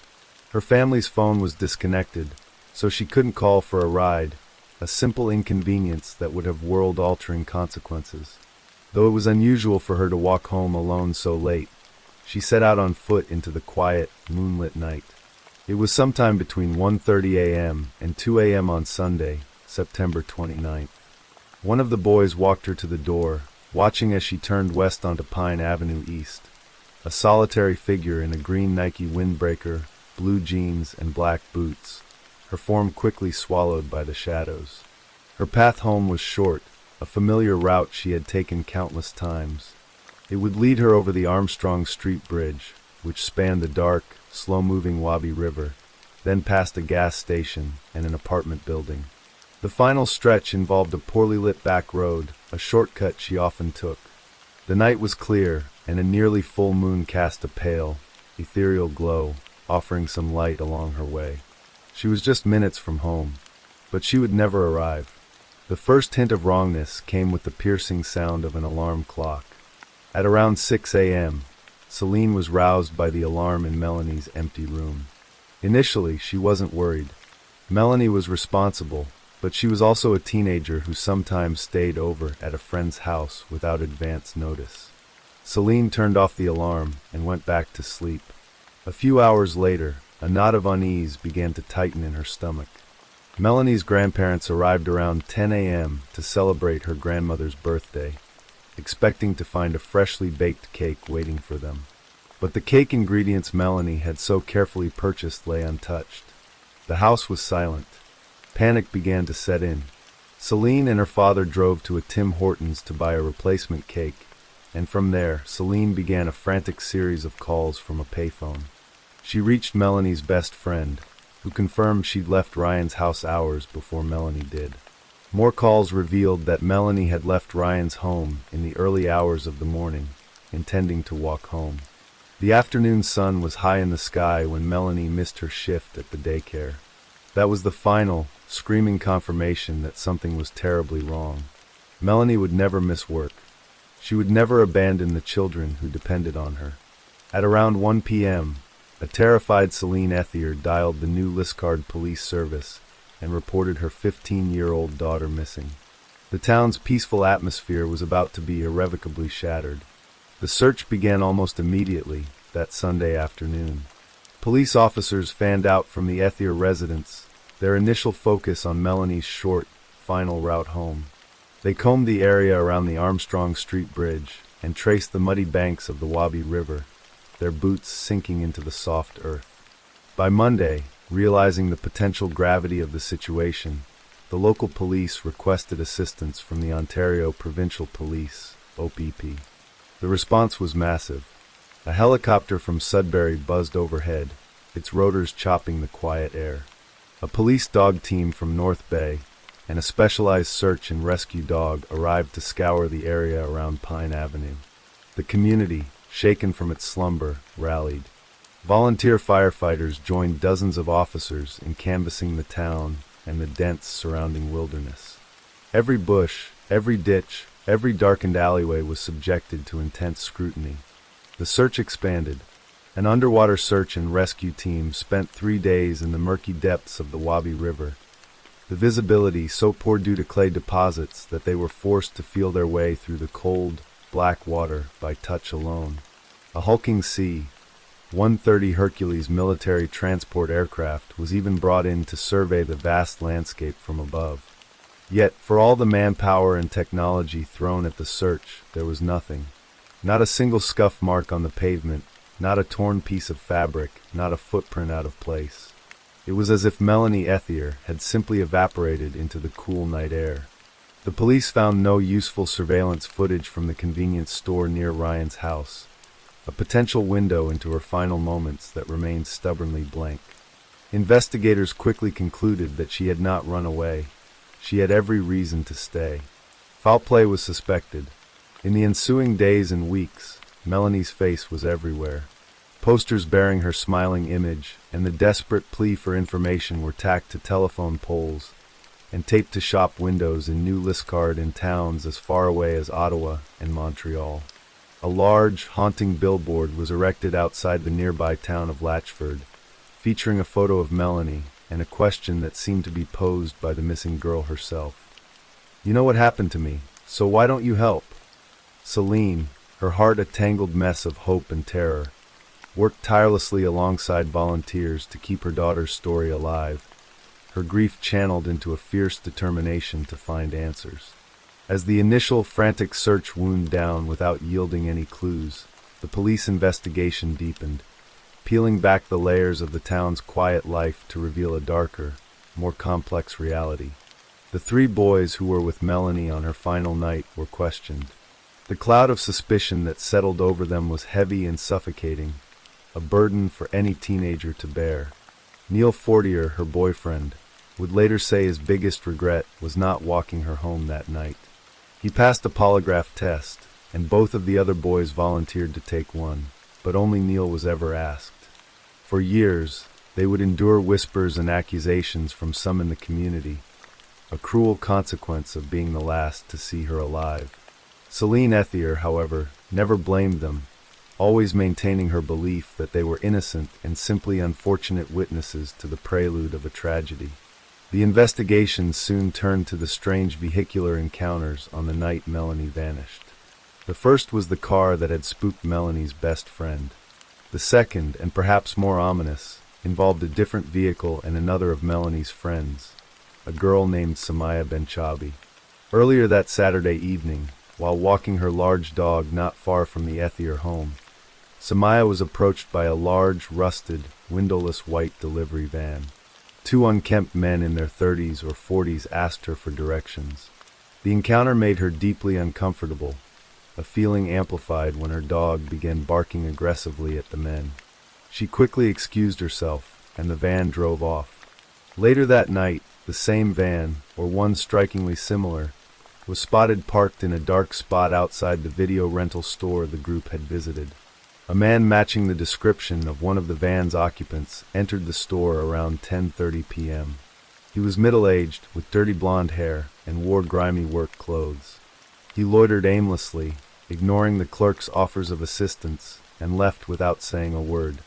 Her family's phone was disconnected, so she couldn't call for a ride, a simple inconvenience that would have world-altering consequences. Though it was unusual for her to walk home alone so late, she set out on foot into the quiet, moonlit night. It was sometime between 1:30 a.m. and 2 a.m. on Sunday, September 29th. One of the boys walked her to the door, watching as she turned west onto Pine Avenue East. A solitary figure in a green Nike windbreaker, blue jeans, and black boots, her form quickly swallowed by the shadows. Her path home was short, a familiar route she had taken countless times. It would lead her over the Armstrong Street Bridge, which spanned the dark, slow-moving Wabi River, then past a gas station and an apartment building. The final stretch involved a poorly lit back road, a shortcut she often took. The night was clear, and a nearly full moon cast a pale, ethereal glow, offering some light along her way. She was just minutes from home, but she would never arrive. The first hint of wrongness came with the piercing sound of an alarm clock. At around 6 a.m., Celine was roused by the alarm in Melanie's empty room. Initially, she wasn't worried. Melanie was responsible, but she was also a teenager who sometimes stayed over at a friend's house without advance notice. Celine turned off the alarm and went back to sleep. A few hours later, a knot of unease began to tighten in her stomach. Melanie's grandparents arrived around 10 a.m. to celebrate her grandmother's birthday, expecting to find a freshly baked cake waiting for them. But the cake ingredients Melanie had so carefully purchased lay untouched. The house was silent. Panic began to set in. Celine and her father drove to a Tim Hortons to buy a replacement cake, and from there, Celine began a frantic series of calls from a payphone. She reached Melanie's best friend, who confirmed she'd left Ryan's house hours before Melanie did. More calls revealed that Melanie had left Ryan's home in the early hours of the morning, intending to walk home. The afternoon sun was high in the sky when Melanie missed her shift at the daycare. That was the final, screaming confirmation that something was terribly wrong. Melanie would never miss work. She would never abandon the children who depended on her. At around 1 p.m., a terrified Melanie Ethier dialed the new Liscard police service and reported her 15-year-old daughter missing. The town's peaceful atmosphere was about to be irrevocably shattered. The search began almost immediately that Sunday afternoon. Police officers fanned out from the Ethier residence, their initial focus on Melanie's short, final route home. They combed the area around the Armstrong Street Bridge and traced the muddy banks of the Wabi River, their boots sinking into the soft earth. By Monday, realizing the potential gravity of the situation, the local police requested assistance from the Ontario Provincial Police, OPP. The response was massive. A helicopter from Sudbury buzzed overhead, its rotors chopping the quiet air. A police dog team from North Bay and a specialized search and rescue dog arrived to scour the area around Pine Avenue. The community, shaken from its slumber, rallied. Volunteer firefighters joined dozens of officers in canvassing the town and the dense surrounding wilderness. Every bush, every ditch, every darkened alleyway was subjected to intense scrutiny. The search expanded. An underwater search and rescue team spent 3 days in the murky depths of the Wabi River. The visibility so poor due to clay deposits that they were forced to feel their way through the cold, black water by touch alone. A hulking C-130 Hercules military transport aircraft was even brought in to survey the vast landscape from above. Yet, for all the manpower and technology thrown at the search, there was nothing. Not a single scuff mark on the pavement, not a torn piece of fabric, not a footprint out of place. It was as if Melanie Ethier had simply evaporated into the cool night air. The police found no useful surveillance footage from the convenience store near Ryan's house, a potential window into her final moments that remained stubbornly blank. Investigators quickly concluded that she had not run away. She had every reason to stay. Foul play was suspected. In the ensuing days and weeks, Melanie's face was everywhere. Posters bearing her smiling image and the desperate plea for information were tacked to telephone poles and taped to shop windows in New Liscard in towns as far away as Ottawa and Montreal. A large, haunting billboard was erected outside the nearby town of Latchford, featuring a photo of Melanie and a question that seemed to be posed by the missing girl herself. "You know what happened to me, so why don't you help?" Celine, her heart a tangled mess of hope and terror, worked tirelessly alongside volunteers to keep her daughter's story alive, her grief channeled into a fierce determination to find answers. As the initial frantic search wound down without yielding any clues, the police investigation deepened, peeling back the layers of the town's quiet life to reveal a darker, more complex reality. The three boys who were with Melanie on her final night were questioned. The cloud of suspicion that settled over them was heavy and suffocating, a burden for any teenager to bear. Neil Fortier, her boyfriend, would later say his biggest regret was not walking her home that night. He passed a polygraph test, and both of the other boys volunteered to take one, but only Neil was ever asked. For years, they would endure whispers and accusations from some in the community, a cruel consequence of being the last to see her alive. Celine Ethier, however, never blamed them, always maintaining her belief that they were innocent and simply unfortunate witnesses to the prelude of a tragedy. The investigation soon turned to the strange vehicular encounters on the night Melanie vanished. The first was the car that had spooked Melanie's best friend. The second, and perhaps more ominous, involved a different vehicle and another of Melanie's friends, a girl named Samaya Benchabi. Earlier that Saturday evening, while walking her large dog not far from the Ethier home, Samaya was approached by a large, rusted, windowless white delivery van. Two unkempt men in their 30s or 40s asked her for directions. The encounter made her deeply uncomfortable, a feeling amplified when her dog began barking aggressively at the men. She quickly excused herself, and the van drove off. Later that night, the same van, or one strikingly similar, was spotted parked in a dark spot outside the video rental store the group had visited. A man matching the description of one of the van's occupants entered the store around 10:30 p.m. He was middle-aged, with dirty blonde hair, and wore grimy work clothes. He loitered aimlessly, ignoring the clerk's offers of assistance, and left without saying a word.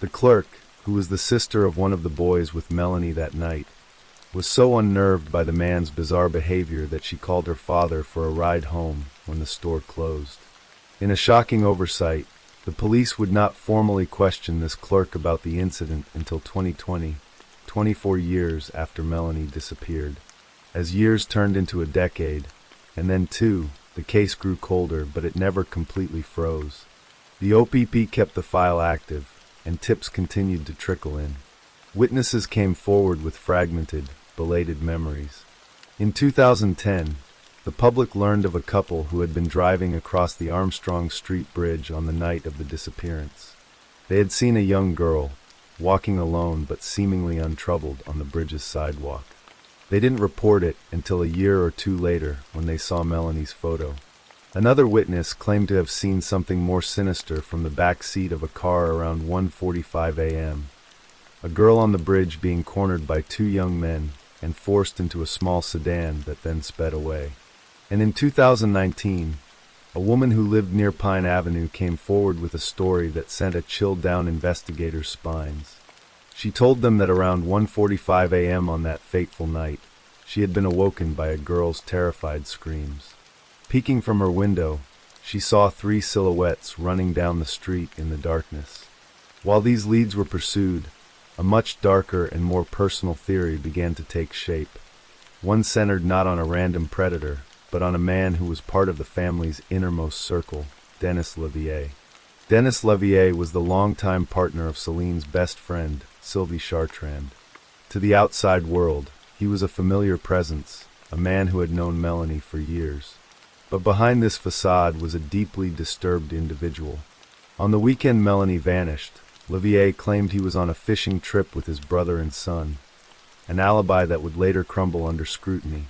The clerk, who was the sister of one of the boys with Melanie that night, was so unnerved by the man's bizarre behavior that she called her father for a ride home when the store closed. In a shocking oversight, the police would not formally question this clerk about the incident until 2020, 24 years after Melanie disappeared. As years turned into a decade, and then two, the case grew colder, but it never completely froze. The OPP kept the file active, and tips continued to trickle in. Witnesses came forward with fragmented, belated memories. In 2010, the public learned of a couple who had been driving across the Armstrong Street Bridge on the night of the disappearance. They had seen a young girl, walking alone but seemingly untroubled on the bridge's sidewalk. They didn't report it until a year or two later when they saw Melanie's photo. Another witness claimed to have seen something more sinister from the back seat of a car around 1:45 a.m. A girl on the bridge being cornered by two young men and forced into a small sedan that then sped away. And in 2019, a woman who lived near Pine Avenue came forward with a story that sent a chill down investigators' spines. She told them that around 1:45 a.m. on that fateful night, she had been awoken by a girl's terrified screams. Peeking from her window, she saw three silhouettes running down the street in the darkness. While these leads were pursued, a much darker and more personal theory began to take shape, one centered not on a random predator, but on a man who was part of the family's innermost circle, Dennis Levier. Denis Levier was the longtime partner of Celine's best friend, Sylvie Chartrand. To the outside world, he was a familiar presence, a man who had known Melanie for years. But behind this facade was a deeply disturbed individual. On the weekend Melanie vanished, Levier claimed he was on a fishing trip with his brother and son, an alibi that would later crumble under scrutiny,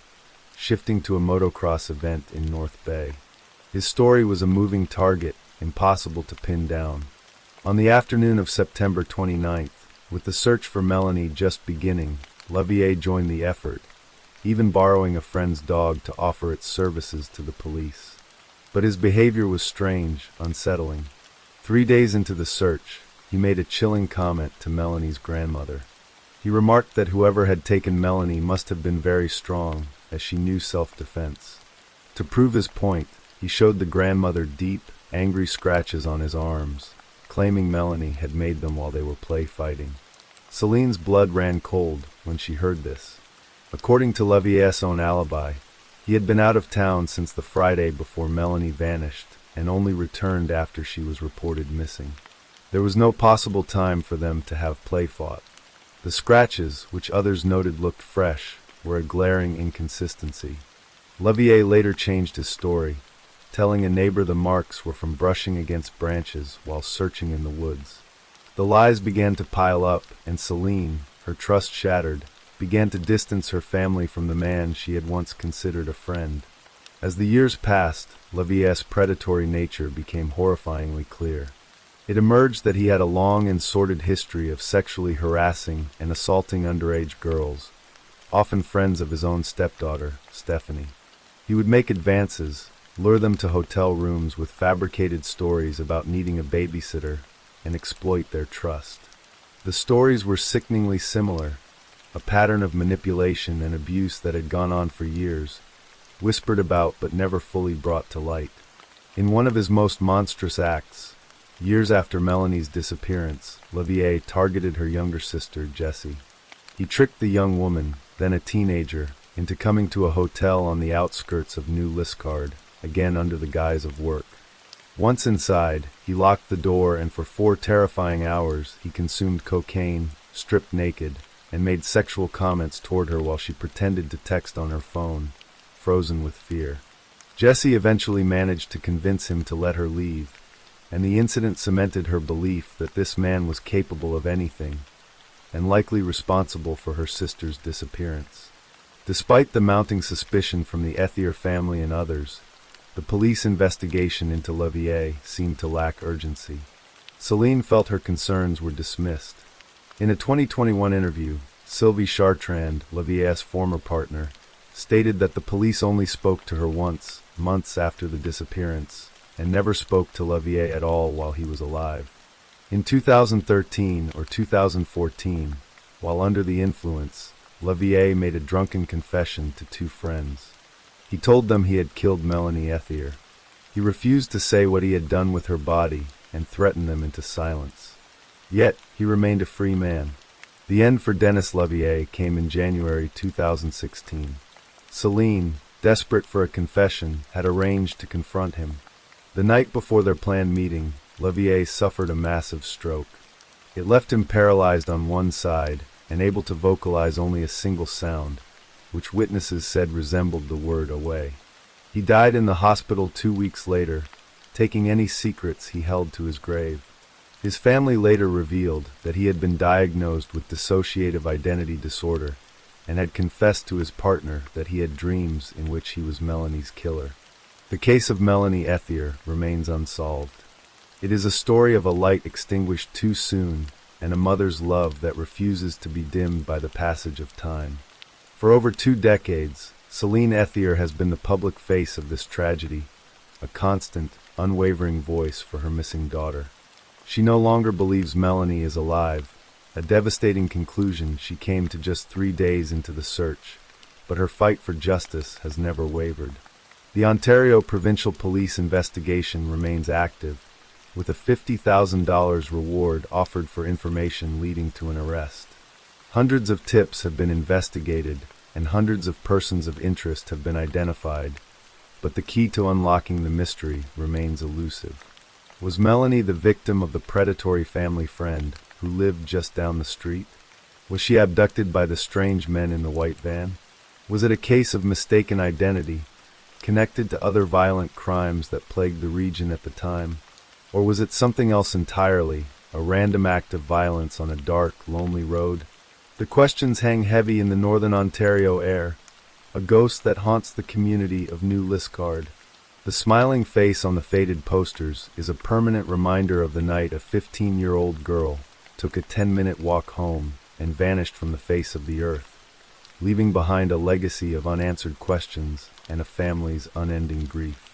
shifting to a motocross event in North Bay. His story was a moving target, impossible to pin down. On the afternoon of September 29th, with the search for Melanie just beginning, Levier joined the effort, even borrowing a friend's dog to offer its services to the police. But his behavior was strange, unsettling. 3 days into the search, he made a chilling comment to Melanie's grandmother. He remarked that whoever had taken Melanie must have been very strong, as she knew self-defense. To prove his point, he showed the grandmother deep, angry scratches on his arms, claiming Melanie had made them while they were play fighting. Celine's blood ran cold when she heard this. According to Levier's own alibi, he had been out of town since the Friday before Melanie vanished and only returned after she was reported missing. There was no possible time for them to have play fought. The scratches, which others noted looked fresh, were a glaring inconsistency. Levier later changed his story, telling a neighbor the marks were from brushing against branches while searching in the woods. The lies began to pile up, and Celine, her trust shattered, began to distance her family from the man she had once considered a friend. As the years passed, Levier's predatory nature became horrifyingly clear. It emerged that he had a long and sordid history of sexually harassing and assaulting underage girls, often friends of his own stepdaughter, Stephanie. He would make advances, lure them to hotel rooms with fabricated stories about needing a babysitter, and exploit their trust. The stories were sickeningly similar, a pattern of manipulation and abuse that had gone on for years, whispered about but never fully brought to light. In one of his most monstrous acts, years after Melanie's disappearance, Levier targeted her younger sister, Jessie. He tricked the young woman, then a teenager, into coming to a hotel on the outskirts of New Liscard, again under the guise of work. Once inside, he locked the door and for 4 terrifying hours he consumed cocaine, stripped naked, and made sexual comments toward her while she pretended to text on her phone, frozen with fear. Jessie eventually managed to convince him to let her leave, and the incident cemented her belief that this man was capable of anything, and likely responsible for her sister's disappearance. Despite the mounting suspicion from the Ethier family and others, the police investigation into Levier seemed to lack urgency. Celine felt her concerns were dismissed. In a 2021 interview, Sylvie Chartrand, Levier's former partner, stated that the police only spoke to her once, months after the disappearance, and never spoke to Levier at all while he was alive. In 2013 or 2014, while under the influence, Levier made a drunken confession to 2 friends. He told them he had killed Melanie Ethier. He refused to say what he had done with her body and threatened them into silence. Yet, he remained a free man. The end for Denis Levier came in January 2016. Celine, desperate for a confession, had arranged to confront him. The night before their planned meeting, Levier suffered a massive stroke. It left him paralyzed on one side and able to vocalize only a single sound, which witnesses said resembled the word away. He died in the hospital 2 weeks later, taking any secrets he held to his grave. His family later revealed that he had been diagnosed with dissociative identity disorder and had confessed to his partner that he had dreams in which he was Melanie's killer. The case of Melanie Ethier remains unsolved. It is a story of a light extinguished too soon and a mother's love that refuses to be dimmed by the passage of time. For over 2 decades, Celine Ethier has been the public face of this tragedy, a constant, unwavering voice for her missing daughter. She no longer believes Melanie is alive, a devastating conclusion she came to just 3 days into the search, but her fight for justice has never wavered. The Ontario Provincial Police investigation remains active, with a $50,000 reward offered for information leading to an arrest. Hundreds of tips have been investigated, and hundreds of persons of interest have been identified, but the key to unlocking the mystery remains elusive. Was Melanie the victim of the predatory family friend who lived just down the street? Was she abducted by the strange men in the white van? Was it a case of mistaken identity, connected to other violent crimes that plagued the region at the time? Or was it something else entirely, a random act of violence on a dark, lonely road? The questions hang heavy in the northern Ontario air, a ghost that haunts the community of New Liskeard. The smiling face on the faded posters is a permanent reminder of the night a 15-year-old girl took a 10-minute walk home and vanished from the face of the earth, leaving behind a legacy of unanswered questions and a family's unending grief.